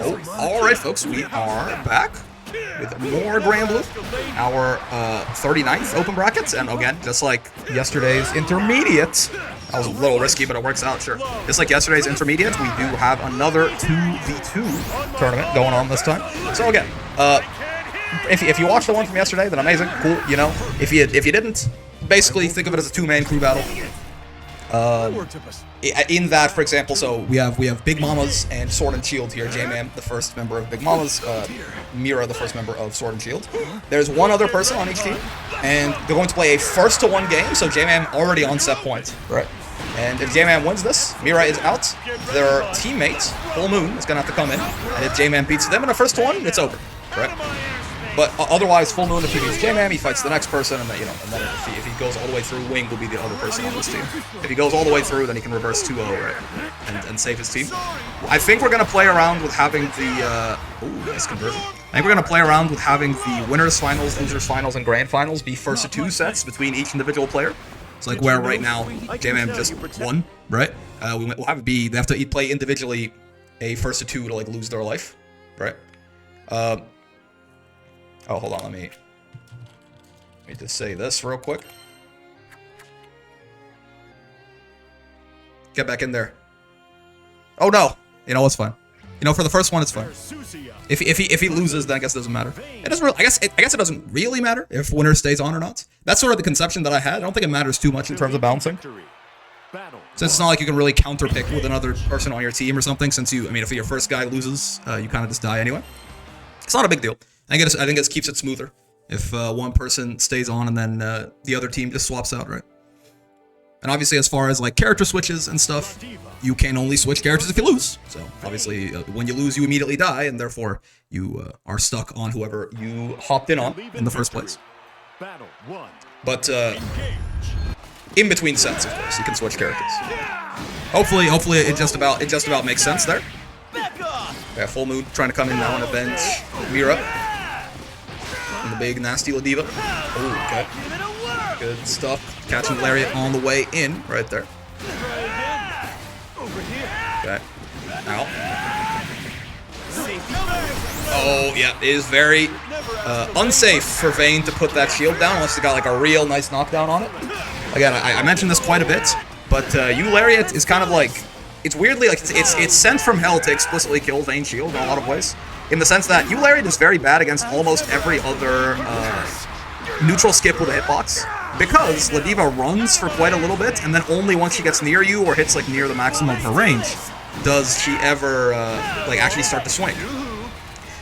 Alright, folks, we are back with more Grand Blue, our 39th open brackets, and again, just like yesterday's intermediate, that was a little risky, but it works out, sure. Just like yesterday's intermediate, we do have another 2v2 tournament going on this time. So again, if you watched the one from yesterday, then amazing, cool, you know. If you didn't, basically think of it as a two-man crew battle. In that, for example, so we have Big Mamas and Sword and Shield here. J-Man, the first member of Big Mamas, Mira, the first member of Sword and Shield. There's one other person on each team, and they're going to play a first-to-one game, so J-Man already on set points. Right. And if J-Man wins this, Mira is out. Their teammate, Full Moon, is going to have to come in, and if J-Man beats them in a first-to-one, it's over. Right. But otherwise, Full Moon, if he beats J-Man, he fights the next person, and then, you know, and then if he goes all the way through, Wing will be the other person on this team. If he goes all the way through, then he can reverse 2-0, right, and save his team. I think we're going to play around with having the, ooh, nice conversion. I think we're going to play around with having the winners finals, losers finals, and grand finals be first to two sets between each individual player. It's like where right now, J-Man just won, right? We'll have it be, they have to play individually a first to two to, like, lose their life, right? Oh, hold on, let me just say this real quick. Get back in there. Oh no! You know what's fine. You know, for the first one, it's fine. If he loses, then I guess it doesn't matter. It doesn't really, I guess it doesn't really matter if winner stays on or not. That's sort of the conception that I had. I don't think it matters too much in terms of balancing. Since it's not like you can really counter-pick with another person on your team or something, since you, I mean, if your first guy loses, you kind of just die anyway. It's not a big deal. I think it keeps it smoother if one person stays on and then the other team just swaps out, right? And obviously, as far as like character switches and stuff, you can only switch characters if you lose. So obviously, when you lose, you immediately die, and therefore you are stuck on whoever you hopped in on in the first place. But in between sets, of course, you can switch characters. Hopefully, it just about makes sense there. Yeah, Full Moon trying to come in now and avenge Mira. And the big nasty Ladiva. Oh, okay. Good stuff. Catching Lariat on the way in, right there. Okay. Now. Oh, yeah, it is very unsafe for Vane to put that shield down unless he got like a real nice knockdown on it. Again, I mentioned this quite a bit, but Lariat is kind of like, it's weirdly like it's sent from hell to explicitly kill Vane's shield in a lot of ways. In the sense that Lariat is very bad against almost every other neutral skip with a hitbox, because Ladiva runs for quite a little bit, and then only once she gets near you or hits like near the maximum of her range does she ever like actually start to swing.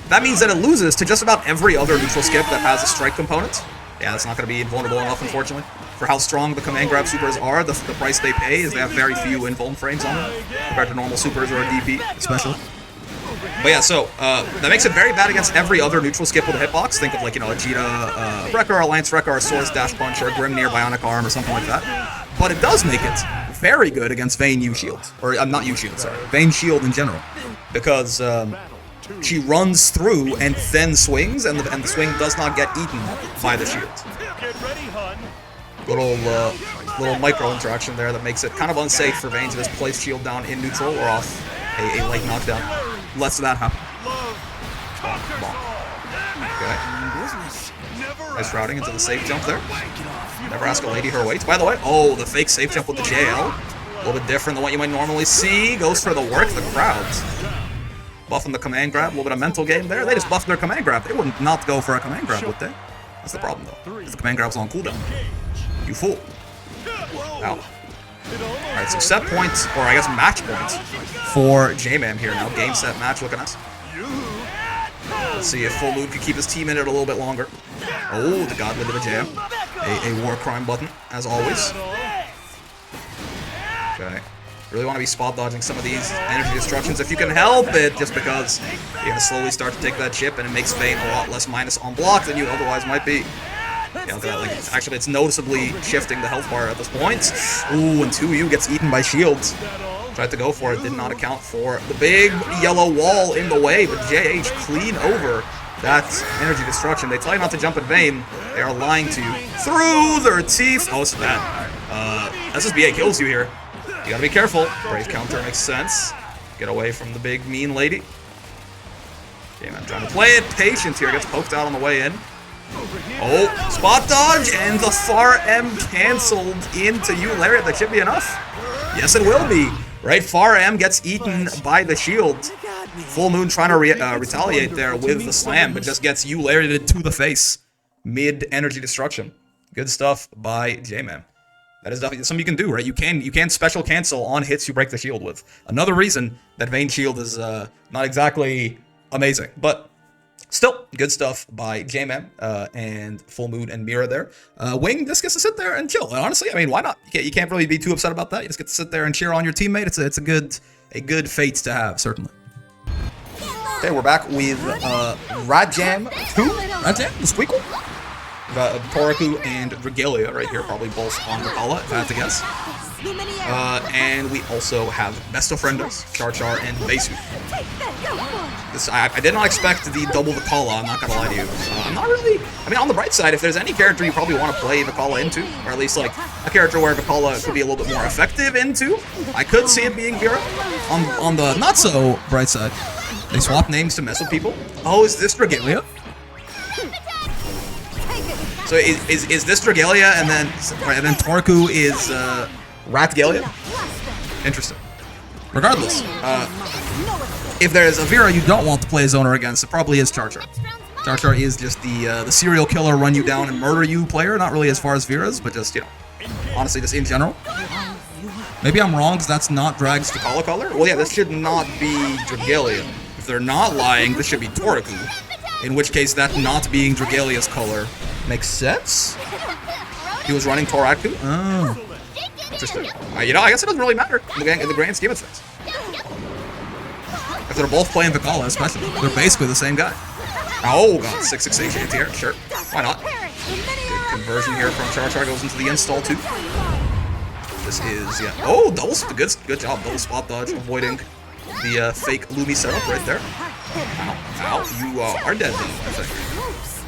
That means that it loses to just about every other neutral skip that has a strike component. Yeah, that's not going to be invulnerable enough, unfortunately. For how strong the command grab supers are, the price they pay is they have very few invuln frames on them, compared to normal supers or a DP, especially. But yeah, so, that makes it very bad against every other neutral skip with a hitbox. Think of, like, you know, a Cheetah, Wrecker, Alliance Wrecker, a Source Dash Punch, or a Grimnir Bionic Arm, or something like that. But it does make it very good against Vane U-Shield. Or, not U-Shield, sorry. Vane Shield in general. Because, she runs through and then swings, and the swing does not get eaten by the shield. Little micro interaction there that makes it kind of unsafe for Vane to just place shield down in neutral or off a light knockdown. Lets that happen. Okay. Nice routing into the safe jump there. Never ask a lady her weight. By the way, oh, the fake safe jump with the JL. A little bit different than what you might normally see. Goes for the work, the crowds. Buffing the command grab, a little bit of mental game there. They just buffed their command grab. They wouldn't not go for a command grab, would they? That's the problem, though. Because the command grab's on cooldown. You fool. Ow. Alright, so set points, or I guess match points, for J-Man here now. Game, set, match, looking at us. Let's see if Full Moon can keep his team in it a little bit longer. Oh, the godly bit of jam. A war crime button, as always. Okay. Really want to be spot dodging some of these energy destructions if you can help it, just because you're going to slowly start to take that chip and it makes Vane a lot less minus on block than you otherwise might be. Yeah, look at that, like, actually it's noticeably shifting the health bar at this point. Ooh, and 2U gets eaten by shields. Tried to go for it, did not account for the big yellow wall in the way, but JH clean over that energy destruction. They tell you not to jump at Vane. They are lying to you through their teeth. Oh, it's bad. SSBA kills you here. You gotta be careful. Brave counter makes sense. Get away from the big mean lady. J-Man trying to play it patient here. Gets poked out on the way in. Oh, spot dodge, and the far M canceled into you, Lariat. That should be enough. Yes, it will be. Right, far M gets eaten by the shield. Full Moon trying to retaliate there with the slam, but just gets you lariated to the face. Mid-energy destruction. Good stuff by J-Man. That is definitely something you can do, right? You can special cancel on hits you break the shield with. Another reason that Vane shield is not exactly amazing, but still, good stuff by J-Man and Full Moon and Mira there. Wing just gets to sit there and chill. And honestly, I mean, why not? You can't really be too upset about that. You just get to sit there and cheer on your teammate. It's a good fate to have, certainly. Okay, we're back with Rajam. Who? Rajam? The Squeakle? Toraku and Regalia right here, probably both on Vikala, if I have to guess. And we also have Best of Friendos, Char and Besu. I did not expect the double Vikala, I'm not gonna lie to you. I'm not really, I mean, on the bright side, if there's any character you probably want to play Vikala into, or at least like a character where Vikala could be a little bit more effective into, I could see it being Vera. On the not so bright side, they swap names to mess with people. Oh, is this Regalia? So is this Dragalia and then Torku is Ratgalia? Interesting. Regardless, if there's a Vera you don't want to play Zoner against, it probably is Char. Char is just the serial killer, run you down and murder you player. Not really as far as Vera's, but just, you know, honestly, just in general. Maybe I'm wrong because that's not Drag's Vikala color. Well, yeah, this should not be Dragalia. If they're not lying, this should be Toraku. In which case, that not being Dragalia's color makes sense. He was running Toraku. Oh, interesting. You know, I guess it doesn't really matter in the grand scheme of things. If they're both playing Vikala, especially, they're basically the same guy. Oh god, 668 here. Sure, why not? Good conversion here from Char goes into the install too. This is Oh, good job, double spot dodge, avoiding the fake Lumi setup right there. Ow, you are dead, I think.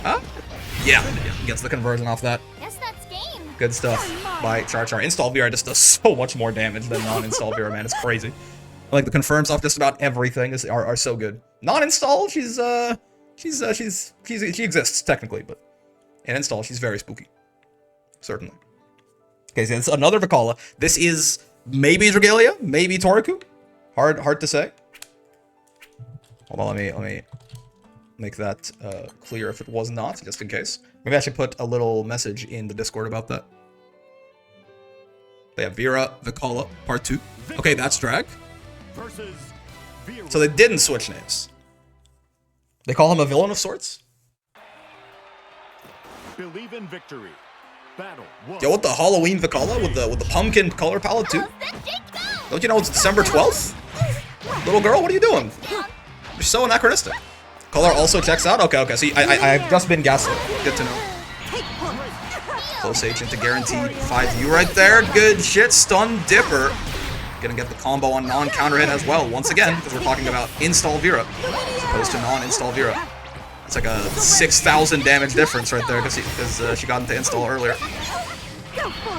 Huh? Yeah, gets the conversion off that. Good stuff by Char. Install Vera just does so much more damage than non-install Vera, man. It's crazy. Like, the confirms off just about everything are so good. Non-install, she exists, technically, but in install, she's very spooky. Certainly. Okay, so it's another Vikala. This is maybe Dragalia, maybe Toraku. Hard to say. Hold on, let me make that clear if it was not, just in case. Maybe I should put a little message in the Discord about that. They have Vera, Vikala, part 2. Okay, that's Drag. So they didn't switch names. They call him a villain of sorts? Believe in victory. Battle. Yo, what the Halloween Vikala with the pumpkin color palette too? Don't you know it's December 12th? Little girl, what are you doing? You're so anachronistic. Color also checks out? Okay. See, I've just been gaslit. Good to know. Close agent to guaranteed 5U right there. Good shit. Stun Dipper. Gonna get the combo on non-counter hit as well. Once again, because we're talking about install Vera as opposed to non-install Vera. It's like a 6,000 damage difference right there because she got into install earlier.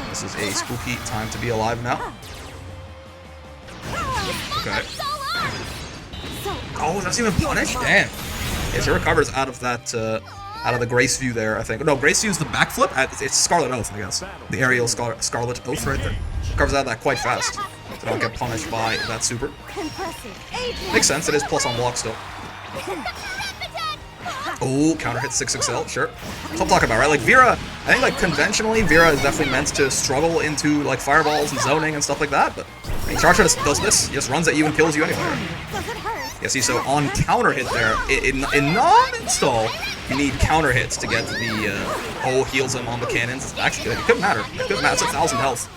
This is a spooky time to be alive now. Okay. Oh, that's even punished? Damn. Yeah, she recovers out of that, out of the Grace View there, I think. No, Grace View is the backflip. It's Scarlet Oath, I guess. The aerial Scarlet Oath right there. Recovers out of that quite fast. So don't get punished by that super. Makes sense, it is plus on block still. Oh, counter hit 6XL, sure. That's what I'm talking about, right? Like, Vera, I think, like, conventionally, Vera is definitely meant to struggle into, like, fireballs and zoning and stuff like that, but, I mean, Char does this, he just runs at you and kills you anyway. Yeah, see, so on counter hit there, in non-install, you need counter hits to get the, heals him on the cannons. Actually, it could matter. It could matter. It's 1,000 health.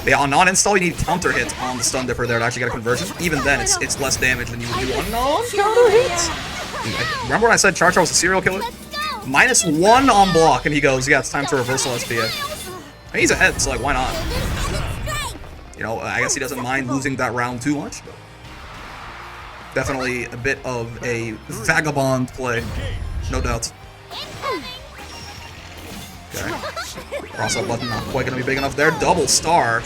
Yeah, on non-install, you need counter hit on the stun dipper there to actually get a conversion. Even then, it's less damage than you would do on non-counter hits. Remember when I said Char was a serial killer? -1 on block, and he goes, yeah, it's time to reversal SPA. I mean, he's ahead, so, like, why not? You know, I guess he doesn't mind losing that round too much, but definitely a bit of a vagabond play, no doubt. Okay. Cross-up button not quite going to be big enough there. Double star.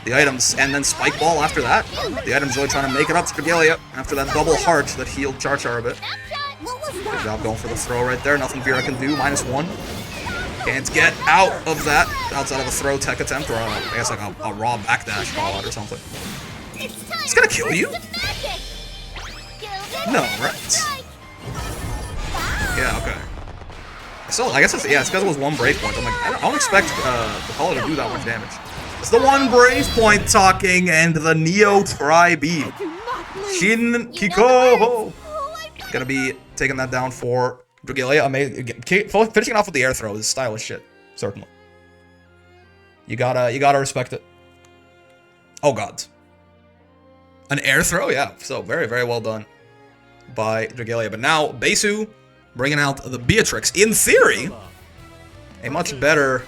The items, and then Spike Ball after that. The items really trying to make it up to Regalia after that double heart that healed Char a bit. Good job going for the throw right there. Nothing Vera can do. -1. Can't get out of that outside of a throw tech attempt, or I guess like a raw backdash call out or something. It's gonna kill you? No, right? Yeah, okay. So I guess it's because it was 1 brave point. I'm like, I don't expect Vikala to do that much damage. It's the 1 brave point talking and the Neo Tri-Beam. Shin Kiko! Gonna be taking that down for Dragalia. Finishing off with the air throw is stylish shit. Certainly. You gotta respect it. Oh god. An air throw? Yeah. So very, very well done by Dragalia. But now, Besu bringing out the Beatrix. In theory, a much better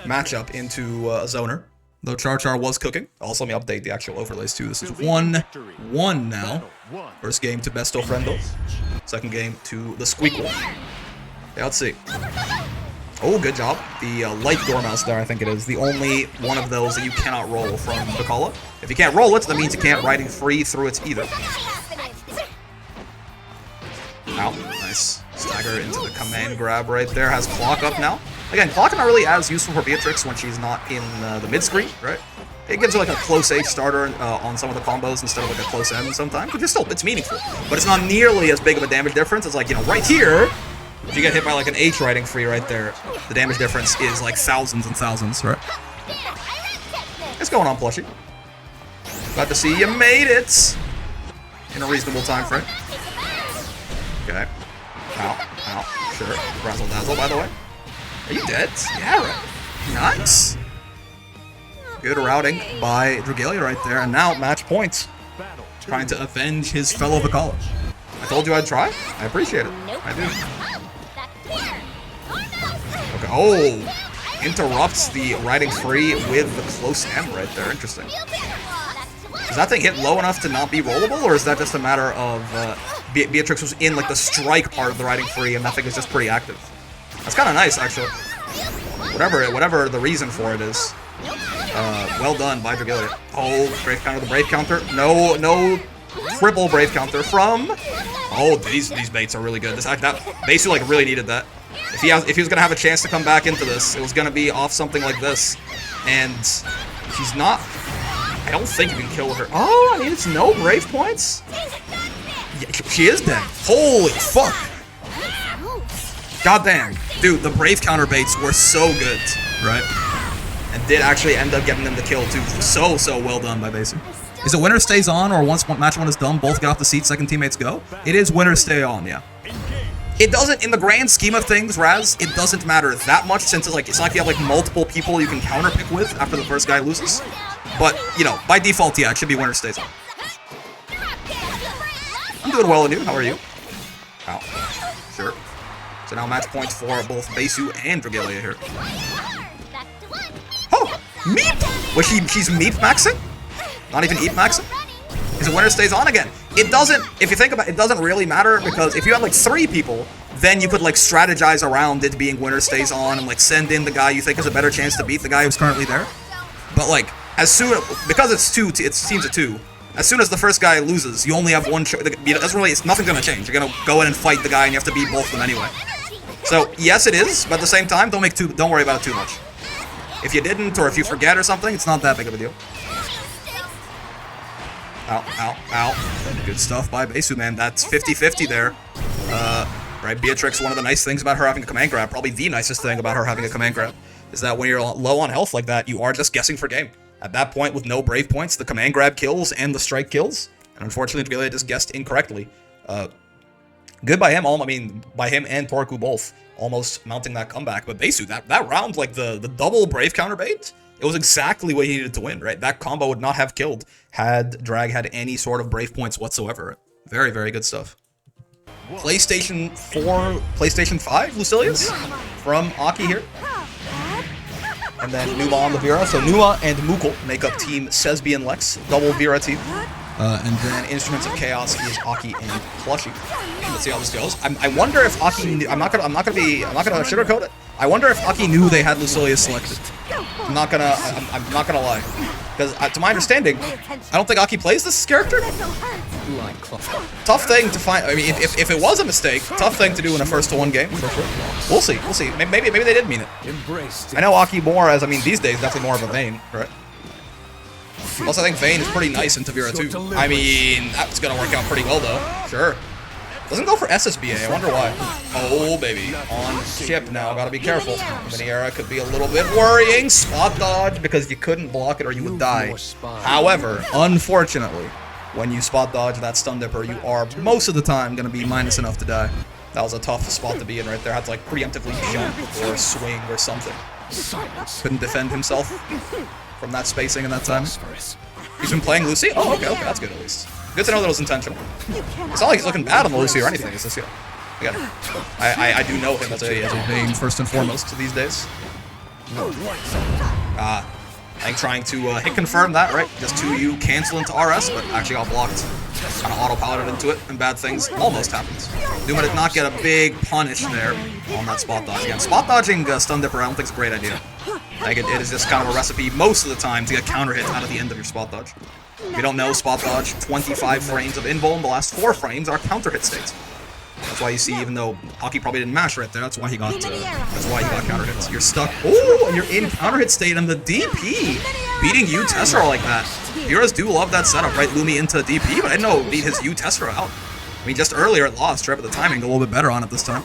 matchup into Zoner. Though Char was cooking. Also, let me update the actual overlays too. This is 1-1 now. First game to Besto Friendo. Second game to the Squeakle. Yeah, let's see. Oh, good job. The light Dormouse there, I think it is. The only one of those that you cannot roll from Vikala. If you can't roll it, that means you can't riding free through it either. Ow, nice. Stagger into the command grab right there. Has Clock up now. Again, Clock not really as useful for Beatrix when she's not in the mid-screen, right? It gives her like a close H starter on some of the combos instead of like a close end sometimes, which is still, it's meaningful. But it's not nearly as big of a damage difference. It's like, you know, right here, if you get hit by like an H riding free right there, the damage difference is like thousands and thousands, right? What's going on, Plushie? Glad to see you made it in a reasonable time frame. Okay. Ow, ow, sure. Razzle Dazzle, by the way. Are you dead? Yeah, right. Nice. Good routing by Dragalia right there, and now match points. Trying to avenge his fellow Vikala. I told you I'd try. I appreciate it. I do. Okay. Oh! Interrupts the riding free with the close M right there. Interesting. Does that thing hit low enough to not be rollable, or is that just a matter of Beatrix was in like the strike part of the riding free and that thing is just pretty active? That's kind of nice, actually. Whatever the reason for it is. Well done by Dragalia. Oh, brave counter, the brave counter. No triple brave counter from. Oh, these baits are really good. That Besu like really needed that. If he was gonna have a chance to come back into this, it was gonna be off something like this, and she's not. I don't think you can kill her. Oh, I mean it's no brave points. Yeah, she is dead. Holy fuck. God damn. Dude, the brave counter baits were so good, right? And did actually end up getting them the kill too. So well done by Besu. Is it winner stays on, or once match 1 is done, both get off the seat, second teammates go? It is winner stay on, yeah. It doesn't, in the grand scheme of things, Raz, it doesn't matter that much since it's not like you have like multiple people you can counter pick with after the first guy loses. But, you know, by default, yeah, it should be winner stays on. I'm doing well, and you? How are you? Ow. Sure. So now match points for both Besu and Dragalia here. Oh! Meep! Was she's Meep maxing? Not even Eep maxing? Is it winner stays on again? It doesn't, if you think about it, it doesn't really matter, because if you had like 3 people, then you could like strategize around it being winner stays on and like send in the guy you think has a better chance to beat the guy who's currently there. But like, as soon, because it's teams of 2, as soon as the first guy loses, you only have one choice. It's nothing's gonna change. You're gonna go in and fight the guy and you have to beat both of them anyway. So yes, it is, but at the same time, don't worry about it too much. If you didn't, or if you forget or something, it's not that big of a deal. Ow, ow, ow. Good stuff by Besu, man. That's 50-50 there. Right, Beatrix, one of the nice things about her having a command grab, probably the nicest thing about her having a command grab, is that when you're low on health like that, you are just guessing for game. At that point, with no brave points, the command grab kills and the strike kills. And unfortunately, Dragalia just guessed incorrectly. Good by him, by him and Torku both almost mounting that comeback. But Besu, that round, like the double brave counter bait, it was exactly what he needed to win, right? That combo would not have killed had Drag had any sort of brave points whatsoever. Very, very good stuff. PlayStation 4, PlayStation 5, Lucilius from Aki here. And then Numa on the Vera. So Numa and Mukul make up Team Sesbi and Lex, double Vera team. And then Instruments of Chaos is Aki and Plushie. Let's see how this goes. I wonder if Aki knew, I'm not gonna sugarcoat it. I wonder if Aki knew they had Lucilius selected. I'm not gonna lie. Because to my understanding, I don't think Aki plays this character. Tough thing to find. I mean, if it was a mistake, tough thing to do in a first-to-one game, for sure. We'll see. We'll see. Maybe they did mean it. I know Aki more as, I mean, these days, definitely more of a Vane, right? Also, I think Vane is pretty nice in Tavira, too. I mean, that's gonna work out pretty well, though. Sure. Doesn't go for SSBA, I wonder why. Oh, baby. On chip now, gotta be careful. Grimnir could be a little bit worrying. Spot dodge, because you couldn't block it or you would die. However, unfortunately, when you spot dodge that stun dipper, you are most of the time gonna be minus enough to die. That was a tough spot to be in right there. Had to like preemptively jump or swing or something. Couldn't defend himself from that spacing and that time. He's been playing Lucy? Oh, okay, that's good at least. Good to know that it was intentional. It's not like he's looking bad on the Lucy or anything. It's just, again, I do know him as a Vane first and foremost these days. I think trying to hit confirm that, right? Just 2U cancel into RS, but actually got blocked. Kind of auto-piloted into it, and bad things almost happened. Numa did not get a big punish there on that spot dodge. Again, spot dodging stun dipper I don't think is a great idea. I think it is just kind of a recipe most of the time to get counter hits out of the end of your spot dodge. If you don't know, spot dodge, 25 frames of invuln, the last 4 frames are counter hit states. That's why you see, even though Aki probably didn't mash right there, that's why he got counter hits. You're stuck. Oh, and you're in counter hit state, and the DP beating U Tessera like that. Heroes do love that setup, right? Lumi into DP, but I didn't know it beat his U Tessera out. I mean, just earlier it lost, right? But the timing a little bit better on it this time.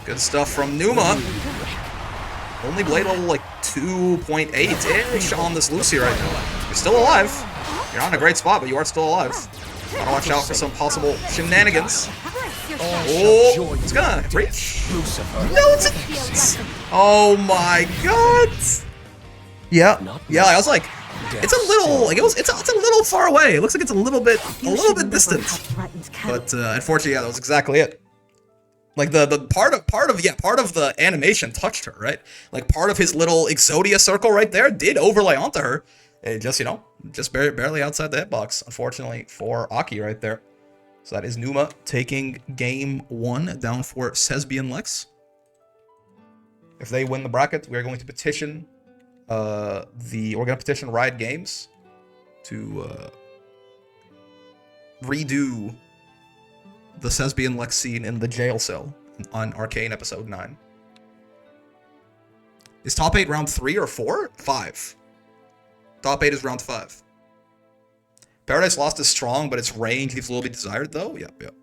Good stuff from Numa. Only blade level like 2.8-ish on this Lucy right now. You're still alive. You're not in a great spot, but you are still alive. Gotta watch out for some possible shenanigans. Oh, it's gonna reach. No, it's oh my god. Yeah, I was like, it's a little, like it's a little far away. It looks like it's a little bit distant. But unfortunately, yeah, that was exactly it. Like the part of the animation touched her, right? Like part of his little Exodia circle right there did overlay onto her. It just, just barely outside the hitbox, unfortunately, for Aki right there. So that is Numa taking game 1 down for Sesbi and Lex. If they win the bracket, we are going to petition Riot Games to redo the Sesbi and Lex scene in the jail cell on Arcane episode 9. Is top 8 round 3 or 4? 5. Top 8 is round 5. Paradise Lost is strong, but its range leaves a little bit desired, though. Yep.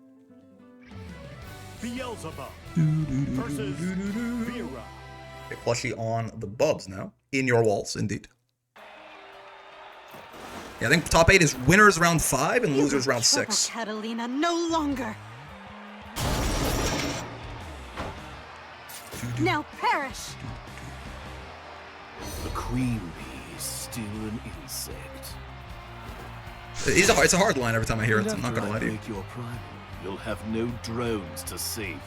Beelzebub versus Vera. Okay, plushie on the Bubs now. In your walls, indeed. Yeah, I think top 8 is winners round 5 and losers round 6. Catalina, no longer. Now perish. The queen bee is still an insect. It's a hard line every time I hear it, I'm not gonna lie to you. You'll have no drones to save you.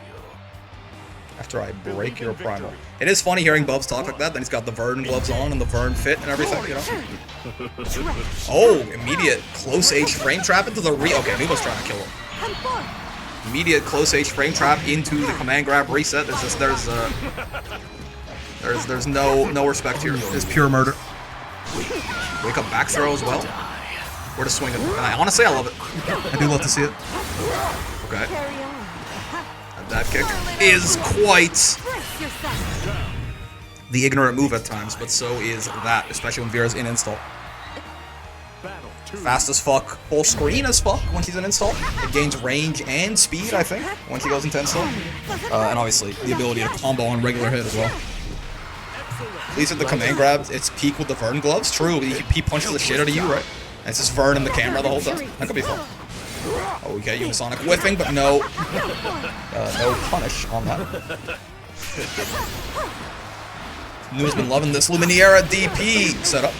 After I break your primal. It is funny hearing Bubs talk like that, then he's got the Vern gloves on and the Vern fit and everything, Oh, immediate close H frame trap into the okay, Numa's trying to kill him. Immediate close H frame trap into the command grab reset. There's no respect here. It's pure murder. Wake up back throw as well. Where to swing it. Honestly, I love it. I do love to see it. Okay. That kick is quite the ignorant move at times, but so is that, especially when Vera's in install. Fast as fuck, full screen as fuck when she's in install. It gains range and speed, I think, when she goes into install. And obviously, the ability to combo on regular hit as well. At least with the command grabs, it's peak with the Vern gloves. True, he punches the shit out of you, right? And it's just Vern in the camera the whole time. That could be fun. Okay, Unisonic whiffing, but no punish on that. Numa's been loving this Luminaria DP setup.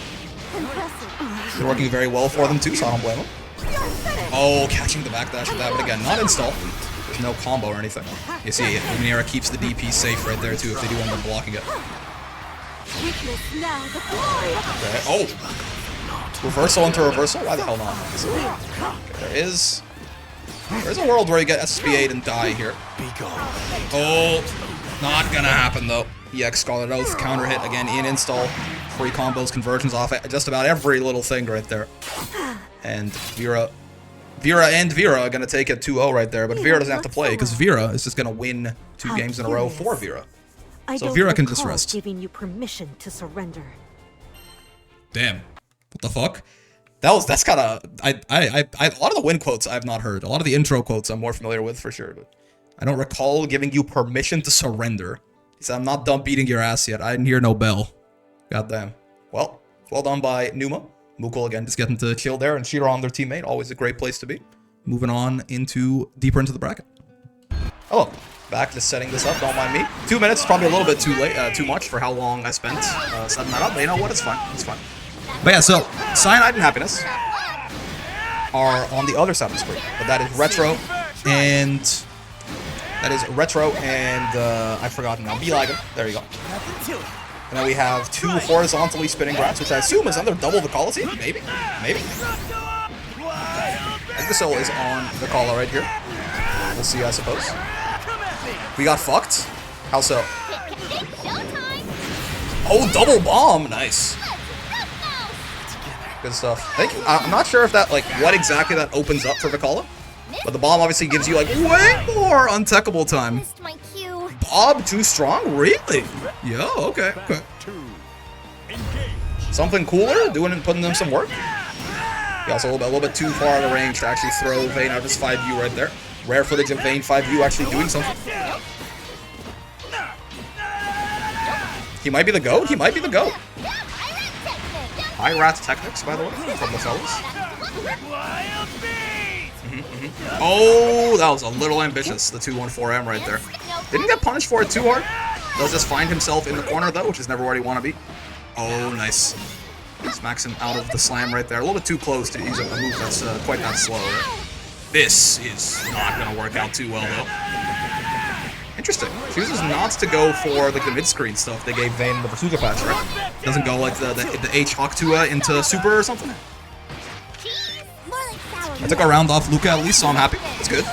Been working very well for them too, so I don't blame them. Oh, catching the backdash with that, but again, not install. There's no combo or anything. You see, Luminaria keeps the DP safe right there too if they do end up blocking it. Okay, oh! Reversal into reversal? Why the hell not? Okay, there's a world where you get SSB8 and die here. Oh, not gonna happen though. EX Scarlet Oath, counter hit again in install. Free combos, conversions off just about every little thing right there. And Vera Vera and Vera are going to take it 2-0 right there, but Vera doesn't have to play because Vera is just going to win 2 games in a row for Vera. So Vera can just rest. Giving you permission to surrender. Damn. What the fuck? That's kind of a lot of the win quotes I've not heard. A lot of the intro quotes I'm more familiar with for sure, but I don't recall giving you permission to surrender. He said, I'm not done beating your ass yet. I didn't hear no bell. Goddamn. Well done by Numa. Mukul again just getting to chill there and cheer on their teammate. Always a great place to be. Moving on deeper into the bracket. Hello. Back to setting this up. Don't mind me. 2 minutes, probably a little bit too much for how long I spent setting that up. But you know what? It's fine. It's fine. But yeah, so Cyanide and Happiness are on the other side of the screen. But that is Retro and I've forgotten now. Beetrix. There you go. And then we have 2 horizontally spinning grats, which I assume is under double Vikala team. Maybe. Exisol is on Vikala right here. We'll see, I suppose. We got fucked. How so? Oh, double bomb. Nice. Good stuff. Thank you. I'm not sure if that, like, what exactly that opens up for Vikala. But the bomb obviously gives you, like, way more untechable time. Bob too strong? Really? Yeah, okay. Something cooler? Putting in some work? He also a little bit too far out of range to actually throw Vane out of his 5U right there. Rare footage of Vane 5U actually doing something. He might be the GOAT. High Rats Technics, by the way, from the fellas. Oh, that was a little ambitious, the 2-1-4M right there. Didn't get punished for it too hard. Does just find himself in the corner, though, which is never where you want to be. Oh, nice. Smacks him out of the slam right there. A little bit too close to use a move that's quite that slow. Right? This is not going to work out too well, though. Interesting. Chooses not to go for like the mid-screen stuff they gave Vane with the Suga patch, right? Doesn't go like the H Hawk-Tua into Super or something. I took a round off Luca at least, so I'm happy. It's good.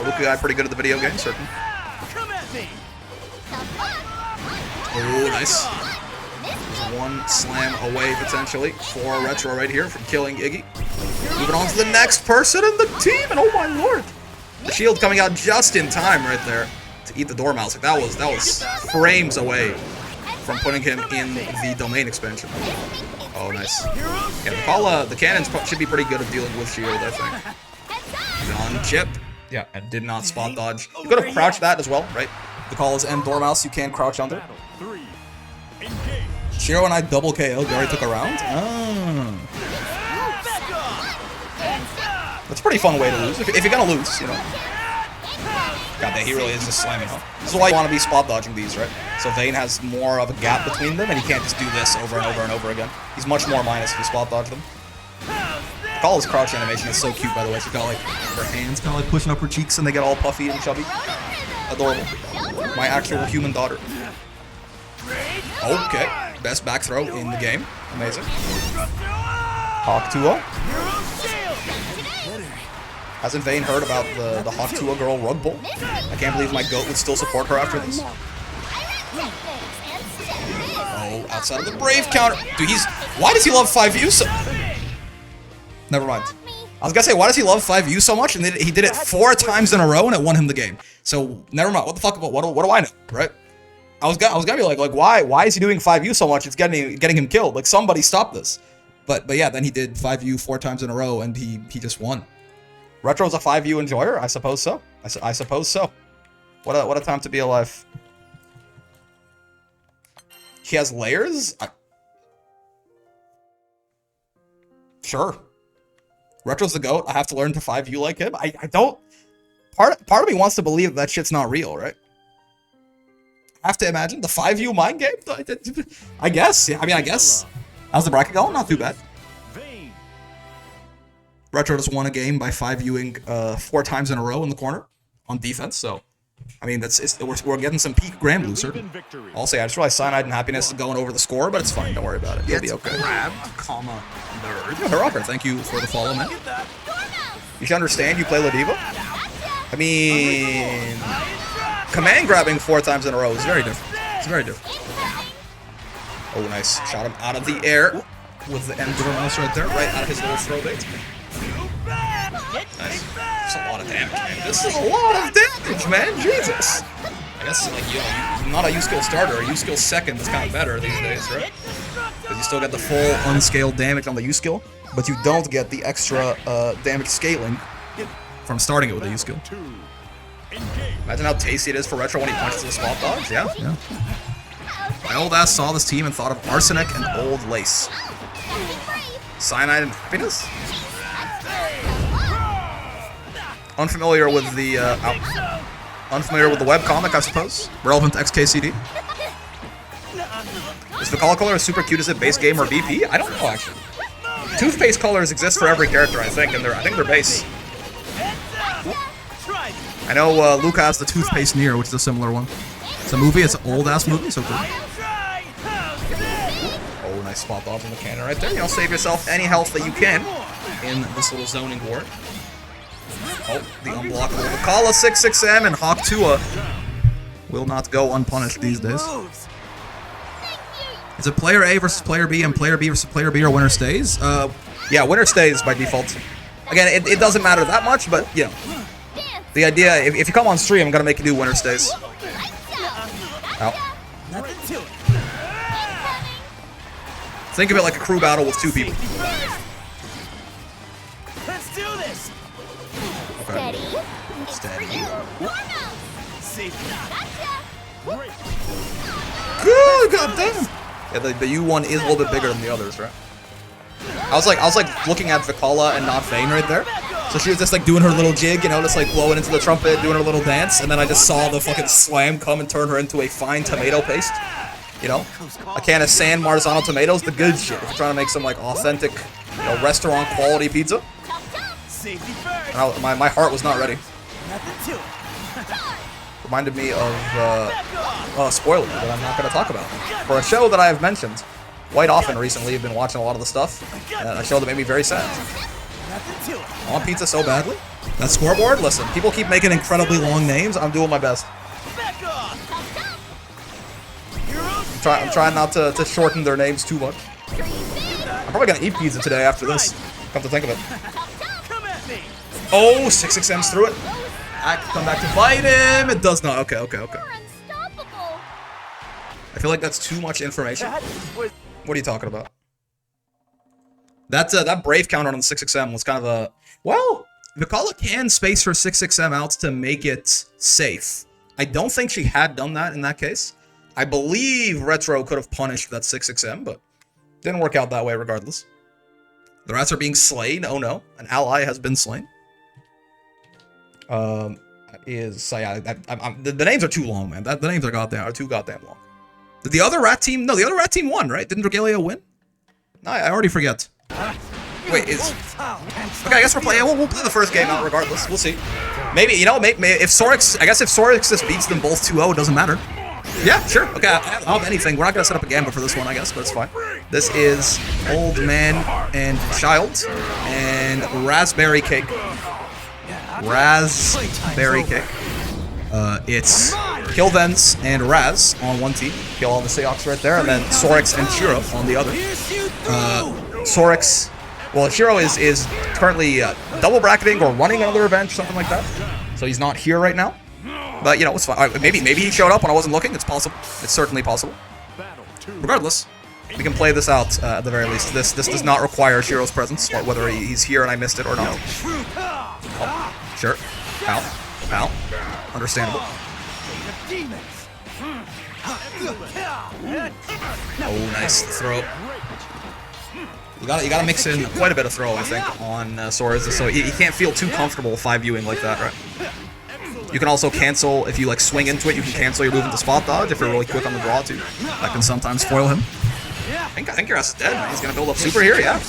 Luca got pretty good at the video game, certainly. Oh, nice. There's 1 slam away, potentially, for Retro right here from killing Iggy. Moving on to the next person in the team, and oh my lord! The shield coming out just in time right there to eat the Dormouse. Like, that was frames away from putting him in the domain expansion. Oh, nice. Yeah, the cannons should be pretty good at dealing with shield, I think. John Chip. Yeah, and did not spot dodge. You could have crouched that as well, right? Vikala's and Dormouse, you can crouch under. Shiro and I double KO'd. We already took a round. Oh. That's a pretty fun way to lose. If you're gonna lose, you know. God damn, he really is just slamming home. This is why you want to be spot dodging these, right? So Vane has more of a gap between them, and he can't just do this over and over and over again. He's much more minus if you spot dodge them. Vikala's crouch animation is so cute, by the way. She's got like her hands kind of like pushing up her cheeks, and they get all puffy and chubby. Adorable. My actual human daughter. Okay, best back throw in the game. Amazing. Hawk-Tua. Hasn't Vane heard about the Hawk-Tua girl rug pull? I can't believe my GOAT would still support her after this. Oh, outside of the Brave counter. Dude, why does he love 5U so... Never mind. I was gonna say, why does he love 5U so much? And he did it 4 times in a row and it won him the game. So, never mind. What the fuck, what do I know, right? I was gonna be like why is he doing 5U so much? It's getting him killed. Like, somebody stop this. But yeah, then he did 5U 4 times in a row and he just won. Retro's a 5U enjoyer? I suppose so. I suppose so. What a time to be alive. He has layers? Sure. Retro's the GOAT. I have to learn to 5U like him. I don't... Part of me wants to believe that shit's not real, right? I have to imagine the 5U mind game? I guess. Yeah, I mean, I guess. How's the bracket going? Not too bad. Retro just won a game by 5Uing 4 times in a row in the corner on defense, so... I mean, we're getting some peak Grand Blue, certainly. I'll say, I just realized Cyanide and Happiness is going over the score, but it's fine. Don't worry about it. You'll be okay. Grabbed, comma, nerd. Yeah, Rocker, thank you for the follow, man. You should understand you play Ladiva. I mean... Command grabbing 4 times in a row is very different. It's very different. Oh, nice. Shot him out of the air with the end mouse right there, right out of his little throw bait. Nice. That's a lot of damage, man. This is a lot of damage, man. Jesus. I guess, like, you know, not a U-skill starter. A U-skill second is kind of better these days, right? Because you still get the full unscaled damage on the U-skill, but you don't get the extra damage scaling from starting it with a U-skill. Imagine how tasty it is for Retro when he punches the spot dodge. Yeah? Yeah. My old ass saw this team and thought of arsenic and old lace. Cyanide and happiness? Unfamiliar with the webcomic, I suppose. Relevant to XKCD. Is Vikala color as super cute as it base game or BP? I don't know, actually. Toothpaste colors exist for every character, I think, and I think they're base. I know Luca has the toothpaste Nier, which is a similar one. It's a movie. It's an old-ass movie, so cool. Oh, nice spot dodge on the cannon right there. You know, save yourself any health that you can in this little zoning ward. Oh, the unblockable Vikala 6-6M and Hawk Tua will not go unpunished these days. Is it player A versus player B and player B versus player B or winner stays? Yeah, winner stays by default. Again, it doesn't matter that much, but, you know. The idea, if you come on stream, I'm gonna make you do winner stays. Ow. Think of it like a crew battle with two people. Let's do this. Okay. Steady. Good, goddamn. Yeah, the U1 is a little bit bigger than the others, right? I was like looking at Vikala and not Vane right there. So she was just like doing her little jig, you know, just like blowing into the trumpet, doing her little dance, and then I just saw the fucking slam come and turn her into a fine tomato paste. You know, a can of San Marzano tomatoes, the good shit. If you're trying to make some like authentic, you know, restaurant quality pizza. My heart was not ready. Reminded me of a spoiler that I'm not going to talk about. For a show that I have mentioned quite often recently, I've been watching a lot of the stuff, and a show that made me very sad. I want pizza so badly. That scoreboard, listen, people keep making incredibly long names. I'm doing my best. I'm trying not to shorten their names too much. I'm probably going to eat pizza today after this, come to think of it. Oh, 6-6M's through it. I can come back to bite him. It does not. Okay. I feel like that's too much information. What are you talking about? That brave counter on the 6-6M was kind of a... Well, Vikala can space her 6-6M out to make it safe. I don't think she had done that in that case. I believe Retro could have punished that 6-6M, but didn't work out that way regardless. The rats are being slain. Oh no, an ally has been slain. The names are too long, man. The names are too goddamn long. Did the other rat team? No, the other rat team won, right? Didn't Regalia win? No, I already forget. Wait, okay, I guess we're playing. We'll play the first game out regardless. We'll see. Maybe, you know, maybe if Sorix, I guess if Sorix just beats them both 2-0, it doesn't matter. Yeah, sure. Okay, I'll have anything. We're not gonna set up a gambit for this one, I guess, but it's fine. This is Old Man and Child and Raspberry Cake. Raspberry Cake. It's Killvens and Raz on one team. Kill all the Seox right there, and then Sorix and Shiro on the other. Sorix, well, Shiro is currently double bracketing or running another revenge, something like that. So he's not here right now. But, you know, it's fine. Maybe he showed up when I wasn't looking. It's possible. It's certainly possible. Regardless, we can play this out at the very least. This does not require Shiro's presence, whether he's here and I missed it or not. Oh, sure. Ow. Understandable. Oh, nice throw. You gotta mix in quite a bit of throw, I think, on Swords, so you can't feel too comfortable 5-viewing like that, right? You can also cancel, if you like swing into it, you can cancel your move into spot dodge if you're really quick on the draw too. That can sometimes foil him. I think your ass is dead, man. He's gonna build up super here, yeah.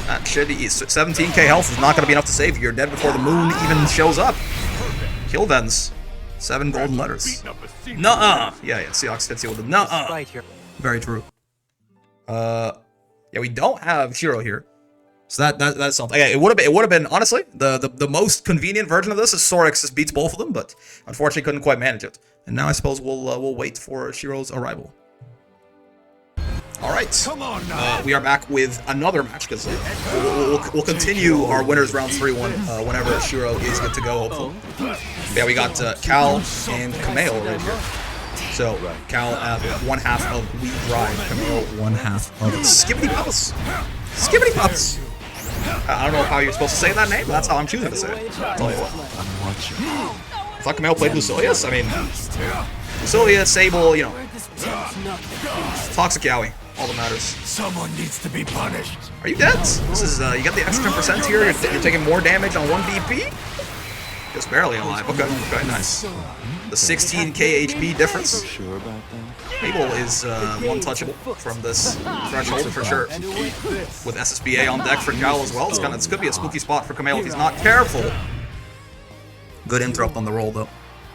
That shit, 17k health is not gonna be enough to save you. You're dead before the moon even shows up. Killvens. 7 golden letters. Nuh-uh. Yeah, Seox hits you with a nuh-uh. Very true. Yeah, we don't have Shiro here. So that's something. Yeah, it would have been honestly the most convenient version of this is Sorix just beats both of them, but unfortunately couldn't quite manage it. And now I suppose we'll wait for Shiro's arrival. All right, we are back with another match because we'll continue our winners round 3-1 whenever Shiro is good to go, hopefully. Yeah, we got Cal and Kameo right here. So Cal at one half of We Drive, Kameo one half of Skibbity Pups. Skibbity Pups. I don't know how you're supposed to say that name, but that's how I'm choosing to say it. I'll tell you what. I thought Kameo played Lucilius. I mean, Lucilius, Sable, you know, Toxic Yowie. All that matters. Someone needs to be punished. Are you dead? This is, you got the extra 10% here. You're taking more damage on 1 BP? Just barely alive. Okay, nice. The 16k HP difference. Able is one-touchable from this threshold for sure. With SSBA on deck for Cal as well. This could be a spooky spot for Kameo if he's not careful. Good interrupt on the roll, though.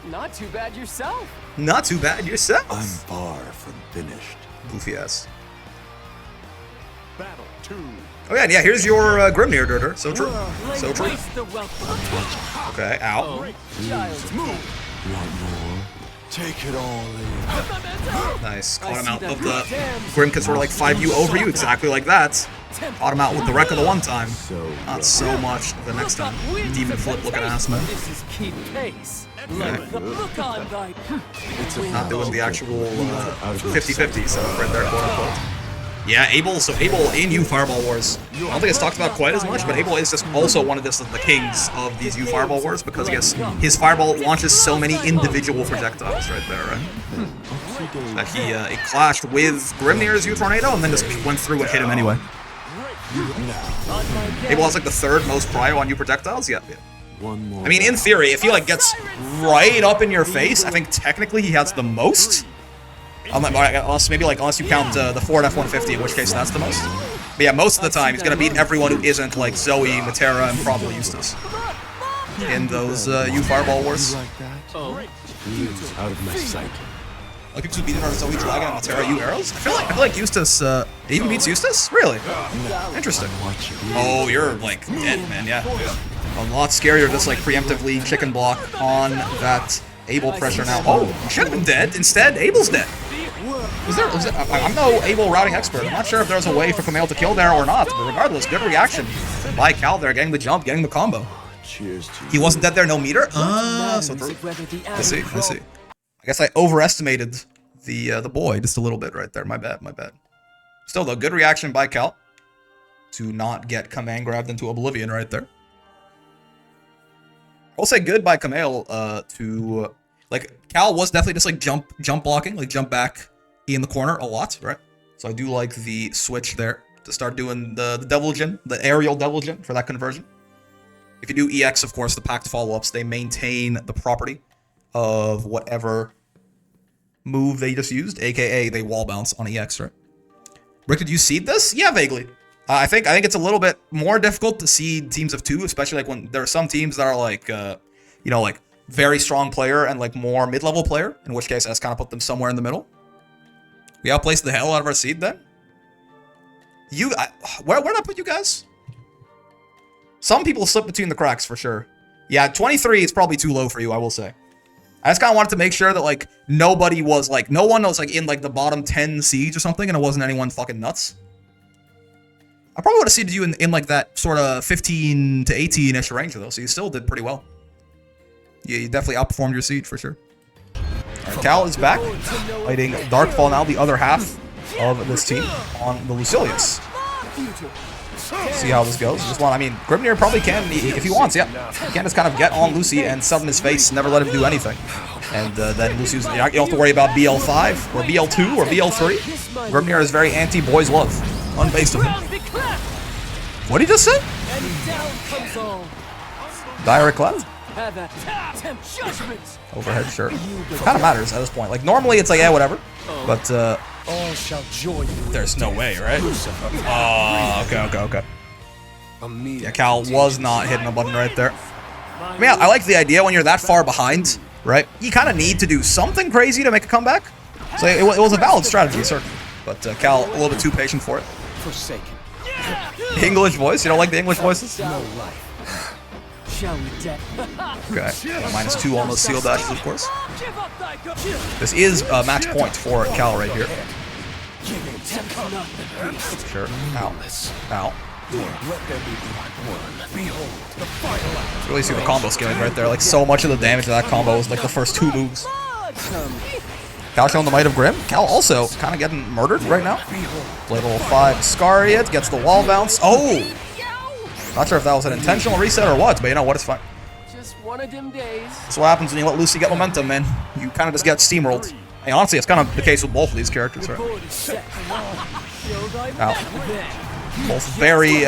Not too bad yourself. Not too bad yourself. I'm far from finished. Goofy ass. Battle 2. Oh yeah, here's your Grimnir, Durder. So true. So true. Okay, ow. Want more? Take it all in. Nice. Caught him out of the Grim can sort of like 5U over you, exactly like that. Caught him out with the wreck of the one time. Not so much the next time. Demon flip looking ass, man. Okay. Not doing the actual 50-50 setup right there, quote unquote. Yeah, Abel in U Fireball Wars. I don't think it's talked about quite as much, but Abel is just also one of the kings of these U Fireball Wars because his Fireball launches so many individual projectiles right there, right? That he clashed with Grimnir's U Tornado and then just went through and hit him anyway. Abel has like the 3rd most prio on U projectiles? Yeah. I mean, in theory, if he like gets right up in your face, I think technically he has the most. Unless you count the Ford F-150, in which case that's the most. But yeah, most of the time he's gonna beat everyone who isn't like Zoe, Matera, and probably Eustace in those U Fireball Wars. Out of my sight. Like people who beat our Zoe, Dragon, and Matera U Arrows. I feel like Eustace even beats Eustace. Really? Interesting. Oh, you're like dead, man. Yeah. A lot scarier, just like preemptively chicken block on that Abel pressure now. Oh, he should have been dead. Instead, Abel's dead. I'm no Abel routing expert. I'm not sure if there's a way for Kameo to kill there or not, but regardless, good reaction by Cal there, getting the jump, getting the combo. He wasn't dead there, no meter? So true. I see. I guess I overestimated the boy just a little bit right there. My bad. Still though, good reaction by Cal to not get command grabbed into oblivion right there. I'll say good by Kameo to, like, Cal was definitely just like jump blocking, like jump back in the corner a lot, right? So I do like the switch there to start doing the Devil Jin, the aerial Devil Jin for that conversion. If you do EX, of course, the packed follow-ups, they maintain the property of whatever move they just used, aka they wall bounce on EX, right? Rick, did you seed this? Yeah, vaguely. I think it's a little bit more difficult to seed teams of 2, especially like when there are some teams that are like, you know, like very strong player and like more mid-level player, in which case I just kind of put them somewhere in the middle. We outplaced the hell out of our seed then. Where did I put you guys? Some people slip between the cracks for sure. Yeah, 23 is probably too low for you, I will say. I just kind of wanted to make sure that like nobody was like, no one was like in like the bottom 10 seeds or something, and it wasn't anyone fucking nuts. I probably would have seeded you in like that sort of 15 to 18-ish range though, so you still did pretty well. Yeah, you definitely outperformed your seed for sure. Right, Cal is back, fighting Darkfall now, the other half of this team on the Lucilius. See how this goes. I mean, Grimnir probably can, if he wants, yeah. He can just kind of get on Lucy and sub in his face and never let him do anything. And then Lucy's, you don't have to worry about BL5 or BL2 or BL3. Grimnir is very anti-boys love. Unbased of him. What did he just say? Direct left? Overhead, sure. Kind of matters at this point. Like, normally it's like, yeah, whatever. But, there's no way, right? Oh, okay. Yeah, Cal was not hitting a button right there. I mean, I like the idea when you're that far behind, right? You kind of need to do something crazy to make a comeback. So it was a valid strategy, certainly. But Cal, a little bit too patient for it. English voice? You don't like the English voices? Okay, -2 on those seal dashes, of course. This is a match point for Cal right here. Sure. Ow. Ow. Really see the combo scaling right there. Like, so much of the damage of that combo was like the first 2 moves. Cal showing the might of Grim. Cal also kind of getting murdered right now. Play level 5 Scariot, gets the wall bounce. Oh! Not sure if that was an intentional reset or what, but you know what, it's fine. Just one of them days. That's what happens when you let Lucy get momentum, man. You kind of just get steamrolled. Hey, honestly, it's kind of the case with both of these characters, right? Ow. Both very,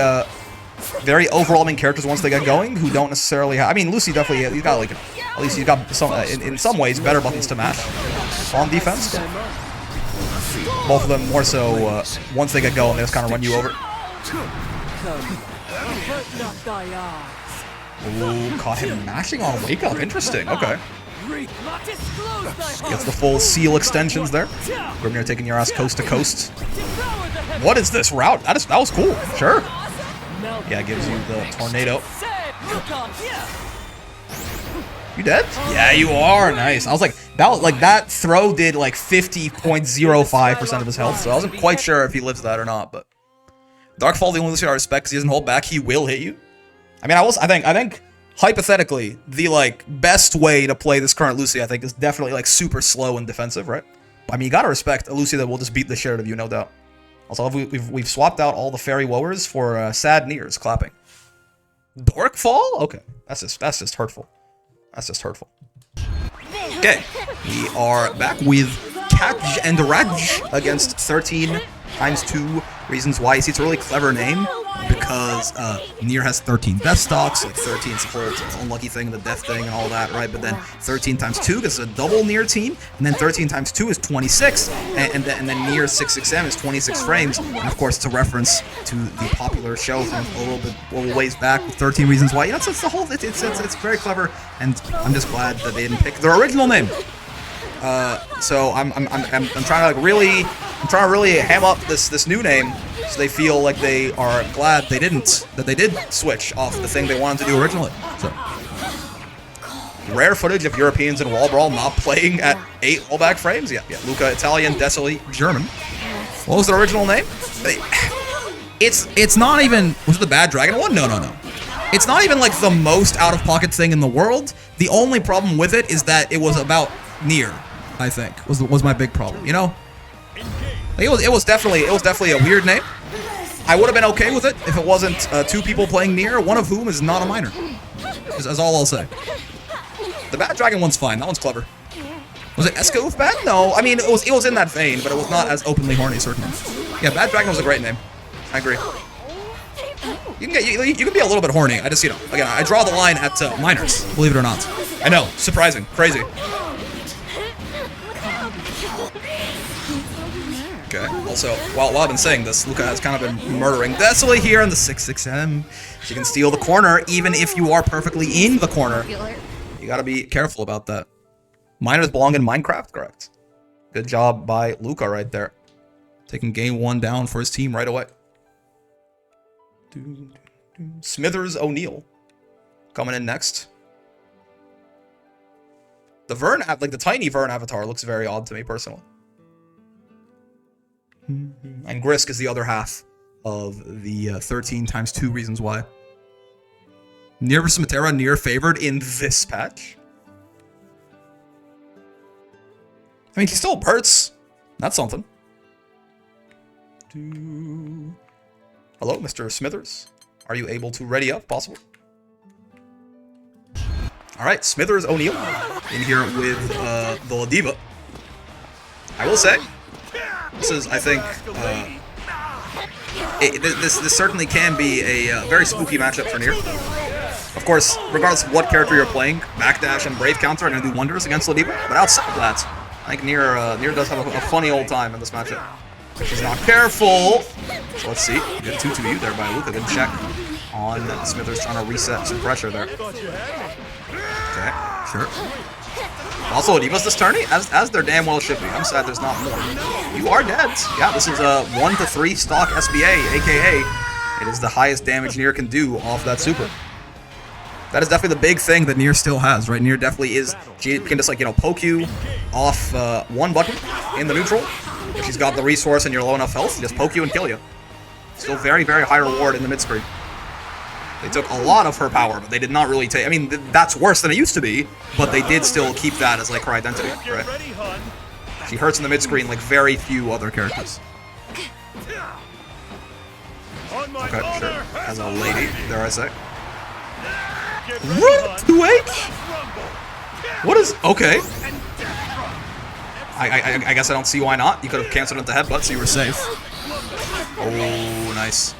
very overwhelming characters once they get going, who don't necessarily have... I mean, Lucy definitely, he's got, like, at least he's got some, in some ways, better buttons to mash on defense. But both of them more so, once they get going, they just kind of run you over. Ooh, caught him mashing on Wake Up. Interesting, okay. Gets the full seal extensions there. Grimnir taking your ass coast to coast. What is this route? That was cool. Sure. Yeah, it gives you the tornado. You dead? Yeah, you are. Nice. I was like, that throw did like 50.05% of his health, so I wasn't quite sure if he lives that or not. But Darkfall, the only Lucy I respect because he doesn't hold back. He will hit you. I mean, I think hypothetically, the like best way to play this current Lucy, I think, is definitely like super slow and defensive, right? I mean, you gotta respect a Lucy that will just beat the shit out of you, no doubt. Also, we've swapped out all the fairy wowers for sad Niers clapping. Dorkfall? Okay, that's just hurtful. That's just hurtful. Okay, we are back with Kaj and Raj against 13 times 2 reasons why. You see, it's a really clever name because Nier has 13 death stocks, like 13 is the whole unlucky thing, the death thing, and all that, right? But then 13 times 2 is a double Nier team, and then 13 times 2 is 26, and then Nier 66M is 26 frames, and of course it's a reference to the popular show from a little ways back with 13 Reasons Why. You know, it's the whole, it's very clever, and I'm just glad that they didn't pick their original name. So I'm trying to like really, ham up this new name so they feel like they are glad they did switch off the thing they wanted to do originally. So rare footage of Europeans in Wall Brawl not playing at 8 rollback frames. Yeah, Luca Italian, Desoli German. What was the original name? It's not even, was it the Bad Dragon one? No. It's not even like the most out of pocket thing in the world. The only problem with it is that it was about Nier, I think, was my big problem. You know, it was definitely a weird name. I would have been okay with it if it wasn't 2 people playing Nier, one of whom is not a minor. That's all I'll say. The Bad Dragon one's fine. That one's clever. Was it Escoof Bad? No, I mean it was in that vein, but it was not as openly horny, certainly. Yeah, Bad Dragon was a great name. I agree. You can be a little bit horny. I just, you know, again, I draw the line at minors, believe it or not. I know, surprising, crazy. Okay, also, while I've been saying this, Luca has kind of been murdering Desoli here in the 6-6M. She can steal the corner, even if you are perfectly in the corner. You gotta be careful about that. Minors belong in Minecraft, correct? Good job by Luca right there. Taking game 1 down for his team right away. Smithers O'Neil coming in next. The Vern, like the tiny Vern avatar, looks very odd to me personally. And Grisk is the other half of the 13 times 2 Reasons Why. Nier vs Matera, Nier favored in this patch. I mean, he still hurts. That's something. Hello, Mr. Smithers. Are you able to ready up, possible? Alright, Smithers O'Neil in here with the Ladiva. I will say, this is, I think, this certainly can be a very spooky matchup for Nier. Of course, regardless of what character you're playing, Backdash and Brave Counter are going to do wonders against Ladiva, but outside of that, I think Nier does have a funny old time in this matchup. She's not careful. So let's see. Good 2-2-U there by Luca. Good check on Smithers trying to reset some pressure there. Okay, sure. Also, Ladiva's this tourney, as there damn well should be. I'm sad there's not more. You are dead. Yeah, this is a 1-3 stock SBA, aka it is the highest damage Nier can do off that super. That is definitely the big thing that Nier still has, right? Nier definitely is, she can just like, you know, poke you off one button in the neutral. If she's got the resource and you're low enough health, just poke you and kill you. Still very, very high reward in the mid-screen. They took a lot of her power, but they did not really take, I mean, that's worse than it used to be, but they did still keep that as like her identity, right? She hurts in the mid-screen like very few other characters. Okay, sure. As a lady, dare I say. Run 2H? What is... Okay. I guess I don't see why not. You could have canceled into headbutt, so you were safe. Oh, nice.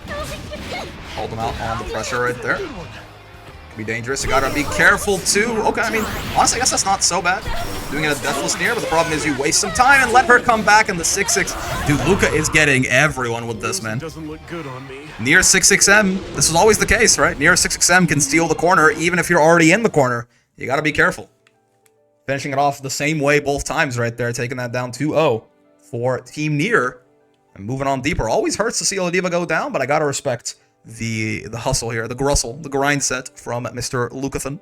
Hold him out on the pressure right there. Could be dangerous. You gotta be careful, too. Okay, I mean, honestly, I guess that's not so bad. Doing it a deathless Nier, but the problem is you waste some time and let her come back in the 6-6. Dude, Luca is getting everyone with this, man. Doesn't look good on me. Nier 6-6M, this was always the case, right? Nier 6-6M can steal the corner even if you're already in the corner. You gotta be careful. Finishing it off the same way both times right there, taking that down 2-0 for Team Nier. And moving on deeper. Always hurts to see Ladiva go down, but I gotta respect the hustle here, the grussel, the grind set from Mr. Lucathan.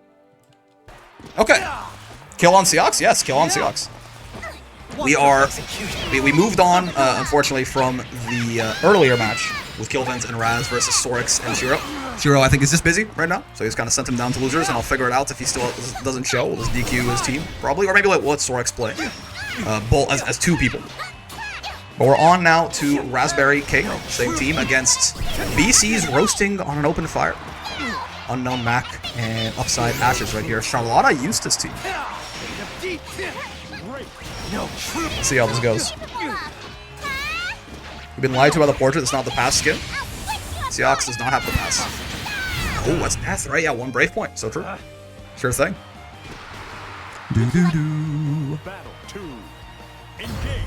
Okay. Kill on Seox? Yes, kill on Seox. We moved on, unfortunately, from the earlier match with Killvens and Raz versus Sorix and Shiro. Shiro, I think, is just busy right now, so he's kind of sent him down to losers, and I'll figure it out if he still doesn't show. We'll just DQ his team, probably, or maybe let Sorix play. Both as two people. But we're on now to Raspberry KO, same team, against BC's Roasting on an Open Fire. Unknown Mac and Upside Ashes right here. Charlotta Eustace team. Let's see how this goes. We've been lied to by the portrait. It's not the pass skin. Seox does not have the pass. Oh, that's death, right? Yeah, one brave point. So true. Sure thing.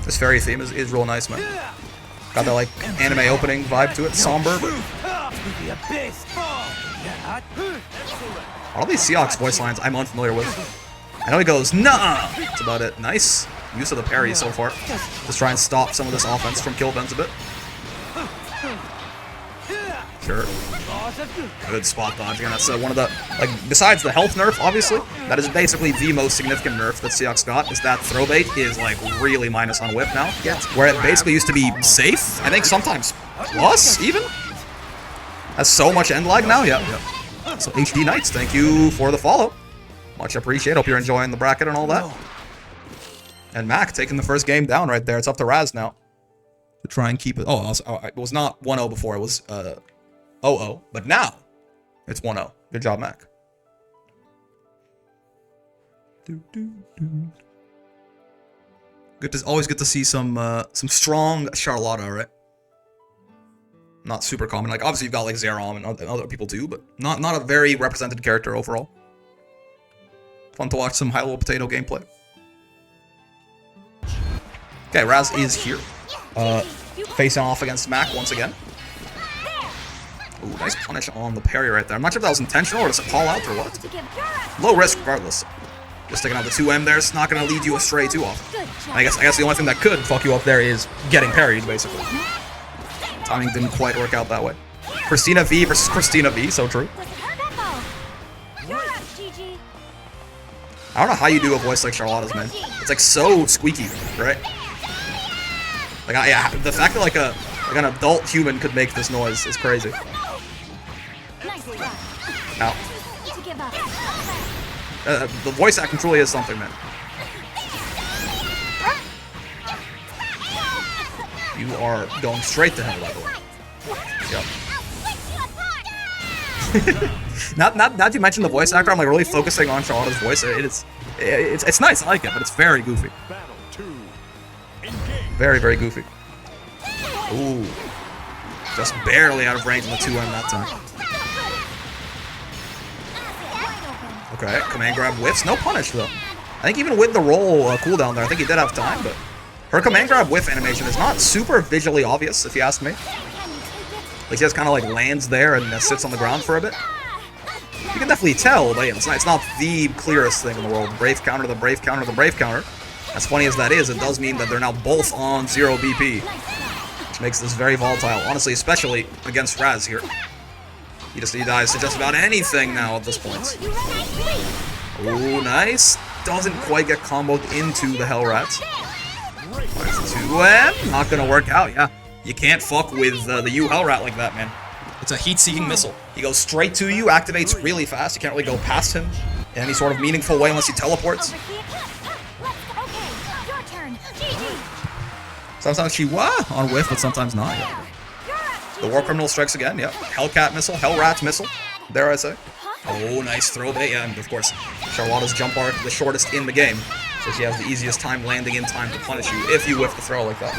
This fairy theme is real nice, man. Got that like anime opening vibe to it, somber. But... all these Seox voice lines I'm unfamiliar with. I know he goes, nah! That's about it. Nice use of the parry so far. Just try and stop some of this offense from Killvens a bit. Sure. Good spot dodge. Again, that's one of the, like, besides the health nerf, obviously, that is basically the most significant nerf that Seox got, is that throw bait is, like, really minus on whip now. Where it basically used to be safe, I think sometimes plus, even. Has so much end lag now, yeah. So HD Knights, thank you for the follow. Much appreciated. Hope you're enjoying the bracket and all that. And Mac taking the first game down right there. It's up to Raz now to try and keep it. Oh, it was not 1-0 before. It was 0-0. But now it's 1-0. Good job, Mac. Always good to see some strong Charlotta, right? Not super common. Like obviously you've got like Zerom and other people too, but not a very represented character overall. Fun to watch some high-level potato gameplay. Okay, Raz is here. Facing off against Mac once again. Ooh, nice punish on the parry right there. I'm not sure if that was intentional or does it call out or what. Low risk regardless. Just taking out the 2M there, it's not going to lead you astray too often. I guess the only thing that could fuck you up there is getting parried, basically. Timing didn't quite work out that way. Christina V versus Christina V, so true. I don't know how you do a voice like Charlotta's, man. It's like so squeaky, right? Like, yeah, the fact that like an adult human could make this noise is crazy. Ow. The voice acting truly is something, man. You are going straight to hell, by the way. Yep. Now that you mentioned the voice actor, I'm like really focusing on Charlotta's voice. It's nice, I like it, but it's very goofy. Very, very goofy. Ooh. Just barely out of range on the 2M that time. Okay, command grab whiffs. No punish, though. I think even with the roll cooldown there, I think he did have time, but her command grab whiff animation is not super visually obvious, if you ask me. Like, she just kind of like lands there and sits on the ground for a bit. You can definitely tell, but yeah, it's not the clearest thing in the world. Brave counter, the brave counter, the brave counter. As funny as that is, it does mean that they're now both on 0 BP. Which makes this very volatile, honestly, especially against Raz here. He dies to just about anything now at this point. Oh, nice. Doesn't quite get comboed into the Hell Rats. 2M. Not gonna work out, yeah. You can't fuck with the U Hell Rat like that, man. It's a heat-seeking missile. He goes straight to you, activates really fast. You can't really go past him in any sort of meaningful way unless he teleports. Sometimes she on whiff, but sometimes not. Yeah. The War Criminal strikes again, yep. Hellcat missile, Hellrat missile, dare I say. Oh, nice throw bait, yeah, and of course, Charlotta's jump arc, the shortest in the game, so she has the easiest time landing in time to punish you if you whiff the throw like that.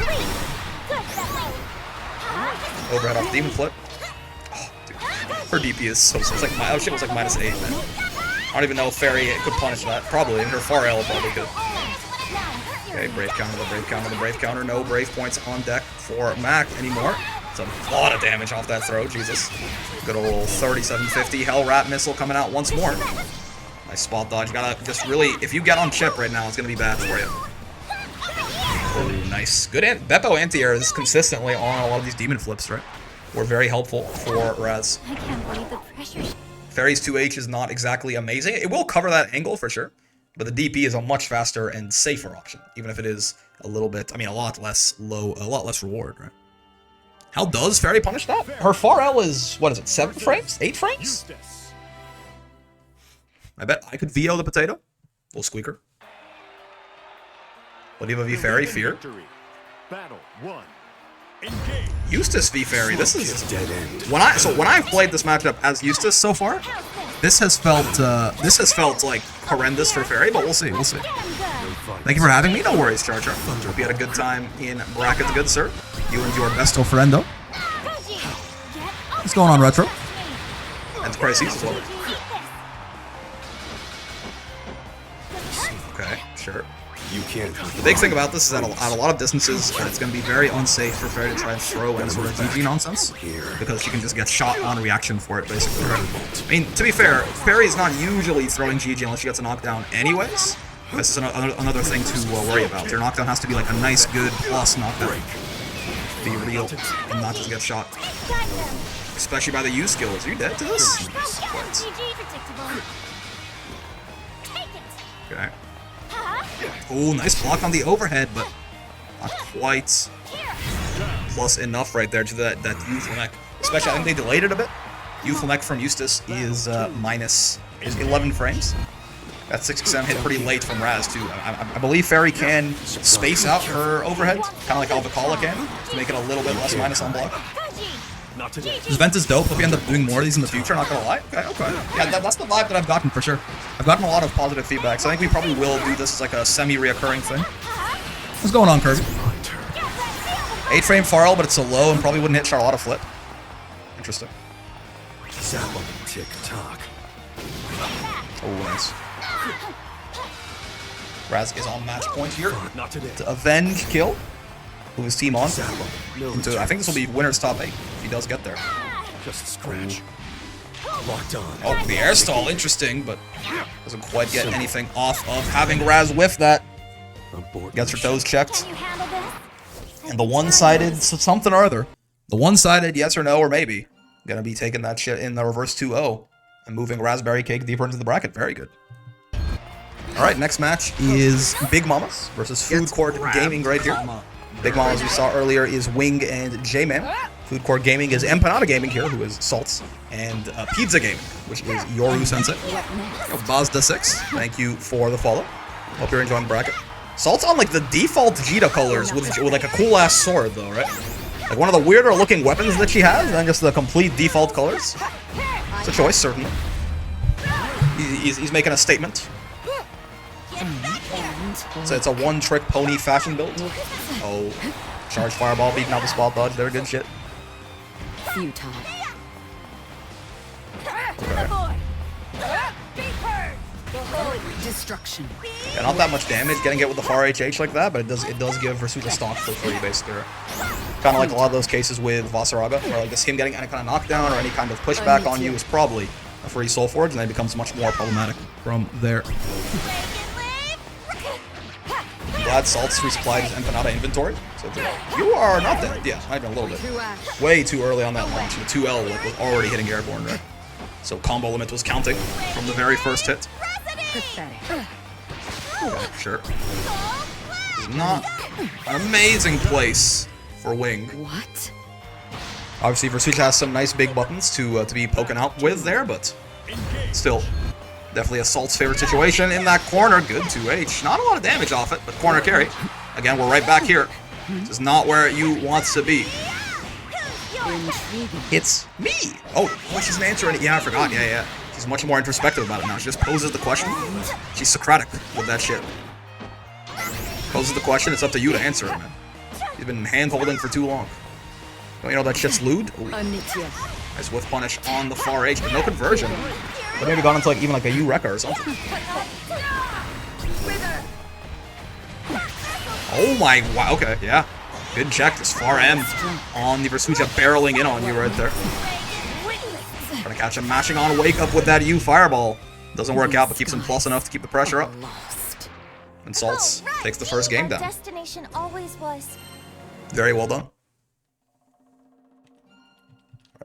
Overhead off Demon Flip. Oh, dude. Her DP is so, it's like, oh shit, it was like -8, man. I don't even know if Fairy could punish that, probably, and her far L probably could. Okay, Brave counter, the Brave counter, the Brave counter, no Brave points on deck for Mac anymore. It's a lot of damage off that throw, Jesus. Good old 3750 Hell Rat missile coming out once more. Nice spot dodge. You gotta just really, if you get on chip right now, it's gonna be bad for you. Oh, nice. Good Beppo anti-air is consistently on a lot of these demon flips, right? Were very helpful for Raz. I can't believe the pressure. Fairy's 2H is not exactly amazing. It will cover that angle for sure, but the DP is a much faster and safer option, even if it is a little bit, I mean, a lot less reward, right? How does Fairy punish that? Her far L is, what is it, 7 frames? 8 frames? I bet I could VO the potato. Little squeaker. Ladiva v Fairy, Fear. Battle 1. Engage. Eustace v Fairy. This is Dead end. when I've played this matchup as Eustace so far, this has felt like horrendous for Fairy, but we'll see, we'll see. Thank you for having me. No worries, Char Char. Hope you had a good time in brackets, good sir. You and your besto friendo. What's going on, Retro? And Crises as well. Okay, sure. You can't. The big thing about this is that at a lot of distances, it's going to be very unsafe for Fairy to try and throw any sort of GG nonsense, because she can just get shot on reaction for it, basically. I mean, to be fair, Fairy is not usually throwing GG unless she gets a knockdown anyways. This is another thing to worry about. Your knockdown has to be like a nice, good plus knockdown. Be real and not just get shot. Especially by the U skills. Are you dead to this? Okay. Oh, nice block on the overhead, but not quite plus enough right there to that youthful mech. Especially, I think they delayed it a bit. Youthful mech from Eustace is minus 11 frames. That 6% hit pretty late from Raz, too. I believe Fairy can space out her overhead, kind of like how Vikala can, to make it a little bit less minus on block. This event is dope. Hope you end up doing more of these in the future, not gonna lie. Okay. Yeah, that's the vibe that I've gotten for sure. I've gotten a lot of positive feedback, so I think we probably will do this as like a semi-reoccurring thing. What's going on, Kirby? 8-frame Farrell, but it's a low and probably wouldn't hit Charlotta flip. Interesting. Tick-tock. Oh, nice. Raz is on match point here Not today. to avenge kill. Move his team on into, I think this will be winner's top 8 if he does get there. Just scratch. Locked on. Oh, the air stall, interesting, but doesn't quite get anything off of having Raz whiff that. Gets her toes checked. And the one-sided something or other. The one-sided yes or no or maybe. Gonna be taking that shit in the reverse 2-0 and moving Raspberry Cake deeper into the bracket. Very good. Alright, next match is Big Mamas versus Food Court Gaming right here. Big Mamas we saw earlier is Wing and J-Man. Food Court Gaming is Empanada Gaming here, who is Salts, and Pizza Gaming, which is Yoru Sensei. Bazda6, thank you for the follow. Hope you're enjoying the bracket. Salt's on like the default Vegeta colors with like a cool ass sword though, right? Like one of the weirder looking weapons that she has, and just the complete default colors. It's a choice, certainly. He's making a statement. So it's a one-trick pony fashion build. Oh, charge fireball, beating out the spot dodge. They're good shit. Futile. Destruction. Yeah, not that much damage getting it with the far HH like that, but it does give Versuta stock for free, basically. Kind of like a lot of those cases with Vasaraga, where like just him getting any kind of knockdown or any kind of pushback on you is probably a free Soul Forge, and then it becomes much more problematic from there. glad Salt's resupplied his empanada inventory. So you are not dead. Yeah, not even a little bit. Way too early on that launch. The 2L like, was already hitting airborne, right? So combo limit was counting from the very first hit. Pathetic. Okay, sure. It's not an amazing place for Wing. What? Obviously, Versuit has some nice big buttons to be poking out with there, but still, definitely a Salt's favorite situation in that corner. Good 2H. Not a lot of damage off it, but corner carry. Again, we're right back here. This is not where you want to be. It's me. Oh, she doesn't answer it. Yeah, I forgot. Yeah. She's much more introspective about it now. She just poses the question. She's Socratic with that shit. Poses the question. It's up to you to answer it, man. She's been hand-holding for too long. Don't you know that shit's lewd? Ooh. Nice whiff punish on the far H, but no conversion. But maybe gone into like even like a U-Rekka or something. Oh my, wow, okay, yeah. Good check, this far M on the Versucha barreling in on you right there. Trying to catch him mashing on wake up with that U fireball. Doesn't work out, but keeps him plus enough to keep the pressure up. And Saltz takes the first game down. Destination always was. Very well done.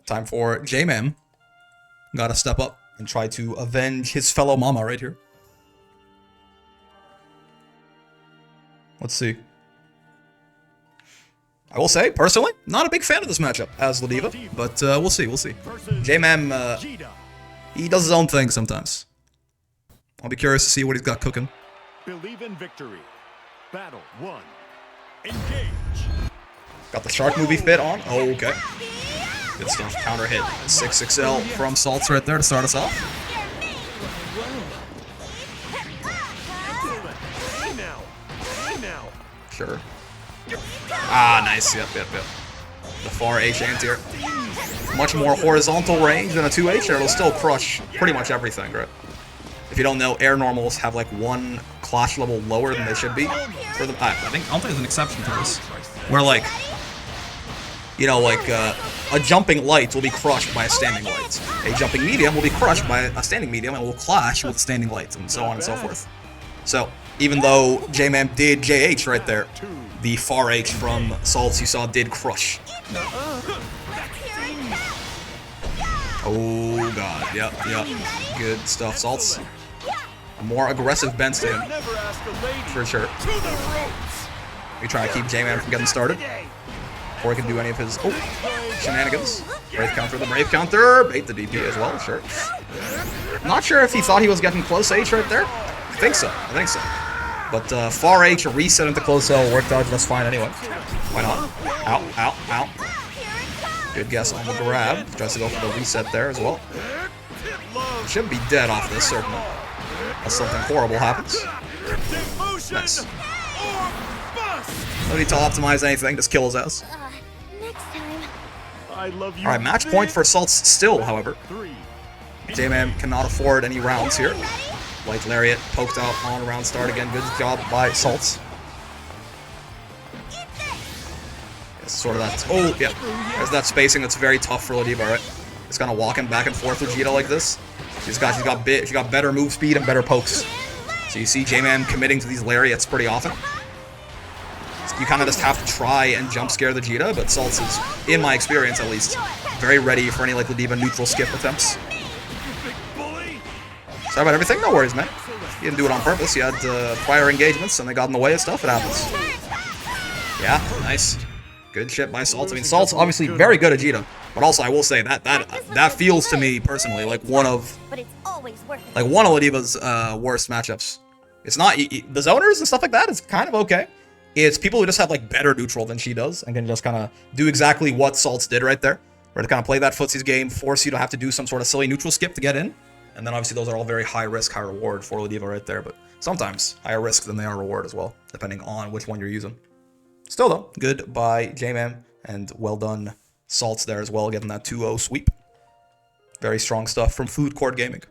Time for J-Man. Gotta step up and try to avenge his fellow mama right here. Let's see. I will say, personally, not a big fan of this matchup as Ladiva, but we'll see. J-Man, he does his own thing sometimes. I'll be curious to see what he's got cooking. Believe in victory. Battle 1. Engage. Got the shark movie fit on. Oh, okay. Good stuff. Counter hit. 6XL from Saltz right there to start us off. Sure. Ah, nice. Yep. The far H anti-air. Much more horizontal range than a 2H, or it'll still crush pretty much everything, right? If you don't know, air normals have like one clash level lower than they should be. For the, I don't think there's an exception to this. Where like, you know, like a jumping light will be crushed by a standing light. A jumping medium will be crushed by a standing medium and will clash with standing lights, and so on and so forth. So, even though J-Man did JH right there, the far H from Saltz you saw did crush. Oh god, yep. Good stuff, Saltz. A more aggressive bend to him. For sure. We try to keep J-Man from getting started. Before he can do any of his shenanigans. Brave counter, the brave counter. Bait the DP as well, sure. Not sure if he thought he was getting close H right there. I think so. But far H reset into close L worked out just fine anyway. Why not? Out. Good guess on the grab. Tries to go for the reset there as well. Should be dead off this, certainly. Unless something horrible happens. Nice. No need to optimize anything, just kill his ass. Next time. Alright, match point for Saltz still, however. J-Man cannot afford any rounds here. Light Lariat poked out on round start again. Good job by Saltz. Sort of that. Oh, yeah. There's that spacing that's very tough for Ladiva, right? It's kind of walking back and forth with Vegeta like this. She's got better move speed and better pokes. So you see J-Man committing to these Lariats pretty often. You kind of just have to try and jump scare the Vegeta, but Saltz is, in my experience at least, very ready for any like Ladiva neutral skip attempts. Sorry about everything, no worries, man. You didn't do it on purpose, you had prior engagements and they got in the way of stuff, it happens. Yeah, nice. Good shit by Saltz. I mean, Saltz obviously very good at Vegeta, but also I will say that feels to me personally like one of Ladiva's worst matchups. It's not the zoners and stuff like that is kind of okay. It's people who just have like better neutral than she does and can just kind of do exactly what Saltz did right there, where to kind of play that footsies game, force you to have to do some sort of silly neutral skip to get in, and then obviously those are all very high risk, high reward for Ladiva right there, but sometimes higher risk than they are reward as well, depending on which one you're using. Still though, good by J-Man, and well done Saltz there as well, getting that 2-0 sweep. Very strong stuff from Food Court Gaming.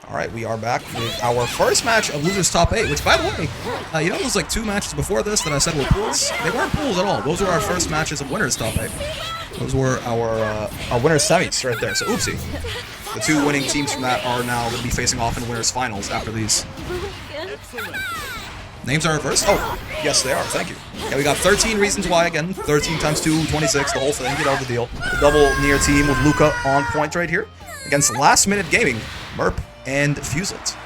Alright, we are back with our first match of Losers Top 8, which by the way, you know those like 2 matches before this that I said were pools? They weren't pools at all. Those were our first matches of Winners Top 8. Those were our Winners Semis right there, so oopsie. The 2 winning teams from that are now going to be facing off in Winners Finals after these. Names are reversed? Oh, yes they are, thank you. Yeah, we got 13 reasons why again. 13 times 2, 26, the whole thing, you know the deal. The double Nier team with Luca on point right here. Against Last Minute Gaming, Merp and Fuselet.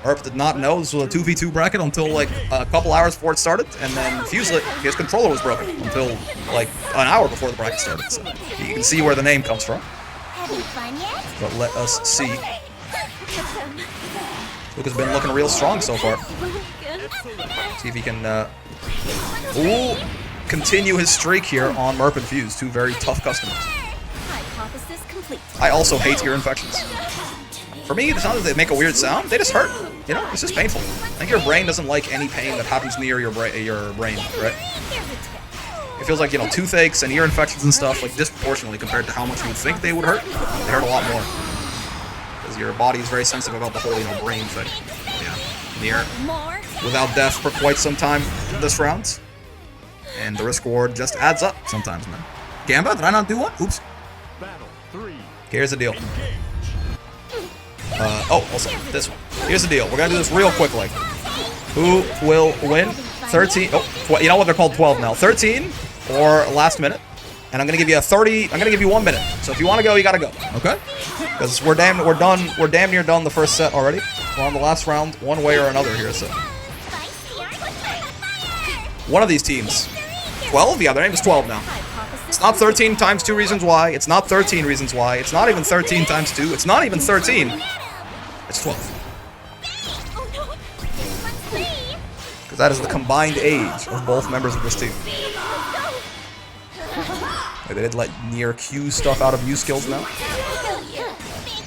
Merp did not know this was a 2v2 bracket until like a couple hours before it started, and then Fuselet, his controller was broken until like an hour before the bracket started. So you can see where the name comes from. Having fun yet? But let us see. Luca's been looking real strong so far. See if he can continue his streak here on Merp and Fuse, two very tough customers. Hypothesis complete. I also hate ear infections. For me, it's not that they make a weird sound, they just hurt. You know, it's just painful. I think your brain doesn't like any pain that happens near your brain, right? It feels like, you know, toothaches and ear infections and stuff, like disproportionately compared to how much you would think they would hurt. They hurt a lot more. Because your body is very sensitive about the whole, you know, brain thing. Yeah. Nier without death for quite some time this round. And the risk reward just adds up sometimes, man. Gamba, did I not do one? Oops. Battle 3. Here's the deal. Also, this one. Here's the deal. We're gonna do this real quickly. Who will win? 13. Oh, you know what? They're called 12 now. 13 or last minute. And I'm gonna give you a 30. I'm gonna give you 1 minute. So if you want to go, you gotta go. Okay? Because we're damn near done the first set already. We're on the last round, one way or another here. So one of these teams. 12? Yeah, their name is 12 now. It's not 13 times 2 reasons why. It's not 13 reasons why. It's not even 13 times 2. It's not even 13. It's 12. Because that is the combined age of both members of this team. They did let Nier Q stuff out of U skills now.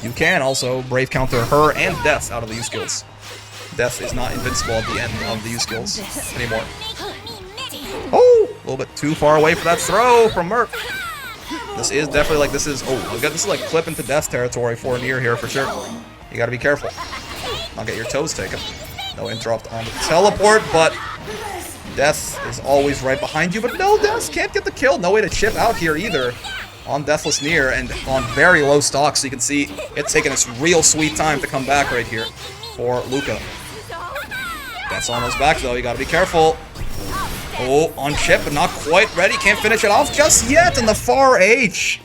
You can also Brave counter her and Death out of the U skills. Death is not invincible at the end of the U skills anymore. Oh, a little bit too far away for that throw from Merp. This is definitely like, this is like clip into death territory for Nier here for sure. You gotta be careful. Not get your toes taken. No interrupt on the teleport, but Death is always right behind you. But no, Death can't get the kill. No way to chip out here either on Deathless Nier and on very low stock. So you can see it's taking its real sweet time to come back right here for Luca. Death's almost back though. You gotta be careful. Oh, on chip, but not quite ready. Can't finish it off just yet in the far H.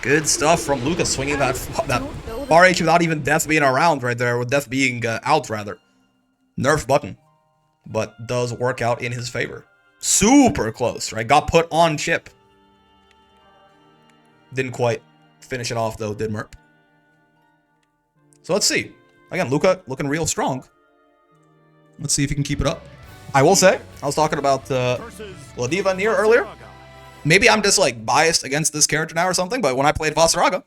Good stuff from Luca, swinging that far H without even Death being around right there, with Death being out rather. Nerf button, but does work out in his favor. Super close, right? Got put on chip. Didn't quite finish it off though, did Merp. So let's see. Again, Luca looking real strong. Let's see if he can keep it up. I will say, I was talking about Ladiva Nier earlier. Maybe I'm just like biased against this character now or something, but when I played Vasaraga,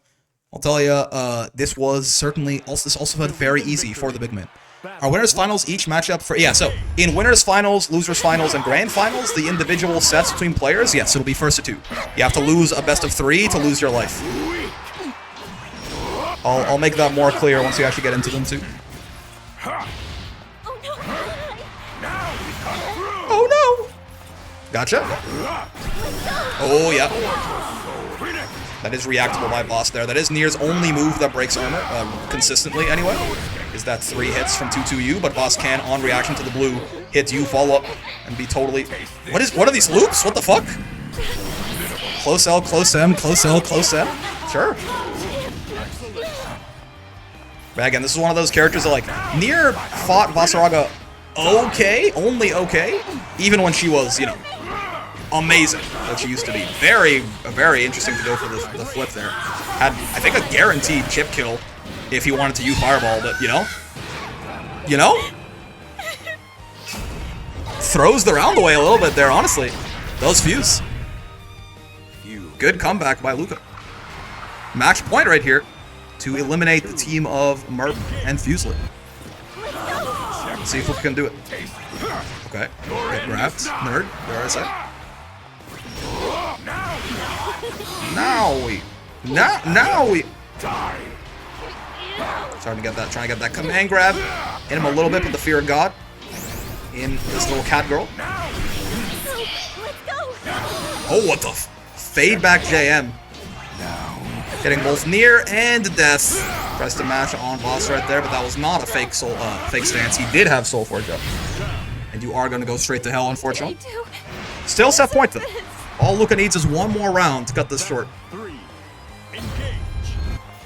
I'll tell you, this was certainly, this also felt very easy for the big man. Our winners finals each matchup for, yeah, so in winners finals, losers finals, and grand finals, the individual sets between players, yes, it'll be first to 2. You have to lose a best of 3 to lose your life. I'll make that more clear once you actually get into them too. Oh no! Gotcha. Oh yeah. That is reactable by boss there. That is Nier's only move that breaks armor, consistently anyway. Is that 3 hits from 2-2-U, but boss can, on reaction to the blue, hit you, follow up, and be totally... What are these loops? What the fuck? Close L, close M, close L, close M? Sure. But again, this is one of those characters that, like, Nier fought Vasaraga okay, only okay, even when she was, you know, amazing, that she used to be. Very, very interesting to go for the flip there. Had, I think, a guaranteed chip kill if he wanted to use Fireball, but, you know? You know? Throws the round away a little bit there, honestly. Those Fuse. Good comeback by Luca. Match point right here to eliminate the team of Merp and Fuselet. Let's see if Luca can do it. Okay. Get grabbed. Nerd. There I say. Now we. Trying to get that command grab. Hit him a little bit with the Fear of God. In this little cat girl. Oh, what the? Fade back JM. Getting both Nier and Death. Tries to match on boss right there, but that was not a fake fake stance. He did have Soul Forge up. And you are going to go straight to hell, unfortunately. Still set point, though. All Luca needs is one more round to cut this short.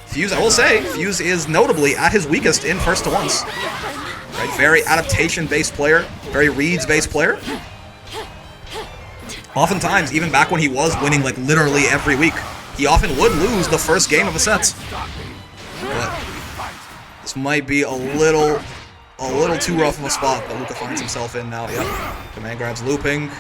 Fuse, I will say, Fuse is notably at his weakest in first to ones. Right? Very adaptation-based player, very reads-based player. Oftentimes, even back when he was winning like literally every week, he often would lose the first game of a set. But this might be a little too rough of a spot that Luca finds himself in now. Yep. Command grab's looping.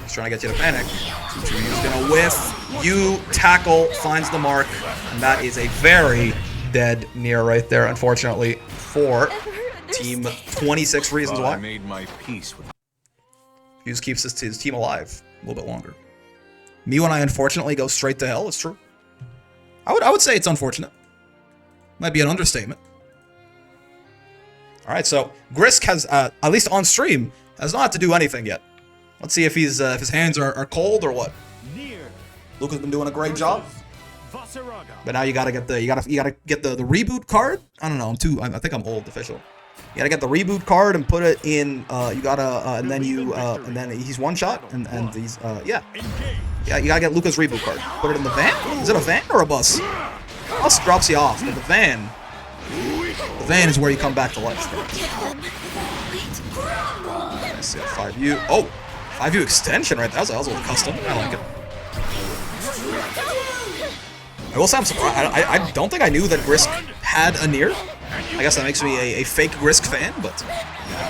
He's trying to get you to panic. He's gonna whiff. You tackle, finds the mark, and that is a very dead Nier right there, unfortunately, for Team 26 Reasons Why. I made my peace with. Fuse keeps his team alive a little bit longer. Mew and I unfortunately go straight to hell. It's true. I would say it's unfortunate. Might be an understatement. All right, so Grisk has, at least on stream, has not had to do anything yet. Let's see if he's if his hands are cold or what. Luca's been doing a great job. But now you gotta get the reboot card. I don't know. I think I'm old official. You gotta get the reboot card and put it in. You gotta and then he's one shot and he's yeah. You gotta get Luca's reboot card. Put it in the van. Is it a van or a bus? Bus drops you off, but the van is where you come back to life. Let's see, 5U. Oh, 5U extension right there. That was a little custom. I like it. I will say I'm surprised. I don't think I knew that Grisk had a Nier. I guess that makes me a fake Grisk fan, but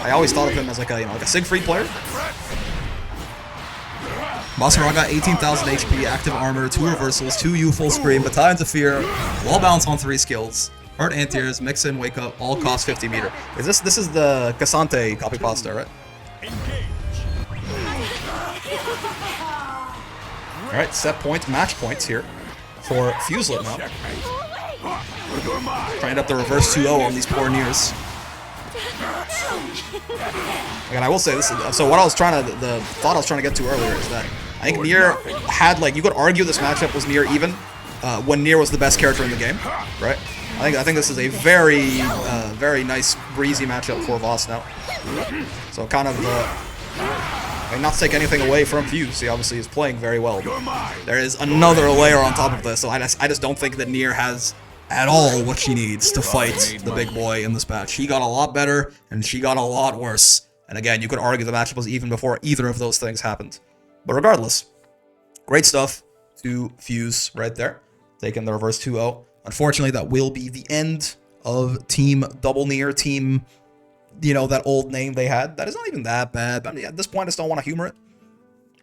I always thought of him as like a Siegfried player. Basaraga, 18,000 HP, active armor, 2 reversals, 2 U full screen, Battalions of Fear, wall bounce on 3 skills, hurt anti-airs, mix in, wake up, all cost 50 meter. This is the Cassante copy pasta, right? Alright, set points, match points here for Fuselet now. Trying up the reverse 2-0 on these poor Niers. Again, I will say this. So what I was trying to, the thought I was trying to get to earlier is that I think Nier had, like, you could argue this matchup was Nier even when Nier was the best character in the game, right? I think this is a very, very nice breezy matchup for Voss now. So kind of, not to take anything away from Fuse, he obviously is playing very well. But there is another layer on top of this, so I just don't think that Nier has at all what she needs to fight the big boy in this match. He got a lot better, and she got a lot worse. And again, you could argue the matchup was even before either of those things happened. But regardless, great stuff to Fuse right there, taking the reverse 2-0. Unfortunately, that will be the end of Team Double Nier, Team, that old name they had. That is not even that bad. I mean, at this point, I just don't want to humor it.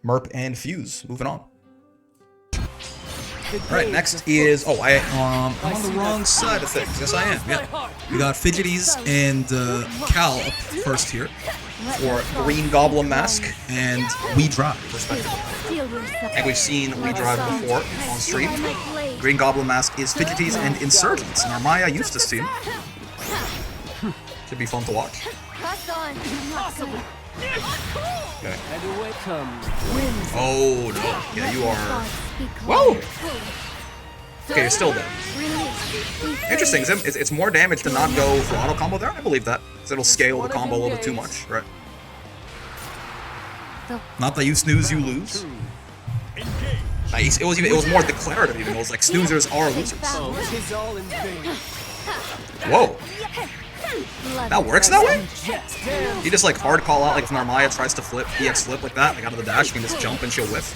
Merp and Fuse, moving on. Alright, next is... Oh, I'm on the wrong side of things. Yes, I am. Yeah. We got Fidgeties and Cal up first here for Green Goblin Mask and We Drive, respectively. And we've seen We Drive before on stream. Green Goblin Mask is Fidgeties and Insurgents, Narmaya Eustace team. Should be fun to watch. Okay. Oh, no. Yeah, you are... Whoa! Okay, you're still dead. Interesting. It's more damage to not go for auto combo there. I believe that. Because it'll scale the combo a little bit too much, right? Not that you snooze, you lose. Nice. It was more declarative even. It was like snoozers are losers. Whoa. That works that way? You just like hard call out, like if Narmaya tries to flip, EX flip like that, like out of the dash, you can just jump and she'll whiff.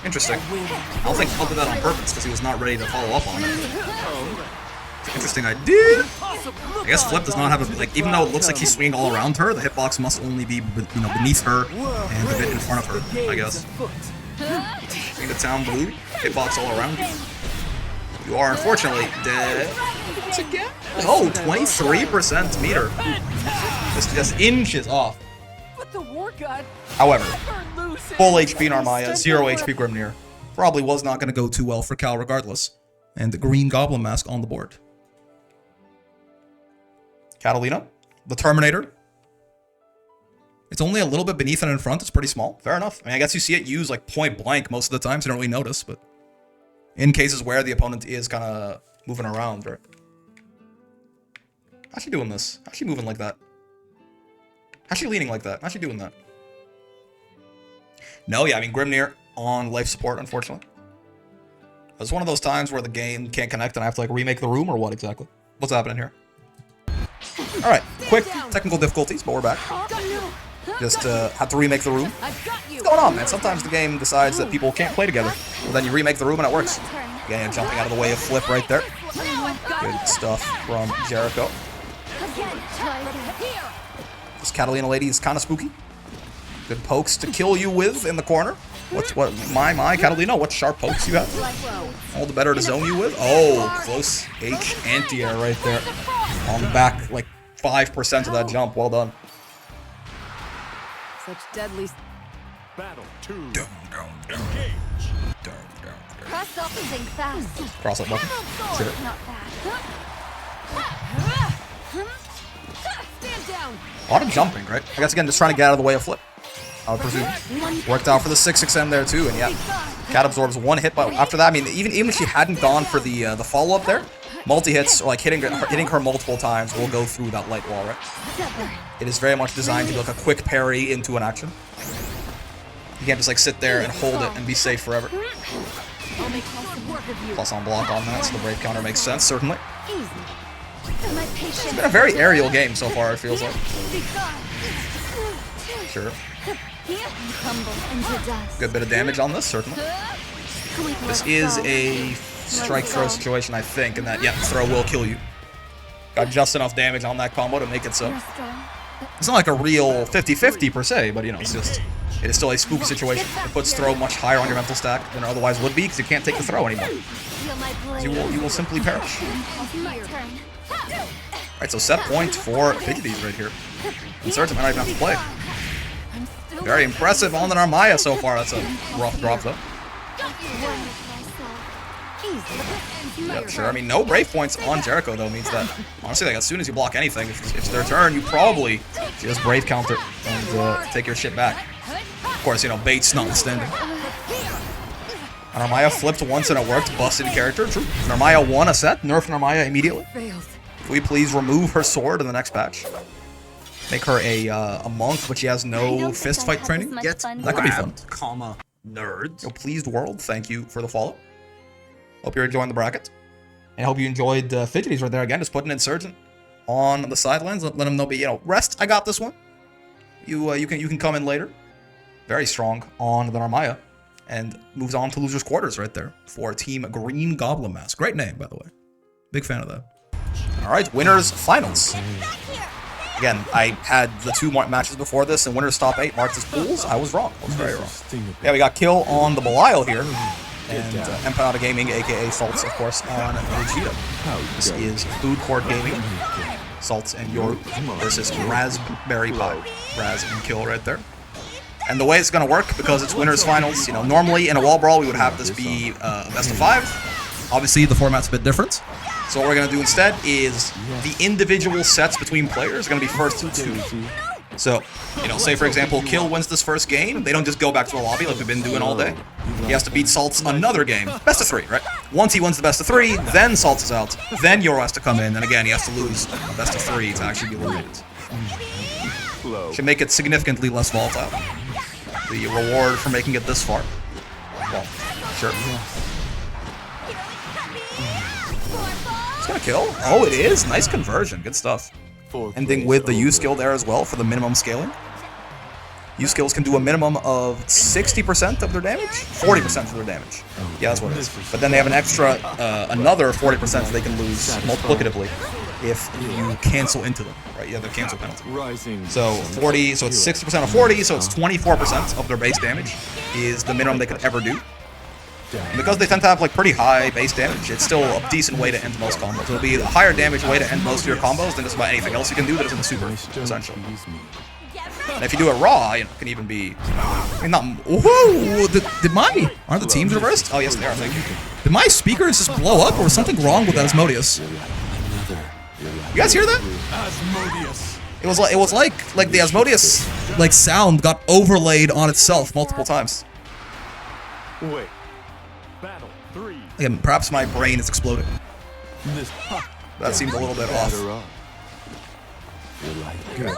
Interesting. I don't think I'll do that on purpose because he was not ready to follow up on it. Interesting idea. I guess Flip does not have a, like, even though it looks like he's swinging all around her, the hitbox must only be, beneath her and a bit in front of her, I guess. Swing the town blue, hitbox all around you. You are unfortunately dead. Once again? Oh, 23% meter. Just inches off. However, full HP Narmaya, 0 HP Grimnir. Probably was not going to go too well for Cal regardless. And the Green Goblin Mask on the board. Catalina, the Terminator. It's only a little bit beneath and in front. It's pretty small. Fair enough. I mean, I guess you see it used like point blank most of the time, so you don't really notice, but in cases where the opponent is kind of moving around, right? How's she doing this? How's she moving like that? How's she leaning like that? How's she doing that? No, yeah, I mean, Grimnir on life support, unfortunately. It's one of those times where the game can't connect and I have to, like, remake the room, or what exactly? What's happening here? Alright, quick technical difficulties, but we're back. Just have to remake the room. What's going on, man? Sometimes the game decides that people can't play together. Well, then you remake the room and it works. Again, jumping out of the way of Flip right there. Good stuff from Jericho. This Catalina lady is kind of spooky. Good pokes to kill you with in the corner. My Catalina, what sharp pokes you have. All the better to zone you with. Oh, close H anti-air right there. On the back, like 5% of that jump. Well done. Such deadly. Battle 2. Engage. Cross up and think fast. Cross that button. Sure. Not bad. Stand down. A lot of jumping, right? I guess again, just trying to get out of the way of Flip. I would presume. Worked out for the 6-6M there too, and yeah, Cat absorbs one hit, but after that, I mean, even if she hadn't gone for the follow-up there, multi-hits, or like hitting her multiple times, will go through that light wall, right? It is very much designed to be like a quick parry into an action. You can't just like sit there and hold it and be safe forever. Plus on block on that, so the brave counter makes sense, certainly. It's been a very aerial game so far, it feels like. Sure. Good bit of damage on this, certainly. This is a strike throw situation, I think, and that, yeah, throw will kill you. Got just enough damage on that combo to make it so. It's not like a real 50-50 per se, but you know, it's just, it is still a spooky situation. It puts throw much higher on your mental stack than it otherwise would be, because you can't take the throw anymore. You will simply perish. Alright, so set point for Fidgeties right here. Insurgent might not even have to play. Very impressive on the Narmaya so far. That's a rough drop though. Yep, sure. I mean, no brave points on Jericho though means that, honestly, like as soon as you block anything, if it's their turn, you probably just brave counter and take your shit back. Of course, you know, bait's notwithstanding. Narmaya flipped once and it worked. Busted character. True. Narmaya won a set. Nerf Narmaya immediately. Can we please remove her sword in the next patch? Make her a monk, but she has no fist fight training yet. That could be fun. Comma nerds. Yo, pleased world, thank you for the follow. Hope you're enjoying the bracket, and hope you enjoyed Fidgeties right there again. Just putting Insurgent on the sidelines, let him know. But you know, rest. I got this one. You can come in later. Very strong on the Narmaya, and moves on to losers quarters right there for Team Green Goblin Mask. Great name, by the way. Big fan of that. All right, winners finals. Again, I had the two matches before this, and winners top 8 marked as pools. I was wrong. I was very wrong. Yeah, we got kill on the Belial here, and Empanada Gaming, aka Salts, of course, on Vegeta. This is Food Court Gaming, Salts and Yoru versus Raspberry Pie. Raz and kill right there. And the way it's going to work, because it's winners finals, you know, normally in a wall brawl we would have this be a best of 5. Obviously, the format's a bit different. So what we're going to do instead is the individual sets between players are going to be first to 2. So, you know, say for example, Kill wins this first game, they don't just go back to the lobby like we've been doing all day. He has to beat Salts another game. Best of 3, right? Once he wins the best of 3, then Salts is out. Then Yoru has to come in, and again, he has to lose a best of 3 to actually be eliminated. Should make it significantly less volatile. The reward for making it this far. Well, sure. Gonna kill? Oh, it is. Nice conversion. Good stuff. Ending with the U skill there as well for the minimum scaling. U skills can do a minimum of 60% of their damage? 40% of their damage. Yeah, that's what it is. But then they have an extra, another 40% they can lose multiplicatively if you cancel into them, right? You have the cancel penalty. So 40, so it's 60% of 40, so it's 24% of their base damage is the minimum they could ever do. And because they tend to have like pretty high base damage, it's still a decent way to end most combos. It'll be a higher damage way to end most of your combos than just about anything else you can do that isn't a super, essentially. And if you do it raw, you know, it can even be... I mean, not... Whoa! Aren't the teams reversed? Oh, yes, they are, thank you. Did my speakers just blow up, or was something wrong with that Asmodeus? You guys hear that? It was like the Asmodeus, like, sound got overlaid on itself multiple times. Wait. Battle 3. Again, perhaps my brain is exploding. This That seemed a little bit off. better up. You like it?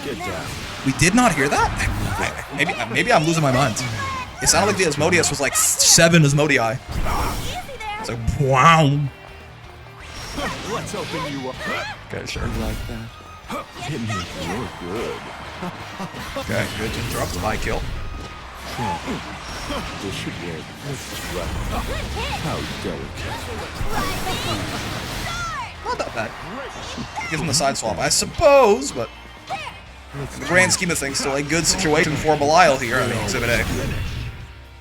Get down. We did not hear that? Maybe I'm losing my mind. It sounded like the Asmodeus was like 7 Asmodii. It's like, wow. Let's open you up. Okay, sure. You like that? Hit me. You're good. Okay, good interrupt. High kill. This should work. Right. How delicate. Not that bad. Gives him the side swap, I suppose, but in the grand scheme of things, still a good situation for Belial here. I mean, Exhibit A.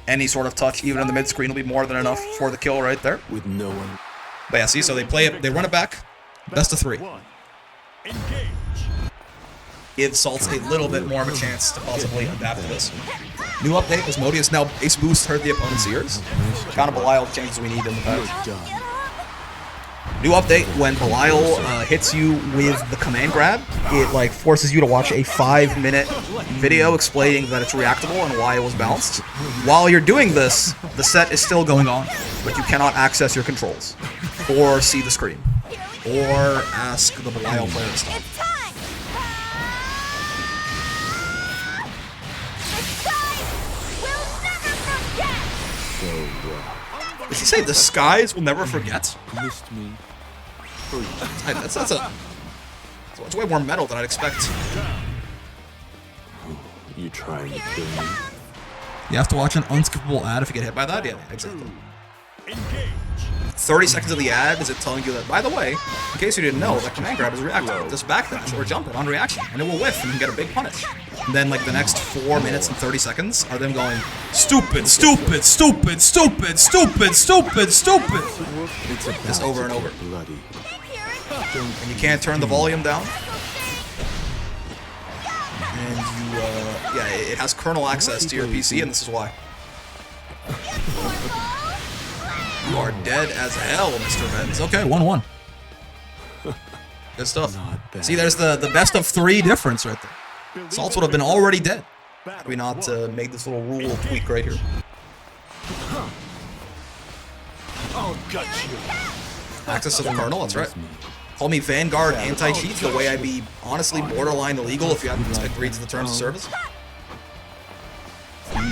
Any sort of touch, even in the mid screen, will be more than enough for the kill right there. With no one. But yeah, see, so they play it, they run it back. Best of 3. Gives Salts a little bit more of a chance to possibly adapt to this. New update, Asmodeus now base boost hurt the opponent's ears. Kind of Belial changes we need in the patch. New update, when Belial hits you with the command grab, it like forces you to watch a 5-minute video explaining that it's reactable and why it was balanced. While you're doing this, the set is still going on, but you cannot access your controls, or see the screen, or ask the Belial player to stop. Did she say the skies will never forget? Missed me. That's way more metal than I'd expect. You trying to kill me? You have to watch an unskippable ad if you get hit by that? Yeah, exactly. 30 seconds of the ad is it telling you that, by the way, in case you didn't know, that command grab is reactive. Just backdash or jump it on reaction, and it will whiff, and you can get a big punish. And then, like, the next 4 minutes and 30 seconds are them going, stupid, stupid, stupid, stupid, stupid, stupid, stupid. Just over and over. Bloody. And you can't turn the volume down. And you, yeah, it has kernel access to your PC, and this is why. You are dead as hell, Mr. Benz. Okay, 1-1. Good stuff. See, there's the best of 3 difference right there. Salts would have been already dead had we not made this little rule tweak right here. I'll gut you. Access to the kernel, that's right. Call me Vanguard anti-cheat, the way I'd be honestly borderline illegal if you hadn't agreed to the terms of service. Okay.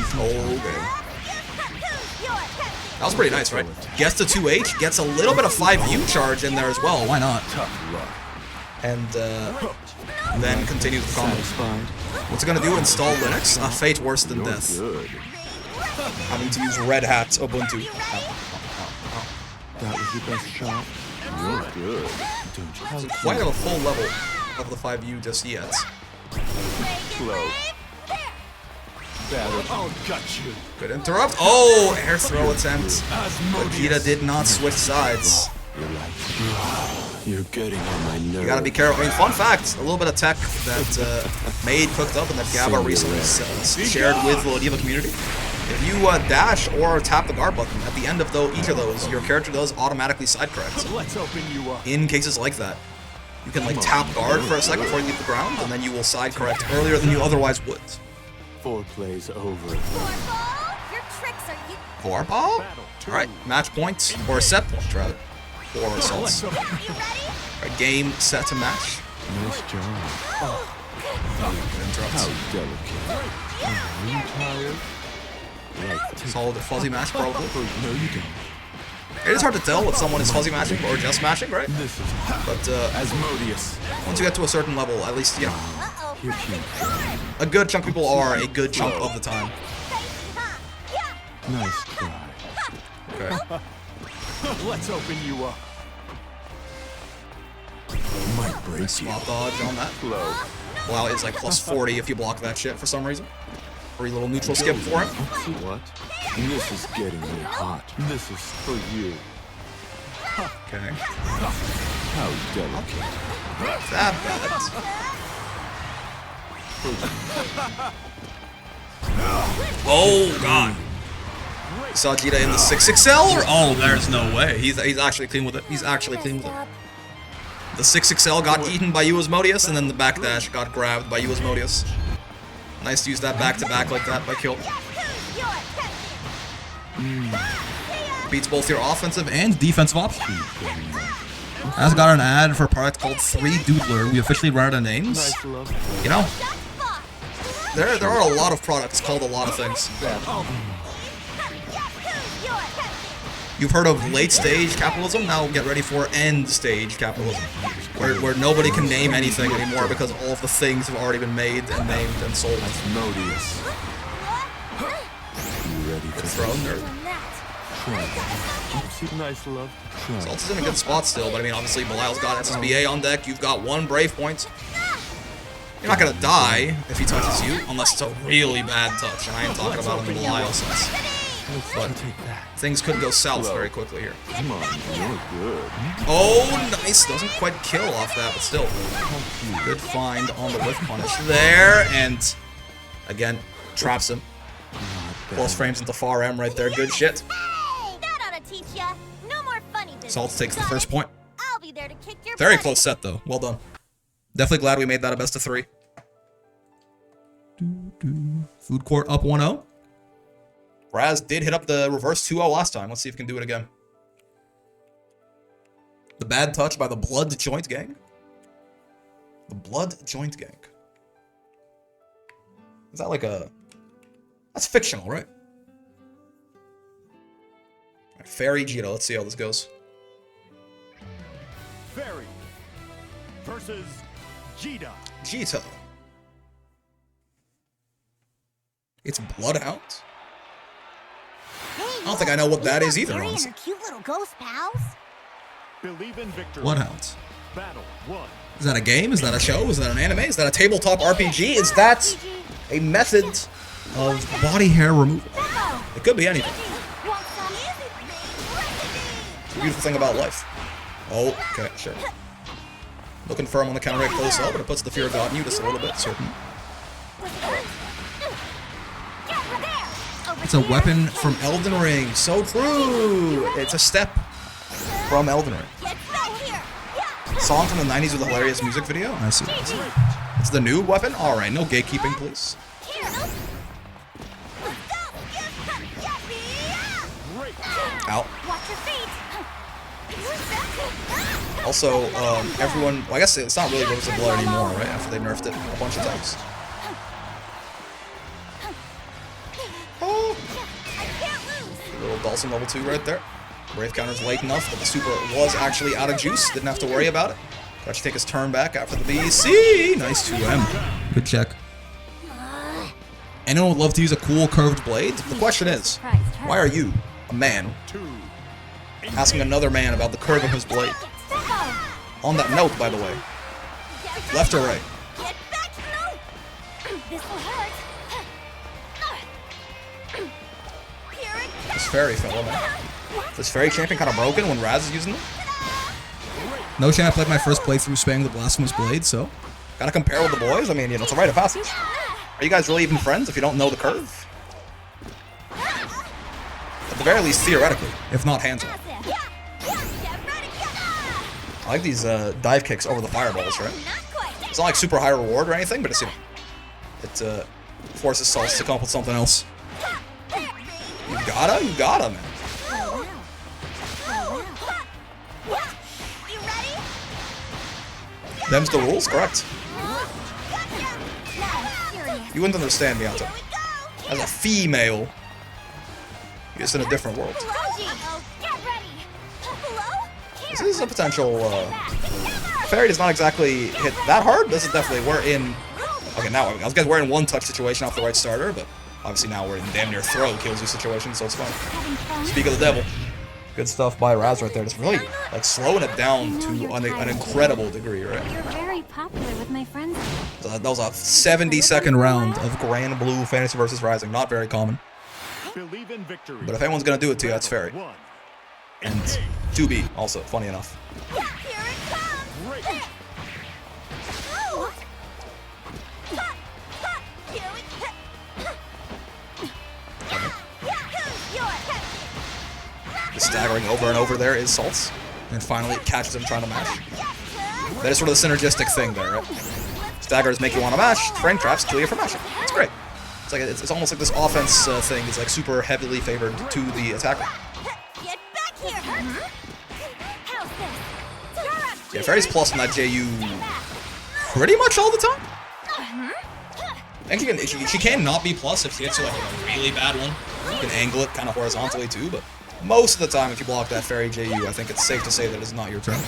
That was pretty nice, right? Gets to 2H, gets a little bit of 5U charge in there as well, why not? And then continues the combo. What's it gonna do? Install Linux? A fate worse than death. Having to use Red Hat Ubuntu. That was your best shot. You're good. Don't you Doesn't quite have a full level of the 5U just yet. Slow. Better. I'll gut you. Good interrupt. Oh, air throw attempt. Vegeta did not switch sides. You're getting on my nerves. You gotta be careful. I mean, fun fact, a little bit of tech that Made cooked up and that Gabba recently shared with the Ladiva community. If you dash or tap the guard button, at the end of each of those, your character does automatically side correct. Let's open you up. In cases like that, you can like tap guard for a second before you leave the ground, and then you will side correct earlier than you otherwise would. Foreplay's over. Your tricks are you. 4 ball? Alright, match points, or a set point rather. For assaults. Alright, game, set to match. Nice job. Good interrupt. How delicate. Are you tired? Like Solid fuzzy match, probably. no, you don't. It is hard to tell if someone is fuzzy matching or just matching, right? This is But Asmodeus. once you get to a certain level, at least, you know, You're cute. a good chunk of people are a good chunk of the time. Nice try. Okay. Let's open you up. Might break you. Swap dodge on that. Low. Wow, it's like plus 40 if you block that shit for some reason. Free little neutral skip for him. See what? This is getting me hot. This is for you. Okay. How delicate. That bad. Oh god. You saw Vegeta in the 6XL or oh there's no way. He's actually clean with it. He's actually clean with it. The 6XL got eaten by you Asmodeus, and then the backdash got grabbed by you Asmodeus. Nice to use that back to back like that by kill. Beats both your offensive and defensive options. Has got an ad for a product called 3Doodler. We officially ran out of names. Nice love. You know, there are a lot of products called a lot of things. You've heard of late stage capitalism? Now get ready for end stage capitalism, where nobody can name anything anymore because all of the things have already been made and named and sold. Modius. You ready for Throw nerd. nice love? Salts is in a good spot still, but I mean, obviously, Belial's got SSBA on deck. You've got 1 Brave point. You're not gonna die if he touches you, unless it's a really bad touch, and I ain't talking about in the Belial sense. But things could go south very quickly here. Come on, you're good. Oh, nice. Doesn't quite kill off that, but still. Good find on the whiff punish there, and again, traps him. Close frames into far M right there. Good shit. That ought to teach ya. No more funny business. Salts takes the first point. I'll be there to kick your Very butt. close set, though. Well done. Definitely glad we made that a best of 3. Food court up 1-0. Raz did hit up the reverse 2-0 last time. Let's see if he can do it again. The bad touch by the Blood Joint Gang. The Blood Joint Gang. Is that like a... That's fictional, right? Alright, Fairy Gita. Let's see how this goes. Fairy versus Gita. Gita. It's Bloodhound. I don't think I know what that is either, Fairy and honestly. her cute little ghost pals. Believe in victory. Bloodhounds. Battle 1. Is that a game? Is that a show? Is that an anime? Is that a tabletop RPG? Is that a method of body hair removal? It could be anything. It's a beautiful thing about life. Oh, okay, sure. Looking firm on the counter right close up, but it puts the fear of God in you just a little bit, certainly. It's a weapon from Elden Ring. So true! It's a step from Elden Ring. Song from the 90s with a hilarious music video? I see. It's the new weapon? Alright, no gatekeeping, please. Out. Also, everyone... Well, I guess it's not really Rivers of Blood anymore, right? After they nerfed it a bunch of times. Oh! Little Dawson level 2 right there. Brave counter's late enough, but the super was actually out of juice. Didn't have to worry about it. Got to take his turn back after the BC. Nice 2M. Good check. Anyone would love to use a cool curved blade? The question is, why are you, a man, asking another man about the curve of his blade? On that note, by the way, left or right? This fairy fella, man. This fairy champion kind of broken when Raz is using them. No chance I played my first playthrough spamming the Blasphemous Blade, so gotta compare with the boys. I mean, you know, it's a rite of passage. Are you guys really even friends if you don't know the curve? At the very least, theoretically, if not hands-on. I like these dive kicks over the fireballs, right? It's not like super high reward or anything, but it's, you know, it forces Salts to come up with something else. You gotta, man. Them's the rules, correct? You wouldn't understand me, Anto. As a female, you're just in a different world. This is a potential, Fairy does not exactly hit that hard. This is definitely, we're in, okay, now, I was guessing we're in one-touch situation off the right starter, but obviously now we're in damn near throw kills you situation, so it's fine. Speak of the devil. Good stuff by Raz right there. Just really, like, slowing it down to an incredible degree, right? You're very popular with my friends. So that was a 70-second round of Grand Blue Fantasy vs. Rising. Not very common. Believe in victory. But if anyone's gonna do it to you, that's Fairy. And 2B, also, funny enough. The staggering over and over there is Salts. And finally it catches him trying to mash. That is sort of the synergistic thing there, right? Staggers make you want to mash, frame traps kill you for mashing. It's great. It's like it's almost like this offense thing is like super heavily favored to the attacker. How's this? Yeah, Fairy's plus on that JU pretty much all the time. I think she can not be plus if she gets to like a really bad one. You can angle it kind of horizontally too, but most of the time if you block that Fairy JU, I think it's safe to say that it's not your turn. As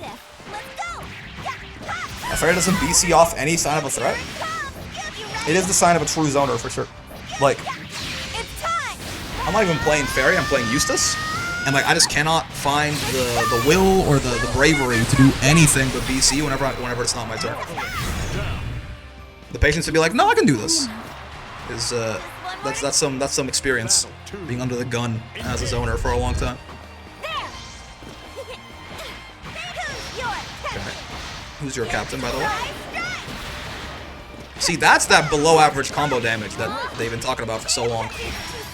if. Let's go. If Fairy doesn't BC off any sign of a threat, it is the sign of a true zoner for sure. Like, It's time. I'm not even playing Fairy, I'm playing Eustace, and like I just cannot find the will or the bravery to do anything but BC whenever it's not my turn. The patience to be like, no, I can do this. Is that's some experience being under the gun as a zoner for a long time. There. Okay. Who's your captain, by the way? See, that's that below average combo damage that they've been talking about for so long.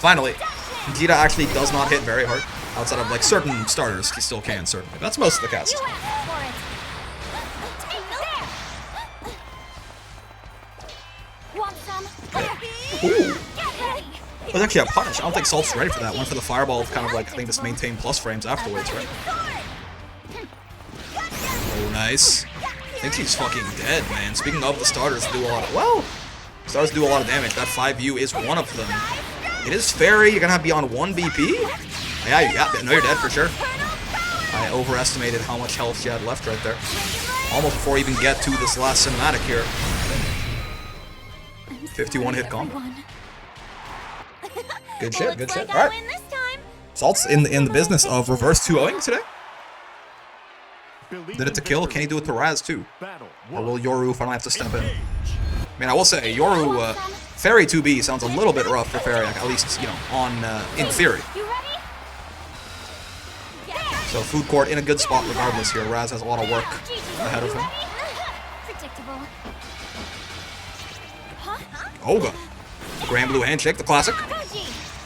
Finally, Vegeta actually does not hit very hard. Outside of like certain starters, he still can, certainly. That's most of the cast. Want some? Ooh. It was actually a punish. I don't think Salt's ready for that. Went for the fireball, kind of like, I think just maintain plus frames afterwards, right? Oh, nice. I think he's fucking dead, man. Speaking of, the starters do a lot of, well, starters do a lot of damage. That 5U is one of them. It is Fairy. You're gonna be on 1 BP? Yeah, no, you're dead for sure. I overestimated how much health she had left right there. Almost before we even get to this last cinematic here. 51 hit combo. Good shit, good shit. Alright. Salt's in the business of reverse 2-0ing today. Did it to kill, can he do it to Raz too? Or will Yoru finally have to step in? I mean, I will say, Yoru, Fairy 2B sounds a little bit rough for Fairy, at least, you know, on, in theory. So food court in a good spot regardless here. Raz has a lot of work ahead of him. Olga. The Grand Blue Handshake, the classic.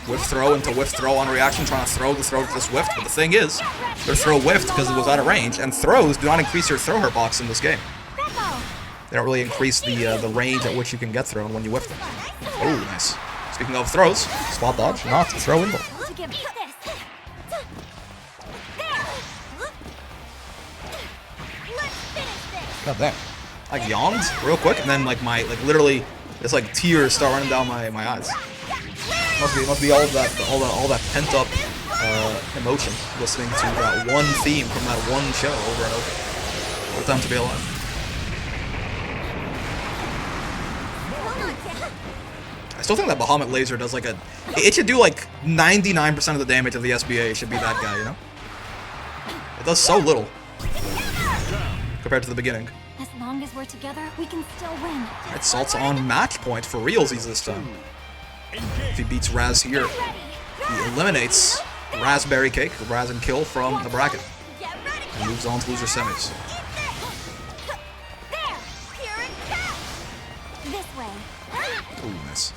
Whiff throw into whiff throw on reaction, trying to throw this whiffed. But the thing is, their throw whiffed because it was out of range, and throws do not increase your throw hurt box in this game. They don't really increase the range at which you can get thrown when you whiff them. Oh, nice. Speaking of throws, spot dodge, not throw in. God damn. I yawned real quick, and then like literally, it's like tears start running down my eyes. Must be all that pent up emotion listening to that one theme from that one show over and over. What a time to be alive. I still think that Bahamut laser does like it should do like 99% of the damage of the SBA. It should be that guy, you know? It does so little compared to the beginning. As long as we're together, we can still win. Alright, Salt's on match point for realsies this time. If he beats Raz here, he eliminates Raspberry Cake, Raz and Kill from the bracket, and moves on to loser semis. Ooh, nice.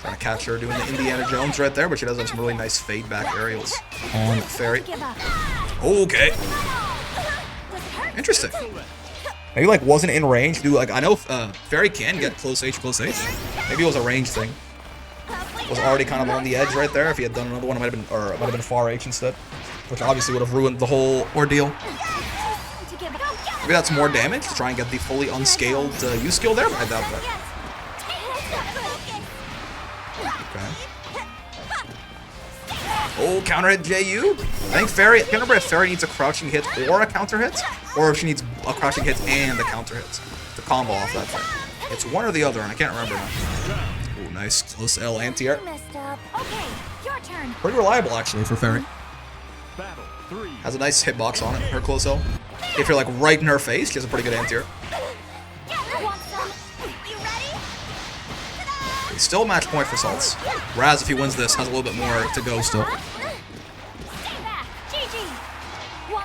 Trying to catch her doing the Indiana Jones right there, but she does have some really nice fade back aerials on Fairy. Okay. Interesting. Maybe like wasn't in range. Do like I know Fairy can get close H. Maybe it was a range thing. Was already kind of on the edge right there. If he had done another one, it might have been far H instead, which obviously would have ruined the whole ordeal. Maybe that's more damage to try and get the fully unscaled U skill there, but I doubt that. Oh, counter hit JU. I think Fairy, I can't remember if Fairy needs a crouching hit or a counter hit, or if she needs a crouching hit and a counter hit to combo off that thing. It's one or the other, and I can't remember now. Oh, nice. Close L anti-air. Okay, your turn. Pretty reliable, actually, for Fairy. Has a nice hitbox on it, her close L. If you're, like, right in her face, she has a pretty good anti-air. Still match point for Salts. Raz, if he wins this, has a little bit more to go still.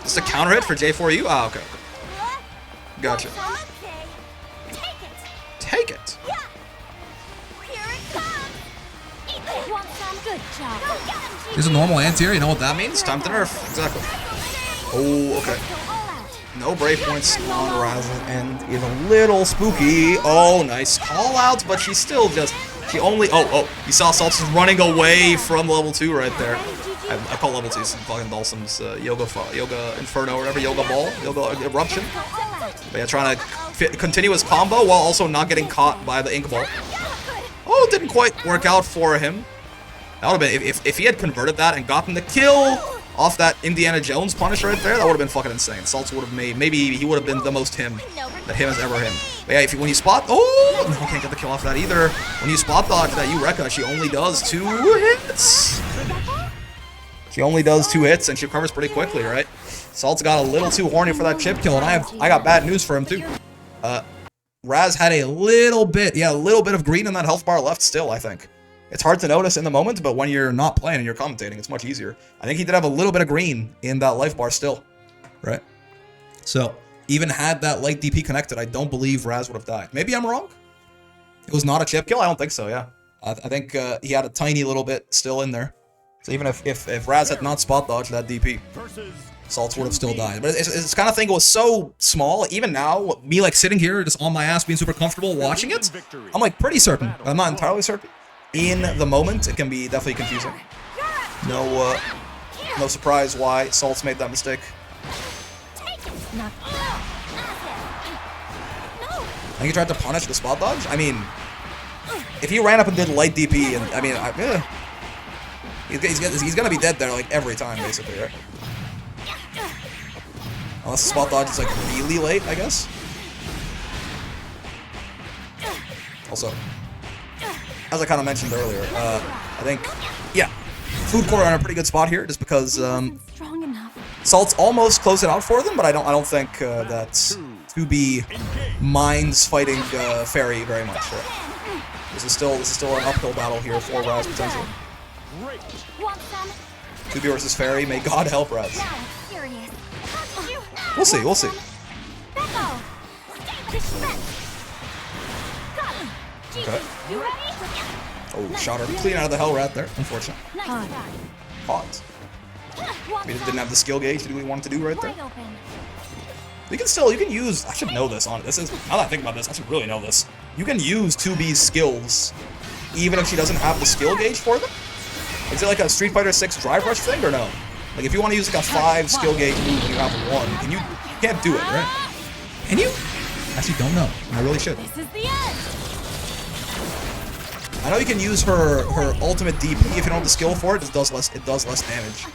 Just a counter hit for J4U? Ah, okay. Gotcha. Take it. Here's a normal anti-air, you know what that means? Time to nerf. Exactly. Oh, okay. No brave points on Raz, and is a little spooky. Oh, nice call outs, but she's still just. She only. Oh, you saw Salts running away from level 2 right there. I call level 2 fucking Dalsum's Yoga Inferno or whatever, Yoga Ball, Yoga Eruption. But yeah, trying to continue his combo while also not getting caught by the Ink Ball. Oh, it didn't quite work out for him. That would have been, if he had converted that and gotten the kill off that Indiana Jones punish right there, that would have been fucking insane. Salts would have made, maybe he would have been the most him that him has ever him. But yeah, when you spot, oh, no, can't get the kill off that either. When you spot dodge that Eureka, she only does 2 hits. She only does 2 hits and she recovers pretty quickly, right? Salt's got a little too horny for that chip kill, and I got bad news for him too. Raz had a little bit of green in that health bar left still, I think. It's hard to notice in the moment, but when you're not playing and you're commentating, it's much easier. I think he did have a little bit of green in that life bar still, right? So, even had that light DP connected, I don't believe Raz would have died. Maybe I'm wrong? It was not a chip kill? I don't think so, yeah. I think he had a tiny little bit still in there. So even if Raz had not spot dodged that DP, Salts would have still died. But it's kind of thing was so small, even now, me like sitting here just on my ass being super comfortable watching it, I'm like pretty certain, but I'm not entirely certain. In the moment, it can be definitely confusing. No surprise why Salts made that mistake. I think he tried to punish the spot dodge. I mean, if he ran up and did light DP, and I mean, he's gonna be dead there like every time, basically, right? Unless the spot dodge is like really late, I guess. Also, as I kind of mentioned earlier, I think, yeah, Food Court are in a pretty good spot here, just because Salts almost closed it out for them, but I don't think that's to be minds fighting Fairy very much. Right? This is still an uphill battle here for Raz potentially. 2B versus Fairy. May God help Raz. We'll see. We'll see. Okay. Oh, shot her clean out of the hell rat there. Unfortunate. Hot. We just didn't have the skill gauge to do what we wanted to do right there. You can use, I should know this on this is, now that I think about this, I should really know this. You can use 2B's skills, even if she doesn't have the skill gauge for them? Is it like a Street Fighter 6 drive rush thing, or no? Like if you want to use like a 5 skill gauge move and you have 1, you can't do it, right? Can you? Actually don't know, I really should. I know you can use her ultimate DP if you don't have the skill for it, it does less damage.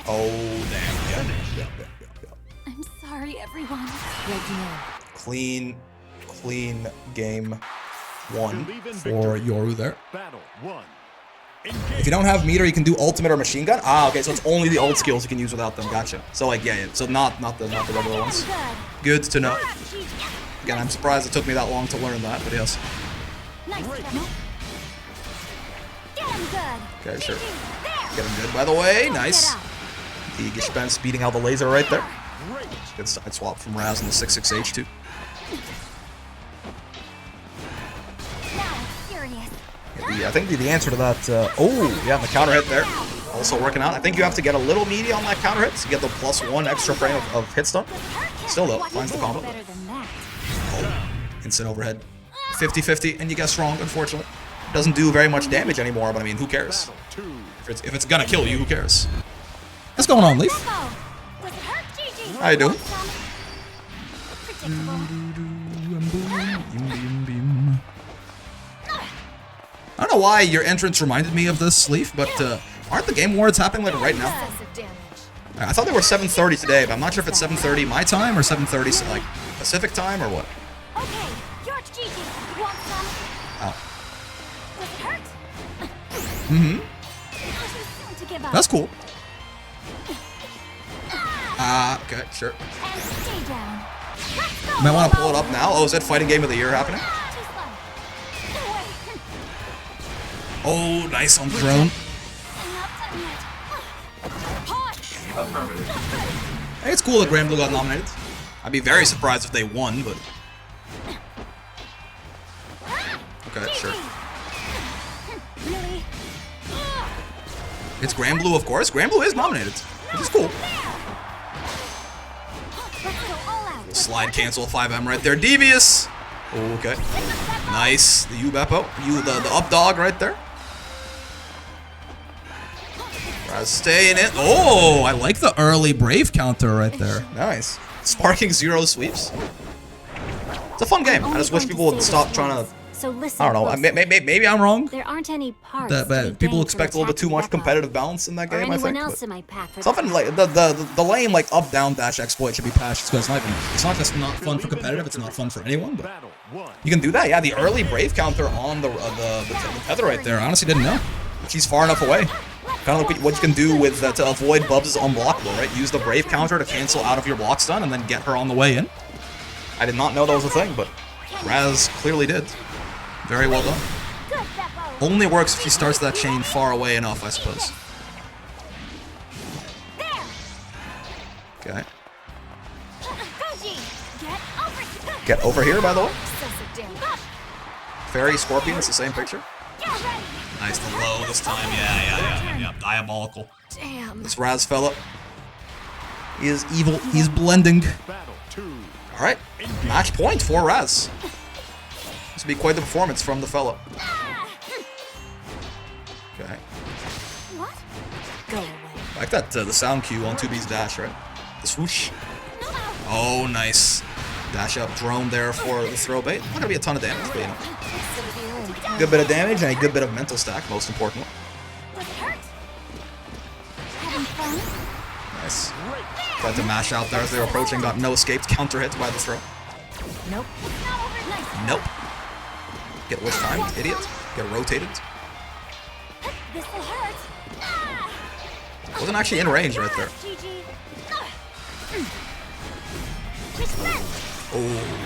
Oh damn, yeah. I'm sorry, everyone. Clean game 1 for Yoru there. If you don't have meter, you can do ultimate or machine gun. Ah, okay, so it's only the old skills you can use without them. Gotcha. So like, yeah. So not the regular ones. Good to know. Again, I'm surprised it took me that long to learn that, but yes. Okay, sure. Get him good, by the way. Nice. The Gespenst beating out the laser right there. Good side swap from Raz in the 6-6 H2. Yeah, I think the answer to that, oh, yeah, the counter hit there. Also working out. I think you have to get a little meaty on that counter hit to get the +1 extra frame of hit stun. Still though, finds the combo. Oh, instant overhead. 50-50, and you guessed wrong, unfortunately. Doesn't do very much damage anymore, but I mean, who cares? If it's gonna kill you, who cares? What's going on, Leaf? How you doing? I don't know why your entrance reminded me of this, Leaf, but aren't the Game Awards happening like right now? I thought they were 7:30 today, but I'm not sure if it's 7:30 my time or 7:30 like Pacific time or what. Okay, you're Gigi. You want some? Oh. Does it hurt? Mm-hmm. That's cool. Okay, sure. And stay down. You might want to pull it up now. Oh, is that Fighting Game of the Year happening? Oh, nice on drone. Hey, it's cool that Granblue got nominated. I'd be very surprised if they won, but... Okay, sure. It's Granblue, of course. Granblue is nominated, which is cool. Slide cancel 5M right there. Devious! Okay. Nice. The U-Beppo. The up dog right there. Staying in. Oh, I like the early Brave counter right there. Nice. Sparking 0 sweeps. It's a fun game. I just wish people would stop trying to. So listen I don't know. Maybe I'm wrong. There aren't any parts. But people expect a little bit too much competitive balance in that game. I think. Else in my pack for Something like the lame like up down dash exploit should be patched because it's not just not fun for competitive. It's not fun for anyone. But you can do that. Yeah, the early Brave counter on the tether right there. I honestly didn't know. She's far enough away. Kind of like what you can do with to avoid Bubs' unblockable, right? Use the Brave counter to cancel out of your block stun and then get her on the way in. I did not know that was a thing, but Raz clearly did. Very well done. Only works if she starts that chain far away enough, I suppose. Okay. Get over here, by the way. Fairy Scorpion, it's the same picture. Nice, the low this time. Yeah. Diabolical. Damn. This Raz fella. He is evil. He's blending. Alright. Match point for Raz. This would be quite the performance from the fella. Okay. What? Go away. I like that the sound cue on 2B's dash, right? The swoosh. Oh, nice. Dash up drone there for the throw bait. Not gonna be a ton of damage, but you know. Good bit of damage and a good bit of mental stack, most importantly. Nice. Tried to mash out there as they were approaching, got no escapes, counter hits by the throw. Nope. Nope. Get which time, idiot. Get rotated. This'll hurt. Wasn't actually in range right there. Oh.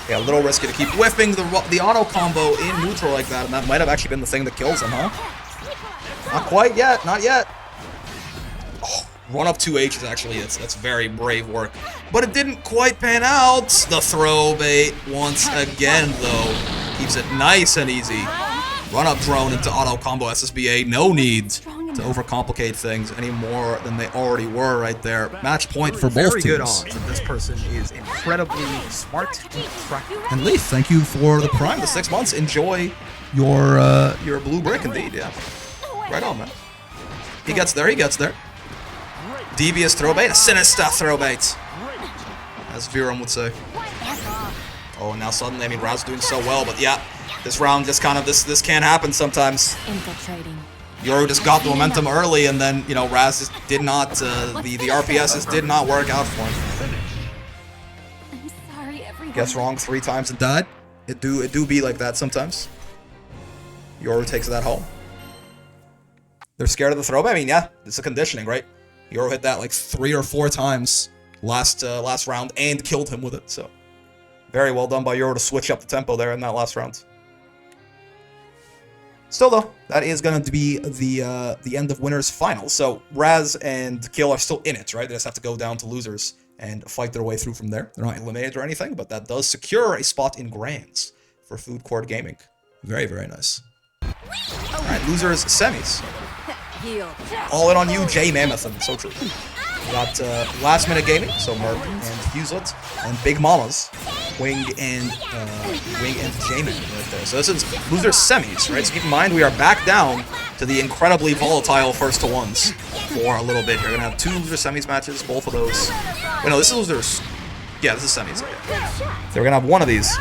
Yeah, a little risky to keep whiffing the auto combo in neutral like that, and that might have actually been the thing that kills him, huh? Not quite yet, not yet. Oh, run up 2H is actually, that's very brave work. But it didn't quite pan out. The throw bait once again, though. Keeps it nice and easy. Run up drone into auto combo SSBA. No need to overcomplicate things any more than they already were right there. Match point for both teams. Very good odds that this person is incredibly smart and practical. And Leaf, thank you for the prime, the 6 months. Enjoy your blue brick indeed, yeah. Right on, man. He gets there, he gets there. Devious throw bait, a sinister throw bait. As Viram would say. Oh, now suddenly, I mean, Raz doing so well, but yeah, this round just kind of, this can't happen sometimes. Infiltrating. Yoru just got the momentum early, and then, you know, Raz just did not, the RPSs did not work out for him. I'm sorry, everyone. Guess wrong 3 times and died. It do be like that sometimes. Yoru takes that home. They're scared of the throw. I mean, yeah, it's a conditioning, right? Yoru hit that like 3 or 4 times last round and killed him with it. So very well done by Yoru to switch up the tempo there in that last round. Still though, that is going to be the end of winners final. So Raz and Kill are still in it, right? They just have to go down to losers and fight their way through from there. They're not eliminated or anything, but that does secure a spot in Grands for Food Court Gaming. Very, very nice. All right, losers semis. All in on you, J Mammoth, and so true. We got last minute gaming, so Merp and Fuselet, and Big Mamas, Wing and J-Man right there. So this is loser semis, right? So keep in mind we are back down to the incredibly volatile first to ones for a little bit. You're gonna have 2 loser semis matches, both of those. Wait, no, this is losers. Yeah, this is semis. Okay. So we're gonna have one of these.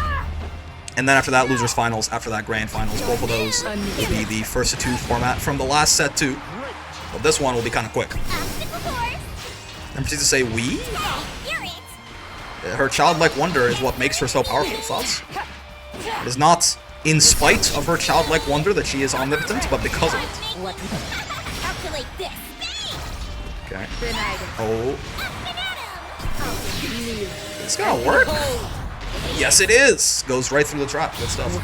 And then after that, losers finals, after that grand finals, both of those will be the first to 2 format from the last set 2. But this one will be kind of quick. Remember she used to say we? Her childlike wonder is what makes her so powerful. Thoughts? It is not in spite of her childlike wonder that she is omnipotent, but because of it. Okay. Oh. It's gonna work. Yes, it is. Goes right through the trap. Good stuff.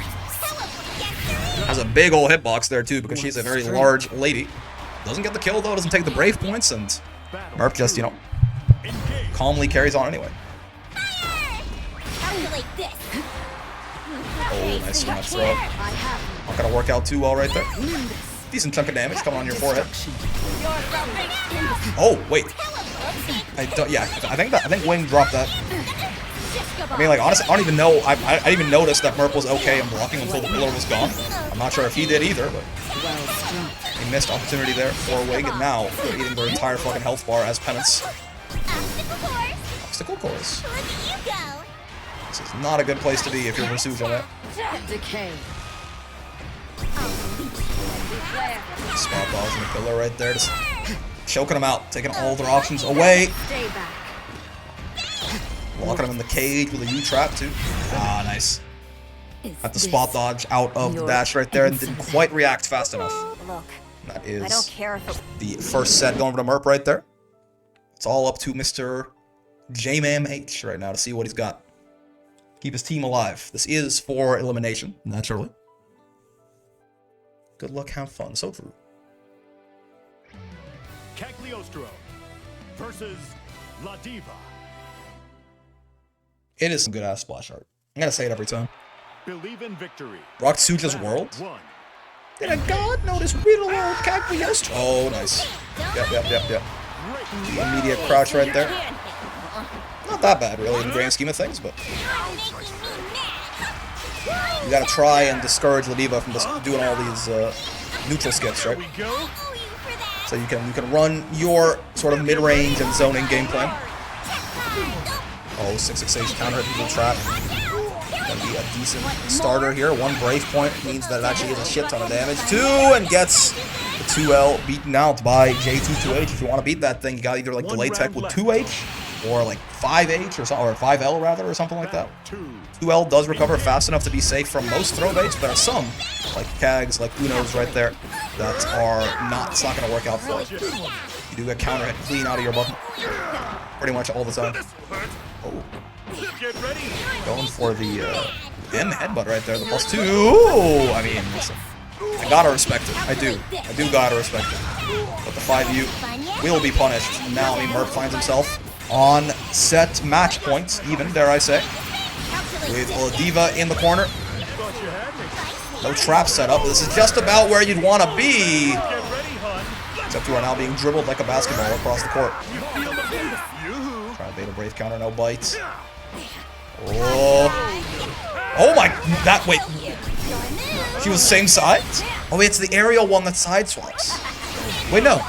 Has a big old hitbox there too because she's a very large lady. Doesn't get the kill though. Doesn't take the brave points, and Merp just, you know, calmly carries on anyway. Oh, nice smash throw. Not gonna work out too well right there. Decent chunk of damage coming on your forehead. Oh wait. I think Wing dropped that. I mean, like, honestly, I don't even know. I didn't even notice that Merp was okay and blocking until the pillar was gone. I'm not sure if he did either, but he missed opportunity there for Wig, and now they're eating their entire fucking health bar as penance. Obstacle course. This is not a good place to be if you're Versuit on it. Decay. Spot balls in the pillar right there, just choking them out, taking all their options away. Stay back. Locking them in the cage with a U-trap too. Ah, nice. Got the spot dodge out of the dash right there and didn't quite react fast enough. Look, That I don't is care if it the first set going over to Merp right there. It's all up to Mr. JMamH right now to see what he's got. Keep his team alive. This is for elimination, naturally. Good luck, have fun. So true. Cagliostro versus Ladiva. It is some good ass splash art. I'm gonna say it every time. Believe in victory. Rock Suja's world. One. Did a god notice riddle old Cagliostro? Oh, nice. Yep. The immediate crouch right there. Not that bad, really, in the grand scheme of things, but you gotta try and discourage Ladiva from just doing all these neutral skips, right? So you can run your sort of mid-range and zoning game plan. Oh, 668 counter hit the trap. Gonna be a decent starter here. One brave point means that it actually is a shit ton of damage. 2 and gets the 2L beaten out by J22H. If you want to beat that thing, you got either like delay tech with 2H or like 5H or something, or 5L rather, or something like that. 2L does recover fast enough to be safe from most throw baits, but there are some, like Kags, like Uno's right there, that are not. It's not going to work out for you. You do get counter hit clean out of your button pretty much all the time. Oh. Going for the M headbutt right there, the +2. Ooh, I mean, listen, I gotta respect it. I do gotta respect it. But the 5U will be punished. And now, I mean, Merp finds himself on set match points, even, dare I say, with Ladiva in the corner. No trap set up. This is just about where you'd want to be. Except you are now being dribbled like a basketball across the court. Try to bait a brave counter, no bites. Oh my, wait. She was same side? Oh wait, it's the aerial one that side swaps. Wait, no.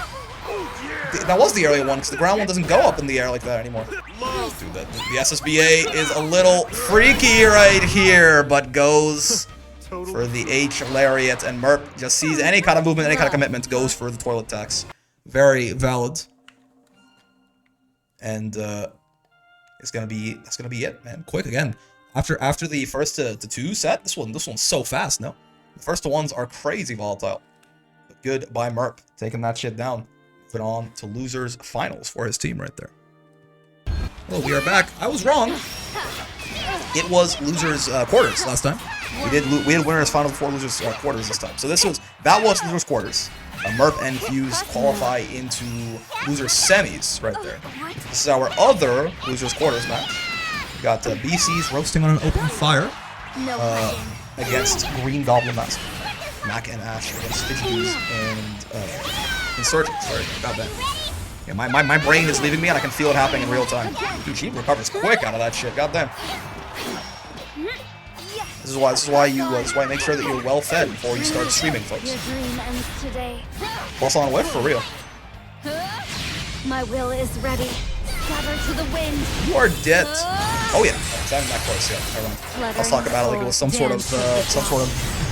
That was the aerial one, because the ground one doesn't go up in the air like that anymore. Dude, the SSBA is a little freaky right here, but goes for the H Lariat, and Merp just sees any kind of movement, any kind of commitment, goes for the toilet tax. Very valid. And that's gonna be it, man. Quick again. After the first to 2 set, this one's so fast. No, the first to 1s are crazy volatile. But good by Merp, taking that shit down. Moving on to losers finals for his team right there. Well, we are back. I was wrong. It was losers quarters last time. We had winners final before losers quarters this time. So that was losers quarters. Merp and Fuse qualify into losers semis right there. This is our other losers quarters match. We got BC's roasting on an open fire against Green Goblin Master. Mac and Ash against Fidgeties and Insurgent. Sorry about that. Yeah, my brain is leaving me and I can feel it happening in real time. Dude, she recovers quick out of that shit. Goddamn. This is why you make sure that you're well fed before you start streaming, folks. your dream ends today. Plus on whiff for real. My will is ready. Scatter to the wind. You are dead. Oh yeah, it's not even that close yet. Never mind. Let's talk about it like it was some sort of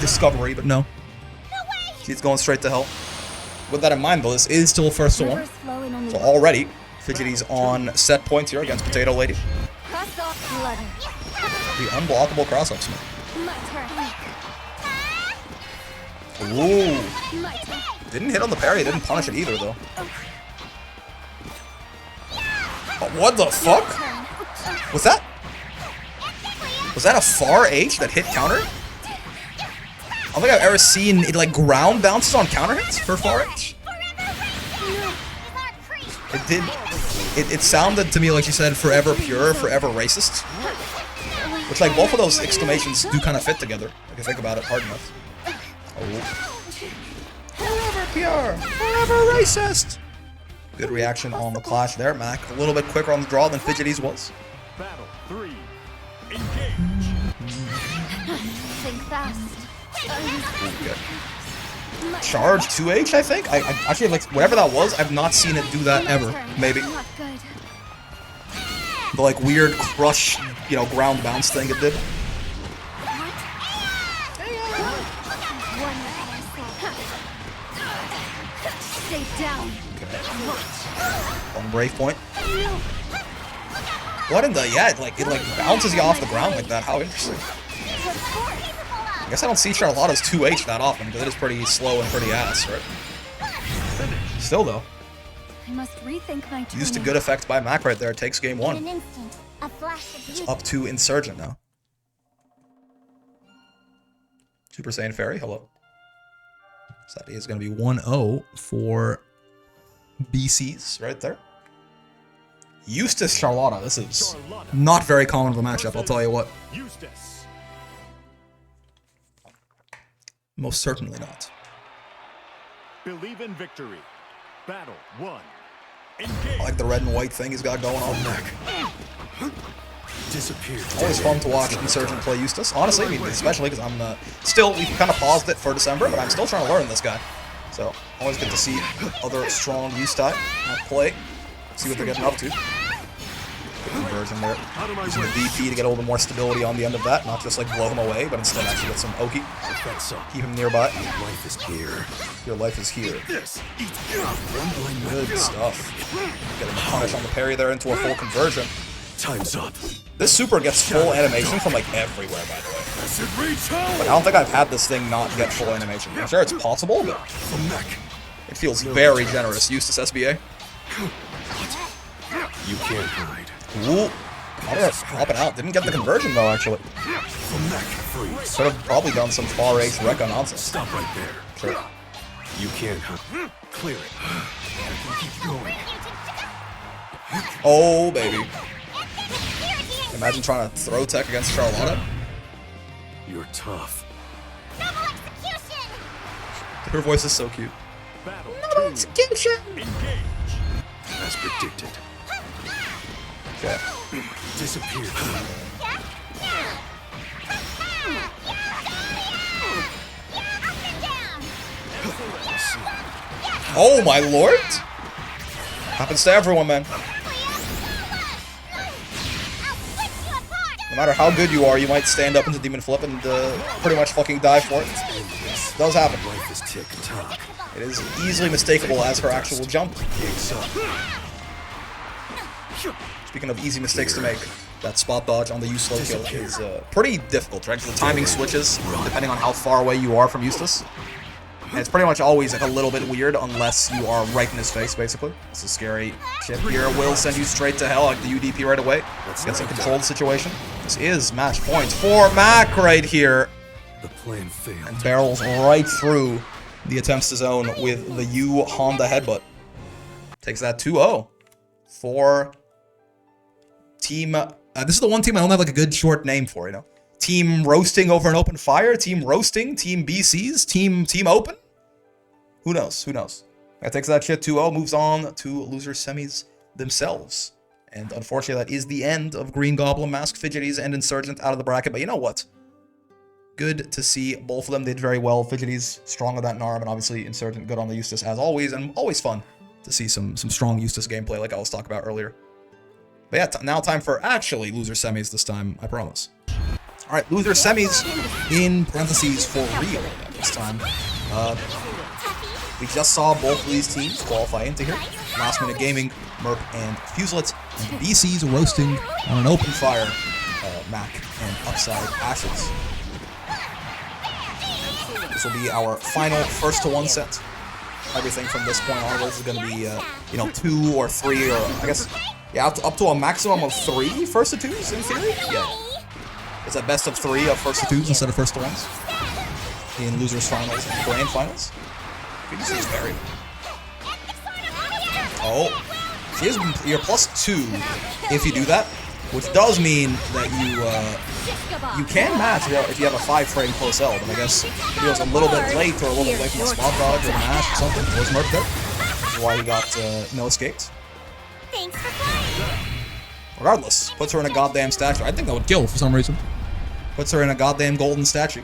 discovery, but no. She's going straight to hell. With that in mind, though, this is still first to 1. So already, Fidgety's on set points here against Potato Lady. Cross off flutter. The unblockable cross-ups, man. My turn. Ooh. My turn. Didn't hit on the parry, didn't punish it either, though. Oh, what the fuck? Was that a far H that hit counter? I don't think I've ever seen it like ground bounces on counter hits for far H. It did. It sounded to me like you said forever pure, forever racist. Which like both of those exclamations do kind of fit together. If you think about it hard enough. Oh. Forever pure, forever racist. Good reaction on the clash there, Mac. A little bit quicker on the draw than Fidgety's was. Battle 3. Engage. Think fast. Ooh, good. charge 2H, I think? I actually, like, whatever that was, I've not seen it do that ever. Maybe. Not good. The, like, weird crush, you know, ground bounce thing it did. Stay down. On Brave Point. What in the... Yeah, it like bounces you off the ground like that. How interesting. I guess I don't see Charlotta's 2H that often, because it is pretty slow and pretty ass, right? Still, though. I must rethink my Used a good effect by Mac right there. Takes game In an 1. instant, a flash of It's beauty. up to Insurgent now. Super Saiyan Fairy, hello. So that is going to be 1-0 for BCs right there. Eustace Charlotta. This is not very common of a matchup, I'll tell you what. Eustace. Most certainly not. Believe in victory. Battle 1. I Engage. like the red and white thing he's got going on. Disappeared. Always fun to watch Insurgent play Eustace. Honestly, I mean, especially because I'm still, we kind of paused it for December, but I'm still trying to learn this guy. So, always good to see other strong Eustace play. See what they're getting up to. Good conversion there. Using the DP to get a little bit more stability on the end of that. Not just like blow him away, but instead actually get some Oki. Keep him nearby. Life is here. Your life is here. One blind man. Good stuff. Getting the punish on the parry there into a full conversion. Time's up. This super gets full animation from like everywhere, by the way. Acid reach out. But I don't think I've had this thing not get full animation. I'm sure it's possible, but it feels very generous. Eustace SBA. You can't hide. Ooh. Popping out. Didn't get the conversion though, actually. Freeze. Could have probably done some far ace Rekka nonsense. Stop right there. Sure. You can't hide. Clear it. I can keep going. Oh, baby. Imagine trying to throw tech against Charlotta. You're tough. Her voice is so cute. Battle No 2. execution! Engage. As predicted. Okay. Disappeared. Oh my lord! Happens to everyone, man. No matter how good you are, you might stand up into Demon Flip and pretty much fucking die for it. It does happen. Life is tick tock. It is easily mistakable as her actual jump. Speaking of easy mistakes to make, that spot dodge on the slow kill is pretty difficult, right? Because the timing switches depending on how far away you are from Eustace. And it's pretty much always like a little bit weird unless you are right in his face, basically. It's a scary shit here. Will send you straight to hell like the UDP right away. Gets in control of the situation. This is match point for Mac right here. The plan failed. And barrels right through the attempts to zone with the U Honda headbutt. Takes that 2-0 for Team... this is the one team I don't have like a good short name for, you know. Team Roasting over an open fire, Team Roasting, Team BCs, Team Open. Who knows? Who knows? That takes that shit 2-0, moves on to loser semis themselves. And unfortunately, that is the end of Green Goblin, Mask, Fidgeties, and Insurgent out of the bracket. But you know what? Good to see both of them did very well. Fidgeties strong on that Narm, and obviously Insurgent good on the Eustace as always, and always fun to see some strong Eustace gameplay like I was talking about earlier. But yeah, now time for actually loser semis this time, I promise. Alright, loser semis in parentheses for real this time. We just saw both of these teams qualify into here. Last Minute Gaming, Merp, and Fuselet, and BC's roasting on an open fire, Mac and Upside Ashes. This will be our final first to one set. Everything from this point onwards is going to be, you know, 2 or 3, or I guess, yeah, up to a maximum of 3 first to 2s in theory. Yeah. It's a best of 3 of first to 2s instead of first to 1s in losers finals and grand finals. Good to see Barry. Oh, you're +2 if you do that, which does mean that you can match if you have a 5-frame close L. But I guess if he was a little bit late or a little bit late from the spot dodge or mash or something, it was Merc there. Which is why he got no escapes. Thanks for playing. Regardless, puts her in a goddamn statue. I think that would kill for some reason. Puts her in a goddamn golden statue.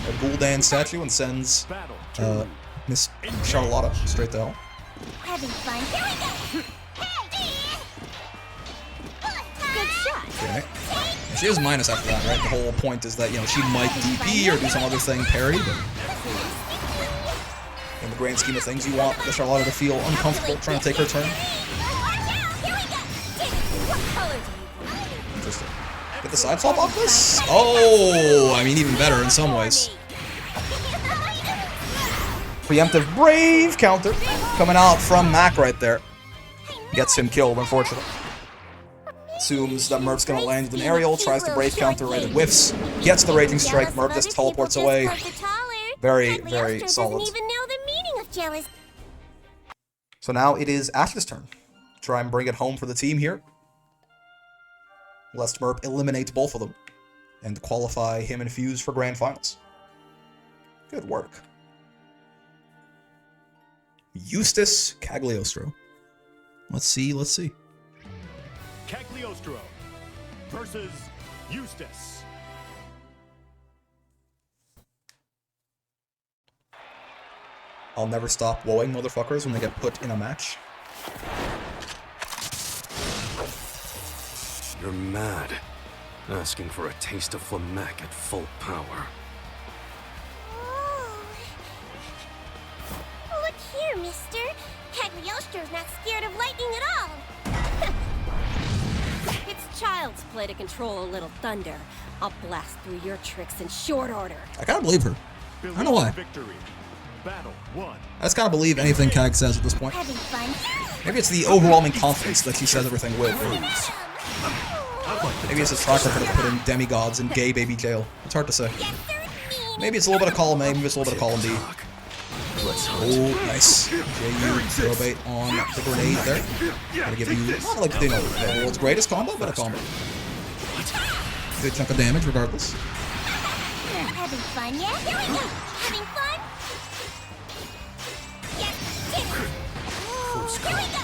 a Gul'dan statue and sends Battle 2. Miss Charlotta straight to hell. Having fun. Here we go. Good shot. Okay. And she is minus after that, right? The whole point is that, you know, she might DP or do some other thing, parry, but in the grand scheme of things, you want the Charlotta to feel uncomfortable trying to take her turn. Interesting. Get the side swap off this? Oh, I mean, even better in some ways. Preemptive brave counter coming out from Mac right there. Gets him killed, unfortunately. Assumes that Merp's gonna land with an aerial, tries to brave counter, right, and whiffs. Gets the raging strike, Merp just teleports away. Very, very solid. So now it is Ash's turn. Try and bring it home for the team here. Lest Merp eliminate both of them and qualify him and Fuse for Grand Finals. Good work. Eustace Cagliostro. Let's see. Cagliostro versus Eustace. I'll never stop woeing motherfuckers when they get put in a match. You're mad. Asking for a taste of Flamek at full power. Look here, mister. Cagliostro's not scared of lightning at all. It's child's play to control a little thunder. I'll blast through your tricks in short order. I kind of believe her. I don't know why. Victory. Battle 1. I just kind of believe anything Cag says at this point. Having fun. Maybe it's the overwhelming confidence that she says everything with. Maybe it's a track record of putting demigods in gay baby jail. It's hard to say. Maybe it's a little bit of column A, maybe it's a little bit of column B. Oh, nice. JU throw bait on the grenade there. Gonna give you, not like, you know, the world's greatest combo, but a combo. Good chunk of damage regardless. Having fun, yeah? Here we go. Having fun? Yes, here we go.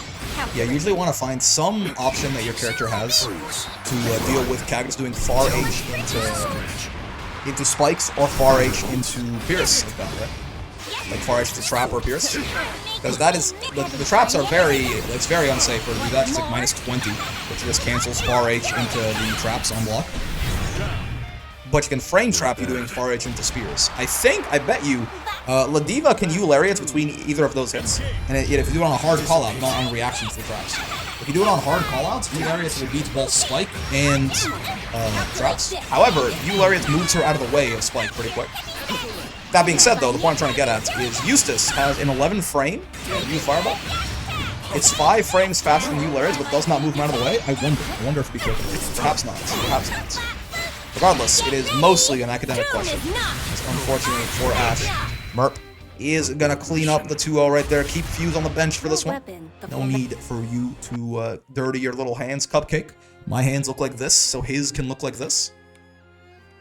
Yeah, you usually want to find some option that your character has to deal with Cag's doing far H into spikes or far H into Pierce, like that, right? Like far H to trap or Pierce. Because that is, the traps are it's very unsafe for that. It's like minus 20, which just cancels far H into the traps on block. But you can frame trap you doing far H into spears. I bet you, Ladiva can you lariats between either of those hits. And if you do it on a hard callout, not on reaction to the traps. If you do it on hard callouts, you lariats will beat both Spike and traps. However, you lariats moves her out of the way of Spike pretty quick. That being said, though, the point I'm trying to get at is Eustace has an 11 frame view fireball. It's 5 frames faster than you lariats, but does not move him out of the way. I wonder if it'd be quicker. Perhaps not. Perhaps not. Regardless, it is mostly an academic question. It's unfortunate for Ash. Merp is gonna clean up the 2-0 right there. Keep Fuse on the bench for this one. No need for you to dirty your little hands, Cupcake. My hands look like this, so his can look like this.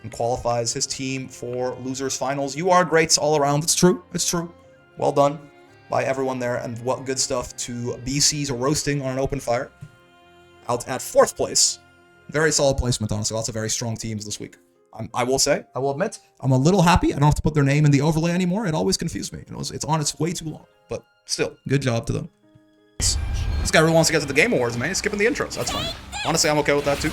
And qualifies his team for losers finals. You are greats all around. It's true. It's true. Well done by everyone there, and what good stuff to BC's roasting on an open fire. Out at 4th place. Very solid placement, honestly. Lots of very strong teams this week. I will admit, I'm a little happy. I don't have to put their name in the overlay anymore. It always confused me. It's on its way too long. But still, good job to them. This guy really wants to get to the Game Awards, man. He's skipping the intros. That's fine. Honestly, I'm okay with that too.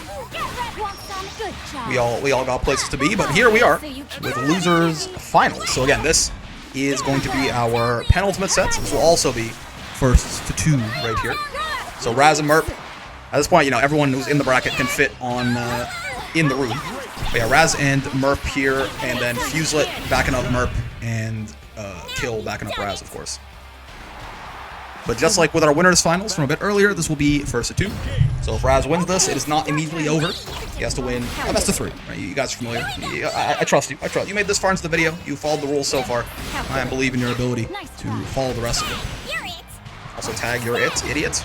We all got places to be, but here we are with losers finals. So again, this is going to be our penultimate sets. This will also be first to 2 right here. So Raz and Merp. At this point, you know, everyone who's in the bracket can fit on in the room. But yeah, Raz and Merp here, and then Fuselet backing up Merp, and Kill backing up Raz, of course. But just like with our winners finals from a bit earlier, this will be first to 2. So if Raz wins this, it is not immediately over. He has to win a best of 3. Right? You guys are familiar. I trust you. I trust you. You made this far into the video. You followed the rules so far. I believe in your ability to follow the rest of it. Also tag your it, idiot.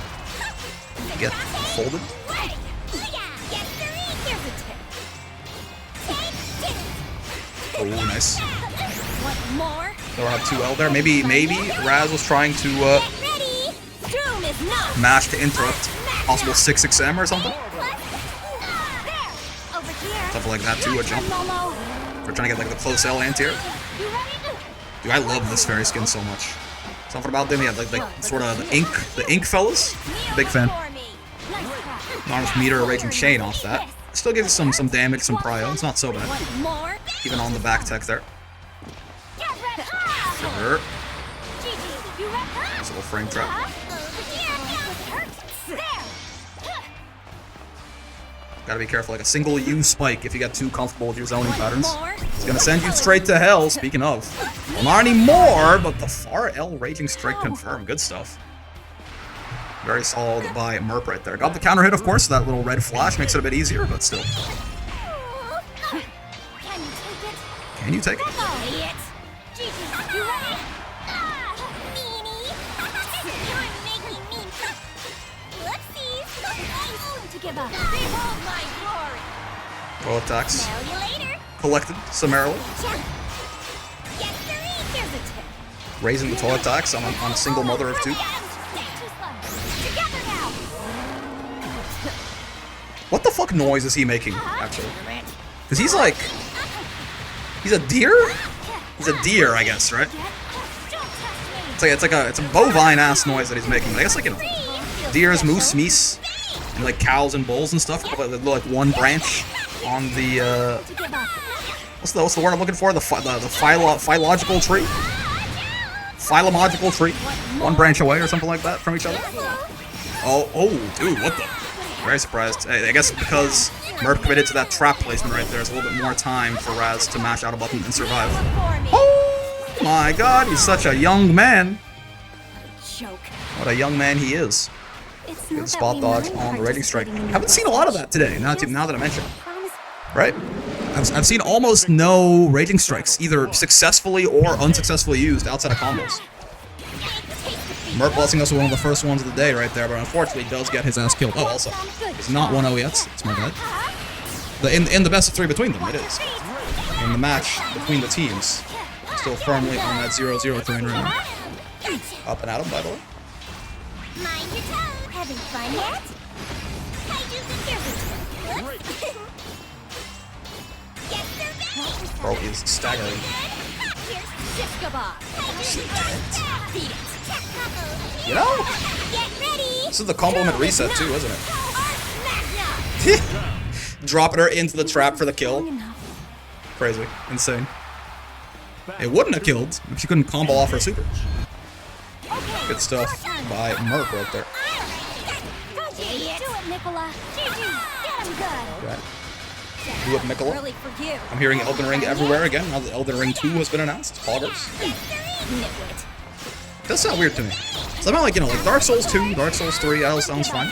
Get folded. Oh, nice. So we'll have 2L there. Maybe Raz was trying to mash to interrupt. Possible 6XM or something. Stuff like that too, a jump. We're trying to get like the close L anti-air. Dude, I love this fairy skin so much. Something about them, yeah, like sort of the ink fellas. Big fan. Not enough meter or raging chain off that. Still gives some damage, some prio. It's not so bad. Even on the back tech there. Sure. Nice little frame trap. Gotta be careful, like a single U spike if you get too comfortable with your zoning patterns. It's gonna send you straight to hell, speaking of. Well, not anymore, but the far L raging strike confirmed. Good stuff. Very solid by Merp right there. Got the counter hit, of course. That little red flash makes it a bit easier, but still. Can you take it? Throw attacks. Collected summarily. Raising the toe attacks on a single mother of two. What the fuck noise is he making, actually? Because he's like... He's a deer? He's a deer, I guess, right? It's a bovine ass noise that he's making. I guess like, you know, deers, moose, meese, and like cows and bulls and stuff. Like one branch on the what's the word I'm looking for? The phylological tree? Phylological tree? One branch away or something like that from each other. Oh, dude, what the? Very surprised. I guess because Merp committed to that trap placement right there, there's a little bit more time for Raz to mash out a button and survive. Oh my god, he's such a young man. What a young man he is. Good spot dodge on the raging strike. Haven't seen a lot of that today, now that I mention it. Right? I've seen almost no raging strikes, either successfully or unsuccessfully used outside of combos. Merp blessing us with one of the first ones of the day right there, but unfortunately does get his ass killed. Oh, also, it's not 1-0 yet. It's my bad. In the best of three between them, it is. In the match between the teams, still firmly on that 0-0 train right now. Up and at him, by the way. Mind your toes. Having fun yet? Bro is staggering. You know? This is the compliment reset too, isn't it? Dropping her into the trap for the kill. Crazy. Insane. It wouldn't have killed if she couldn't combo off her super. Good stuff by Merp right there. Okay. Do it, Nicola. I'm hearing Elden Ring everywhere again now that Elden Ring 2 has been announced. Poggers. That sounds weird to me. Somehow, like, you know, like Dark Souls 2, Dark Souls 3, that all sounds fine.